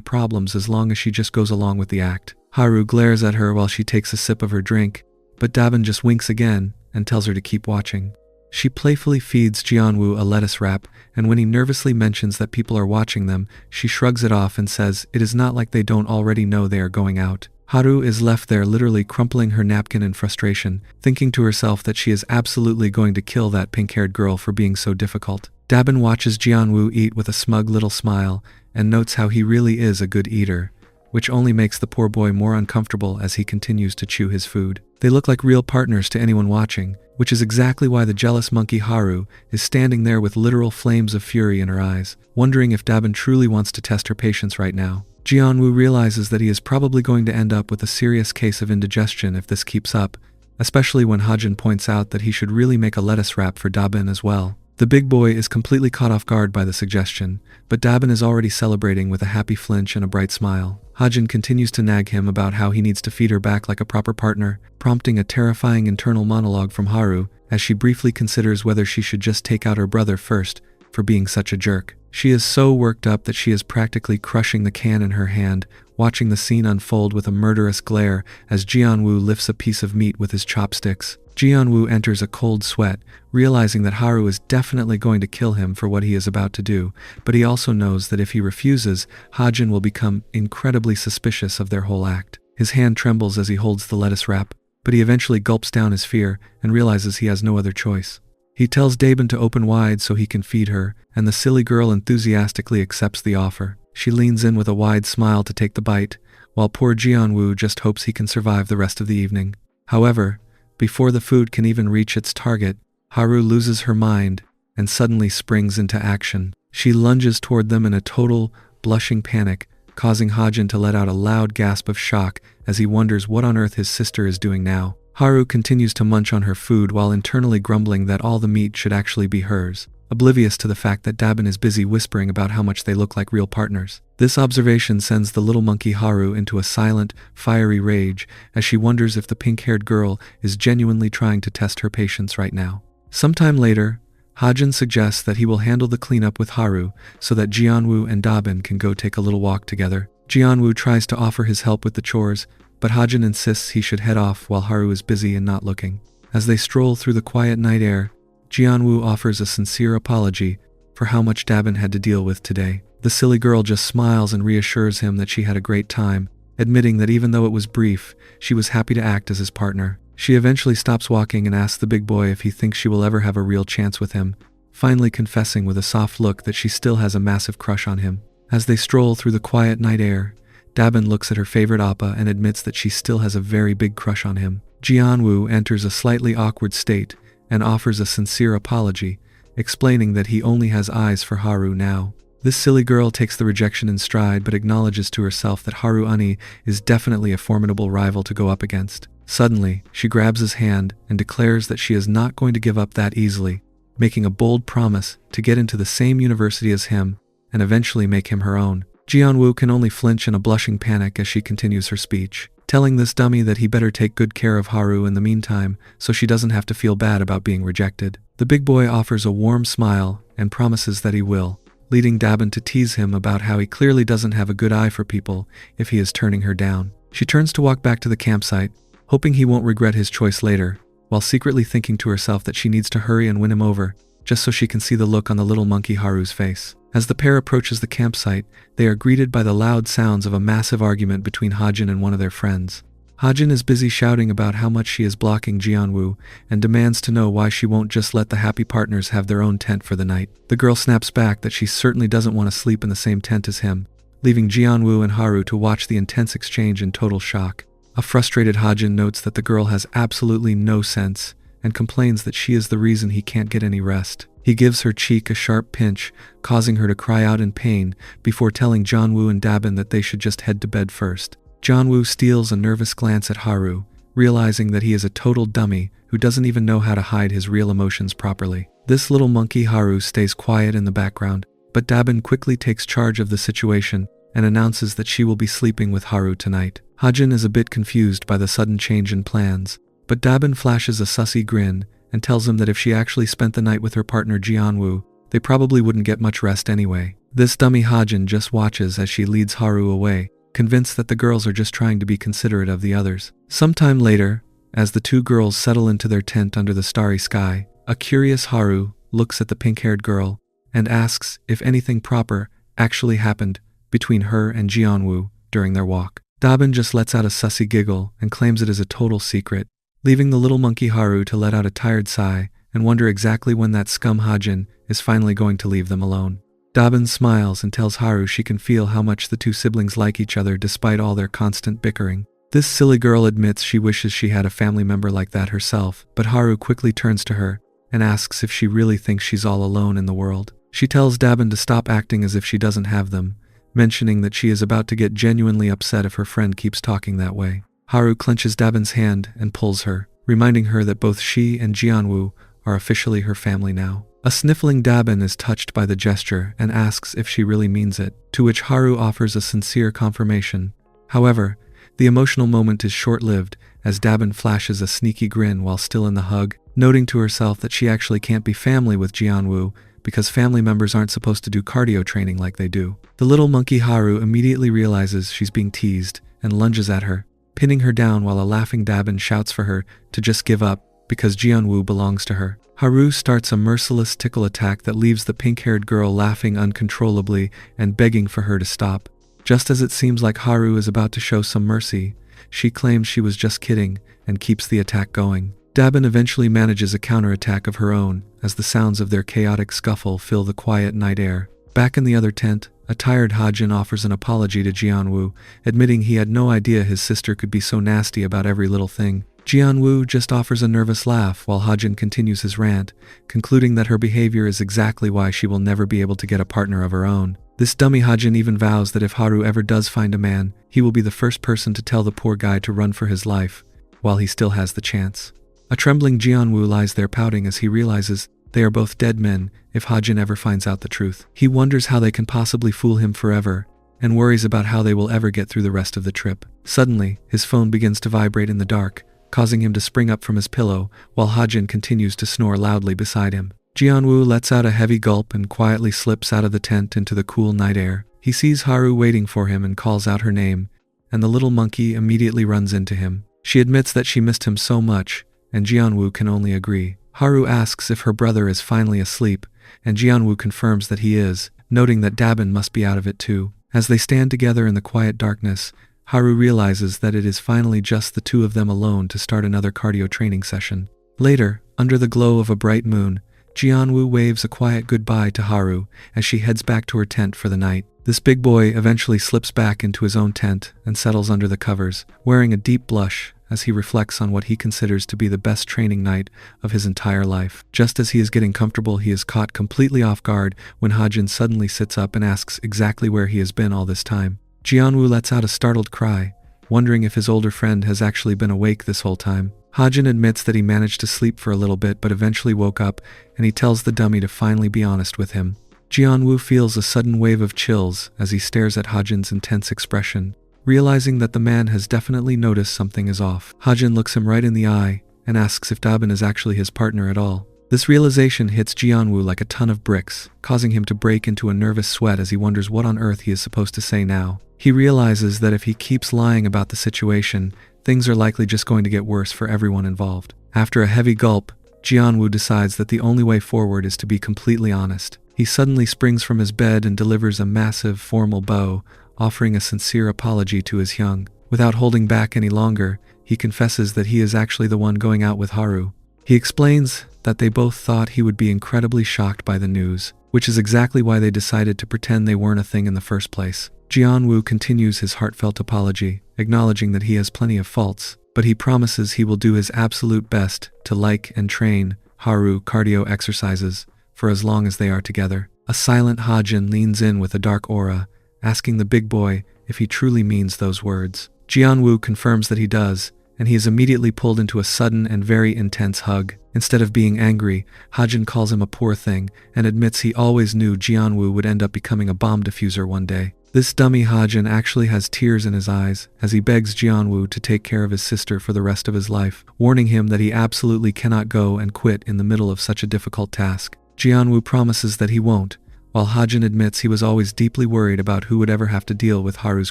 problems as long as she just goes along with the act. Haru glares at her while she takes a sip of her drink, but Dabin just winks again and tells her to keep watching. She playfully feeds Jianwoo a lettuce wrap, and when he nervously mentions that people are watching them, she shrugs it off and says it is not like they don't already know they are going out. Haru is left there literally crumpling her napkin in frustration, thinking to herself that she is absolutely going to kill that pink-haired girl for being so difficult. Dabin watches Jianwoo eat with a smug little smile and notes how he really is a good eater, which only makes the poor boy more uncomfortable as he continues to chew his food. They look like real partners to anyone watching, which is exactly why the jealous monkey Haru is standing there with literal flames of fury in her eyes, wondering if Dabin truly wants to test her patience right now. Jianwoo realizes that he is probably going to end up with a serious case of indigestion if this keeps up, especially when Hajin points out that he should really make a lettuce wrap for Dabin as well. The big boy is completely caught off guard by the suggestion, but Dabin is already celebrating with a happy flinch and a bright smile. Hajin continues to nag him about how he needs to feed her back like a proper partner, prompting a terrifying internal monologue from Haru as she briefly considers whether she should just take out her brother first for being such a jerk. She is so worked up that she is practically crushing the can in her hand, watching the scene unfold with a murderous glare as Jianwoo lifts a piece of meat with his chopsticks. Jianwoo enters a cold sweat, realizing that Haru is definitely going to kill him for what he is about to do, but he also knows that if he refuses, Hajin will become incredibly suspicious of their whole act. His hand trembles as he holds the lettuce wrap, but he eventually gulps down his fear and realizes he has no other choice. He tells Dabin to open wide so he can feed her, and the silly girl enthusiastically accepts the offer. She leans in with a wide smile to take the bite, while poor Jianwoo just hopes he can survive the rest of the evening. However, before the food can even reach its target, Haru loses her mind and suddenly springs into action. She lunges toward them in a total, blushing panic, causing Hajin to let out a loud gasp of shock as he wonders what on earth his sister is doing now. Haru continues to munch on her food while internally grumbling that all the meat should actually be hers, oblivious to the fact that Dabin is busy whispering about how much they look like real partners. This observation sends the little monkey Haru into a silent, fiery rage as she wonders if the pink-haired girl is genuinely trying to test her patience right now. Sometime later, Hajin suggests that he will handle the cleanup with Haru so that Jianwoo and Dabin can go take a little walk together. Jianwoo tries to offer his help with the chores, but Hajin insists he should head off while Haru is busy and not looking. As they stroll through the quiet night air, Jianwoo offers a sincere apology for how much Dabin had to deal with today. The silly girl just smiles and reassures him that she had a great time, admitting that even though it was brief, she was happy to act as his partner. She eventually stops walking and asks the big boy if he thinks she will ever have a real chance with him, finally confessing with a soft look that she still has a massive crush on him. As they stroll through the quiet night air, Dabin looks at her favorite appa and admits that she still has a very big crush on him. Jianwoo enters a slightly awkward state and offers a sincere apology, explaining that he only has eyes for Haru now. This silly girl takes the rejection in stride but acknowledges to herself that Haru Ani is definitely a formidable rival to go up against. Suddenly, she grabs his hand and declares that she is not going to give up that easily, making a bold promise to get into the same university as him and eventually make him her own. Jianwoo can only flinch in a blushing panic as she continues her speech, telling this dummy that he better take good care of Haru in the meantime so she doesn't have to feel bad about being rejected. The big boy offers a warm smile and promises that he will, leading Dabin to tease him about how he clearly doesn't have a good eye for people if he is turning her down. She turns to walk back to the campsite, hoping he won't regret his choice later, while secretly thinking to herself that she needs to hurry and win him over, just so she can see the look on the little monkey Haru's face. As the pair approaches the campsite, they are greeted by the loud sounds of a massive argument between Hajin and one of their friends. Hajin is busy shouting about how much she is blocking Jianwoo and demands to know why she won't just let the happy partners have their own tent for the night. The girl snaps back that she certainly doesn't want to sleep in the same tent as him, leaving Jianwoo and Haru to watch the intense exchange in total shock. A frustrated Hajin notes that the girl has absolutely no sense and complains that she is the reason he can't get any rest. He gives her cheek a sharp pinch, causing her to cry out in pain before telling Jianwoo and Dabin that they should just head to bed first. Jianwoo steals a nervous glance at Haru, realizing that he is a total dummy who doesn't even know how to hide his real emotions properly. This little monkey Haru stays quiet in the background, but Dabin quickly takes charge of the situation and announces that she will be sleeping with Haru tonight. Hajin is a bit confused by the sudden change in plans, but Dabin flashes a sussy grin and tells him that if she actually spent the night with her partner Jianwoo, they probably wouldn't get much rest anyway. This dummy Hajin just watches as she leads Haru away, convinced that the girls are just trying to be considerate of the others. Sometime later, as the two girls settle into their tent under the starry sky, a curious Haru looks at the pink-haired girl and asks if anything proper actually happened between her and Jianwoo during their walk. Dabin just lets out a sussy giggle and claims it is a total secret, leaving the little monkey Haru to let out a tired sigh and wonder exactly when that scum Hajin is finally going to leave them alone. Dabin smiles and tells Haru she can feel how much the two siblings like each other despite all their constant bickering. This silly girl admits she wishes she had a family member like that herself, but Haru quickly turns to her and asks if she really thinks she's all alone in the world. She tells Dabin to stop acting as if she doesn't have them, mentioning that she is about to get genuinely upset if her friend keeps talking that way. Haru clenches Dabin's hand and pulls her, reminding her that both she and Jianwoo are officially her family now. A sniffling Dabin is touched by the gesture and asks if she really means it, to which Haru offers a sincere confirmation. However, the emotional moment is short-lived as Dabin flashes a sneaky grin while still in the hug, noting to herself that she actually can't be family with Jianwoo because family members aren't supposed to do cardio training like they do. The little monkey Haru immediately realizes she's being teased and lunges at her, pinning her down while a laughing Dabin shouts for her to just give up because Jianwoo belongs to her. Haru starts a merciless tickle attack that leaves the pink-haired girl laughing uncontrollably and begging for her to stop. Just as it seems like Haru is about to show some mercy, she claims she was just kidding and keeps the attack going. Dabin eventually manages a counterattack of her own as the sounds of their chaotic scuffle fill the quiet night air. Back in the other tent, a tired Hajin offers an apology to Jianwoo, admitting he had no idea his sister could be so nasty about every little thing. Jianwoo just offers a nervous laugh while Hajin continues his rant, concluding that her behavior is exactly why she will never be able to get a partner of her own. This dummy Hajin even vows that if Haru ever does find a man, he will be the first person to tell the poor guy to run for his life, while he still has the chance. A trembling Jianwoo lies there pouting as he realizes they are both dead men if Hajin ever finds out the truth. He wonders how they can possibly fool him forever, and worries about how they will ever get through the rest of the trip. Suddenly, his phone begins to vibrate in the dark, causing him to spring up from his pillow, while Hajin continues to snore loudly beside him. Jianwoo lets out a heavy gulp and quietly slips out of the tent into the cool night air. He sees Haru waiting for him and calls out her name, and the little monkey immediately runs into him. She admits that she missed him so much, and Jianwoo can only agree. Haru asks if her brother is finally asleep, and Jianwoo confirms that he is, noting that Dabin must be out of it too. As they stand together in the quiet darkness, Haru realizes that it is finally just the two of them alone to start another cardio training session. Later, under the glow of a bright moon, Jianwoo waves a quiet goodbye to Haru as she heads back to her tent for the night. This big boy eventually slips back into his own tent and settles under the covers, wearing a deep blush as he reflects on what he considers to be the best training night of his entire life. Just as he is getting comfortable, he is caught completely off guard when Hajin suddenly sits up and asks exactly where he has been all this time. Jianwoo lets out a startled cry, wondering if his older friend has actually been awake this whole time. Hajin admits that he managed to sleep for a little bit but eventually woke up, and he tells the dummy to finally be honest with him. Jianwoo feels a sudden wave of chills as he stares at Hajin's intense expression, realizing that the man has definitely noticed something is off. Hajin looks him right in the eye and asks if Dabin is actually his partner at all. This realization hits Jianwoo like a ton of bricks, causing him to break into a nervous sweat as he wonders what on earth he is supposed to say now. He realizes that if he keeps lying about the situation, things are likely just going to get worse for everyone involved. After a heavy gulp, Jianwoo decides that the only way forward is to be completely honest. He suddenly springs from his bed and delivers a massive, formal bow, offering a sincere apology to his Hyung. Without holding back any longer, he confesses that he is actually the one going out with Haru. He explains that they both thought he would be incredibly shocked by the news, which is exactly why they decided to pretend they weren't a thing in the first place. Jianwoo continues his heartfelt apology, acknowledging that he has plenty of faults, but he promises he will do his absolute best to like and train Haru cardio exercises for as long as they are together. A silent Hajin leans in with a dark aura, asking the big boy if he truly means those words. Jianwoo confirms that he does, and he is immediately pulled into a sudden and very intense hug. Instead of being angry, Hajin calls him a poor thing and admits he always knew Jianwoo would end up becoming a bomb diffuser one day. This dummy Hajin actually has tears in his eyes as he begs Jianwoo to take care of his sister for the rest of his life, warning him that he absolutely cannot go and quit in the middle of such a difficult task. Jianwoo promises that he won't, while Hajin admits he was always deeply worried about who would ever have to deal with Haru's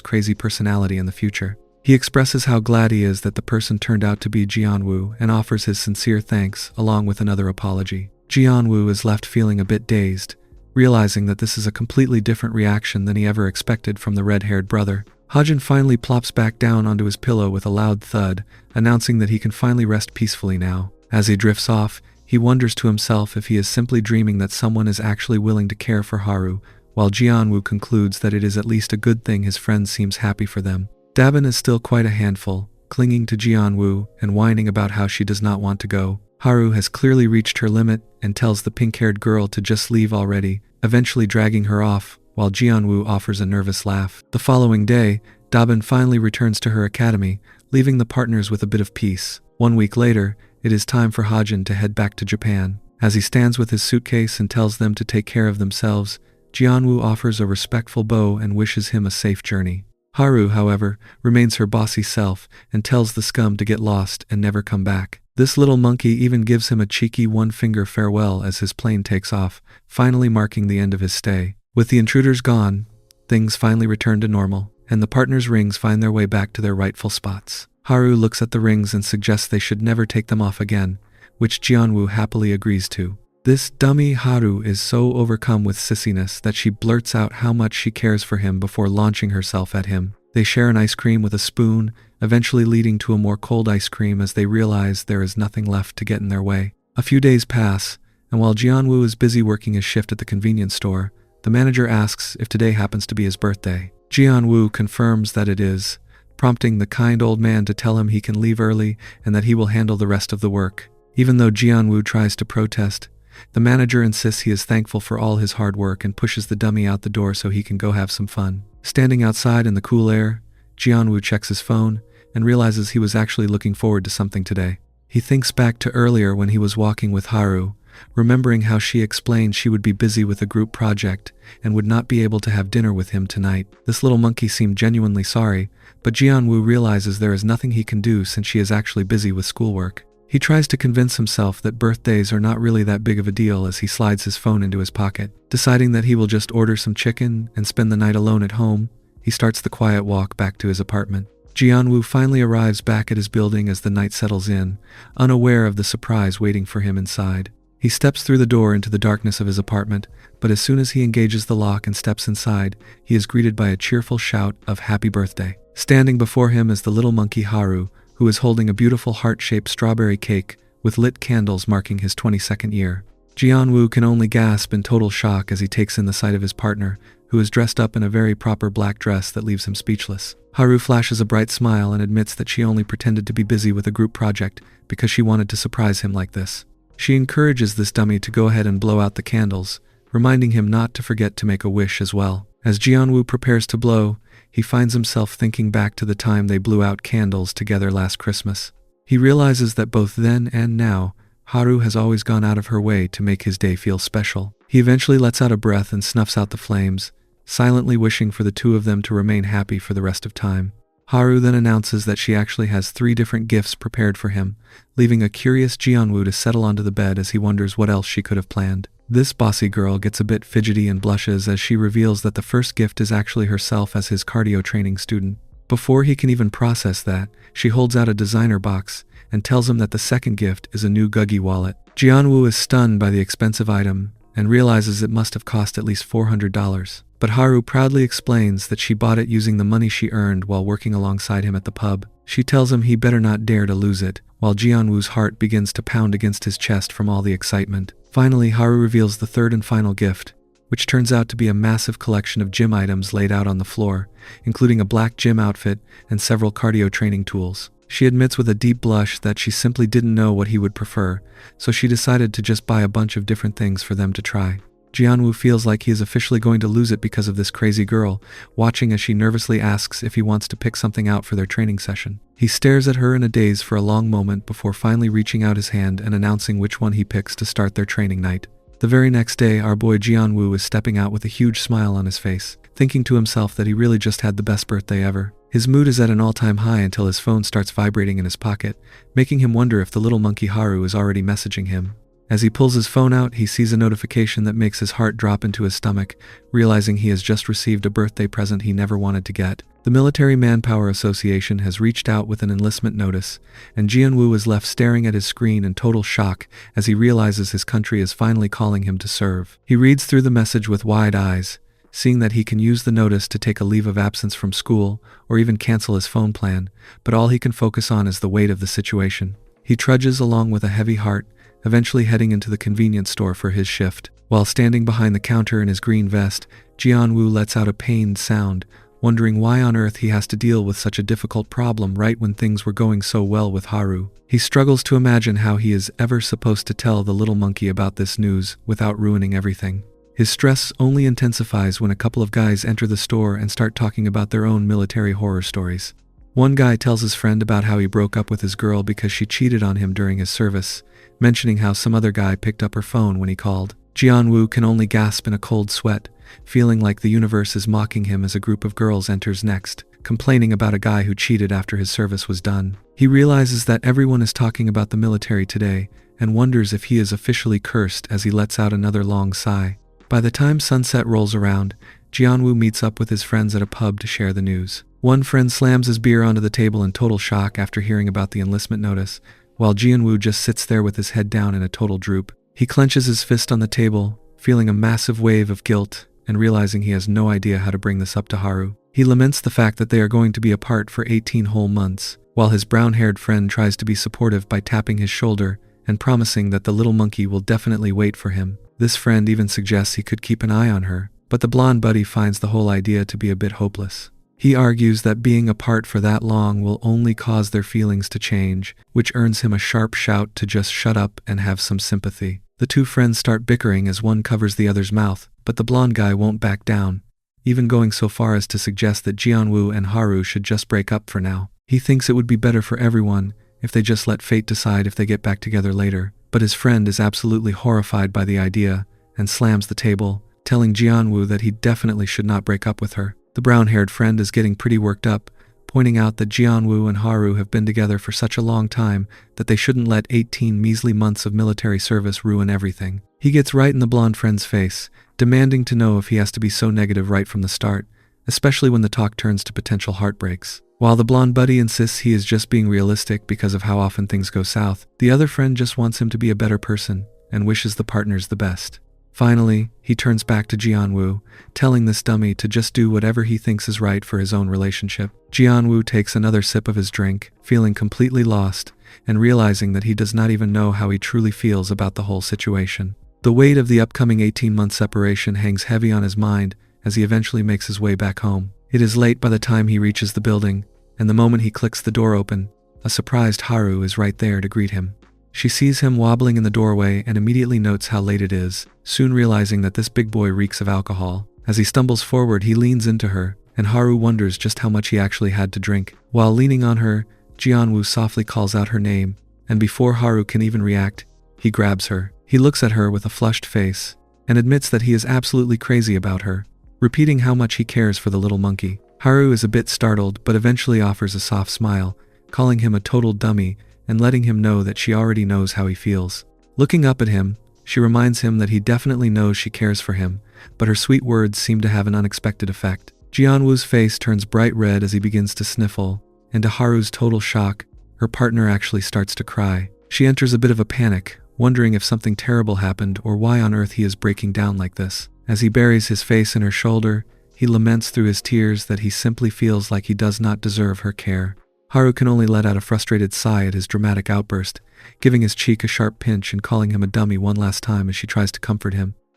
crazy personality in the future. He expresses how glad he is that the person turned out to be Jianwoo and offers his sincere thanks along with another apology. Jianwoo is left feeling a bit dazed, realizing that this is a completely different reaction than he ever expected from the red-haired brother. Hajin finally plops back down onto his pillow with a loud thud, announcing that he can finally rest peacefully now. As he drifts off, he wonders to himself if he is simply dreaming that someone is actually willing to care for Haru, while Jianwoo concludes that it is at least a good thing his friend seems happy for them. Dabin is still quite a handful, clinging to Jianwoo and whining about how she does not want to go. Haru has clearly reached her limit and tells the pink-haired girl to just leave already, eventually dragging her off, while Jianwoo offers a nervous laugh. The following day, Dabin finally returns to her academy, leaving the partners with a bit of peace. 1 week later, it is time for Hajin to head back to Japan. As he stands with his suitcase and tells them to take care of themselves, Jianwoo offers a respectful bow and wishes him a safe journey. Haru, however, remains her bossy self and tells the scum to get lost and never come back. This little monkey even gives him a cheeky one-finger farewell as his plane takes off, finally marking the end of his stay. With the intruders gone, things finally return to normal, and the partners' rings find their way back to their rightful spots. Haru looks at the rings and suggests they should never take them off again, which Jianwoo happily agrees to. This dummy Haru is so overcome with sissiness that she blurts out how much she cares for him before launching herself at him. They share an ice cream with a spoon, eventually leading to a more cold ice cream as they realize there is nothing left to get in their way. A few days pass, and while Jianwoo is busy working his shift at the convenience store, the manager asks if today happens to be his birthday. Jianwoo confirms that it is, prompting the kind old man to tell him he can leave early and that he will handle the rest of the work. Even though Jianwoo tries to protest, the manager insists he is thankful for all his hard work and pushes the dummy out the door so he can go have some fun. Standing outside in the cool air, Jianwoo checks his phone and realizes he was actually looking forward to something today. He thinks back to earlier when he was walking with Haru, remembering how she explained she would be busy with a group project and would not be able to have dinner with him tonight. This little monkey seemed genuinely sorry, but Jianwoo realizes there is nothing he can do since she is actually busy with schoolwork. He tries to convince himself that birthdays are not really that big of a deal as he slides his phone into his pocket. Deciding that he will just order some chicken and spend the night alone at home, he starts the quiet walk back to his apartment. Jianwoo finally arrives back at his building as the night settles in, unaware of the surprise waiting for him inside. He steps through the door into the darkness of his apartment, but as soon as he engages the lock and steps inside, he is greeted by a cheerful shout of "Happy Birthday." Standing before him is the little monkey Haru, who is holding a beautiful heart-shaped strawberry cake with lit candles marking his 22nd year. Jianwoo can only gasp in total shock as he takes in the sight of his partner, who is dressed up in a very proper black dress that leaves him speechless. Haru flashes a bright smile and admits that she only pretended to be busy with a group project because she wanted to surprise him like this. She encourages this dummy to go ahead and blow out the candles, reminding him not to forget to make a wish as well. As Jianwoo prepares to blow, he finds himself thinking back to the time they blew out candles together last Christmas. He realizes that both then and now, Haru has always gone out of her way to make his day feel special. He eventually lets out a breath and snuffs out the flames, silently wishing for the two of them to remain happy for the rest of time. Haru then announces that she actually has 3 different gifts prepared for him, leaving a curious Jianwoo to settle onto the bed as he wonders what else she could have planned. This bossy girl gets a bit fidgety and blushes as she reveals that the first gift is actually herself as his cardio training student. Before he can even process that, she holds out a designer box and tells him that the second gift is a new Guggy wallet. Jianwoo is stunned by the expensive item and realizes it must have cost at least $400. But Haru proudly explains that she bought it using the money she earned while working alongside him at the pub. She tells him he better not dare to lose it, while Jianwoo's heart begins to pound against his chest from all the excitement. Finally, Haru reveals the third and final gift, which turns out to be a massive collection of gym items laid out on the floor, including a black gym outfit and several cardio training tools. She admits with a deep blush that she simply didn't know what he would prefer, so she decided to just buy a bunch of different things for them to try. Jianwoo feels like he is officially going to lose it because of this crazy girl, watching as she nervously asks if he wants to pick something out for their training session. He stares at her in a daze for a long moment before finally reaching out his hand and announcing which one he picks to start their training night. The very next day, our boy Jianwoo is stepping out with a huge smile on his face, thinking to himself that he really just had the best birthday ever. His mood is at an all-time high until his phone starts vibrating in his pocket, making him wonder if the little monkey Haru is already messaging him. As he pulls his phone out, he sees a notification that makes his heart drop into his stomach, realizing he has just received a birthday present he never wanted to get. The Military Manpower Association has reached out with an enlistment notice, and Jianwoo is left staring at his screen in total shock as he realizes his country is finally calling him to serve. He reads through the message with wide eyes, seeing that he can use the notice to take a leave of absence from school or even cancel his phone plan, but all he can focus on is the weight of the situation. He trudges along with a heavy heart, eventually heading into the convenience store for his shift. While standing behind the counter in his green vest, Jianwoo lets out a pained sound, wondering why on earth he has to deal with such a difficult problem right when things were going so well with Haru. He struggles to imagine how he is ever supposed to tell the little monkey about this news without ruining everything. His stress only intensifies when a couple of guys enter the store and start talking about their own military horror stories. One guy tells his friend about how he broke up with his girl because she cheated on him during his service, mentioning how some other guy picked up her phone when he called. Jianwoo can only gasp in a cold sweat, feeling like the universe is mocking him as a group of girls enters next, complaining about a guy who cheated after his service was done. He realizes that everyone is talking about the military today and wonders if he is officially cursed as he lets out another long sigh. By the time sunset rolls around, Jianwoo meets up with his friends at a pub to share the news. One friend slams his beer onto the table in total shock after hearing about the enlistment notice, while Jianwoo just sits there with his head down in a total droop. He clenches his fist on the table, feeling a massive wave of guilt and realizing he has no idea how to bring this up to Haru. He laments the fact that they are going to be apart for 18 whole months, while his brown-haired friend tries to be supportive by tapping his shoulder and promising that the little monkey will definitely wait for him. This friend even suggests he could keep an eye on her, but the blonde buddy finds the whole idea to be a bit hopeless. He argues that being apart for that long will only cause their feelings to change, which earns him a sharp shout to just shut up and have some sympathy. The two friends start bickering as one covers the other's mouth, but the blonde guy won't back down, even going so far as to suggest that Jianwoo and Haru should just break up for now. He thinks it would be better for everyone if they just let fate decide if they get back together later, but his friend is absolutely horrified by the idea and slams the table, telling Jianwoo that he definitely should not break up with her. The brown-haired friend is getting pretty worked up, pointing out that Jianwoo and Haru have been together for such a long time that they shouldn't let 18 measly months of military service ruin everything. He gets right in the blonde friend's face, demanding to know if he has to be so negative right from the start, especially when the talk turns to potential heartbreaks. While the blonde buddy insists he is just being realistic because of how often things go south, the other friend just wants him to be a better person and wishes the partners the best. Finally, he turns back to Jianwoo, telling this dummy to just do whatever he thinks is right for his own relationship. Jianwoo takes another sip of his drink, feeling completely lost, and realizing that he does not even know how he truly feels about the whole situation. The weight of the upcoming 18-month separation hangs heavy on his mind as he eventually makes his way back home. It is late by the time he reaches the building, and the moment he clicks the door open, a surprised Haru is right there to greet him. She sees him wobbling in the doorway and immediately notes how late it is, soon realizing that this big boy reeks of alcohol. As he stumbles forward, he leans into her, and Haru wonders just how much he actually had to drink. While leaning on her, Jianwoo softly calls out her name, and before Haru can even react, he grabs her. He looks at her with a flushed face, and admits that he is absolutely crazy about her, repeating how much he cares for the little monkey. Haru is a bit startled, but eventually offers a soft smile, calling him a total dummy and letting him know that she already knows how he feels. Looking up at him, she reminds him that he definitely knows she cares for him, but her sweet words seem to have an unexpected effect. Jianwoo's face turns bright red as he begins to sniffle, and to Haru's total shock, her partner actually starts to cry. She enters a bit of a panic, wondering if something terrible happened or why on earth he is breaking down like this. As he buries his face in her shoulder, he laments through his tears that he simply feels like he does not deserve her care. Haru can only let out a frustrated sigh at his dramatic outburst, giving his cheek a sharp pinch and calling him a dummy one last time as she tries to comfort him.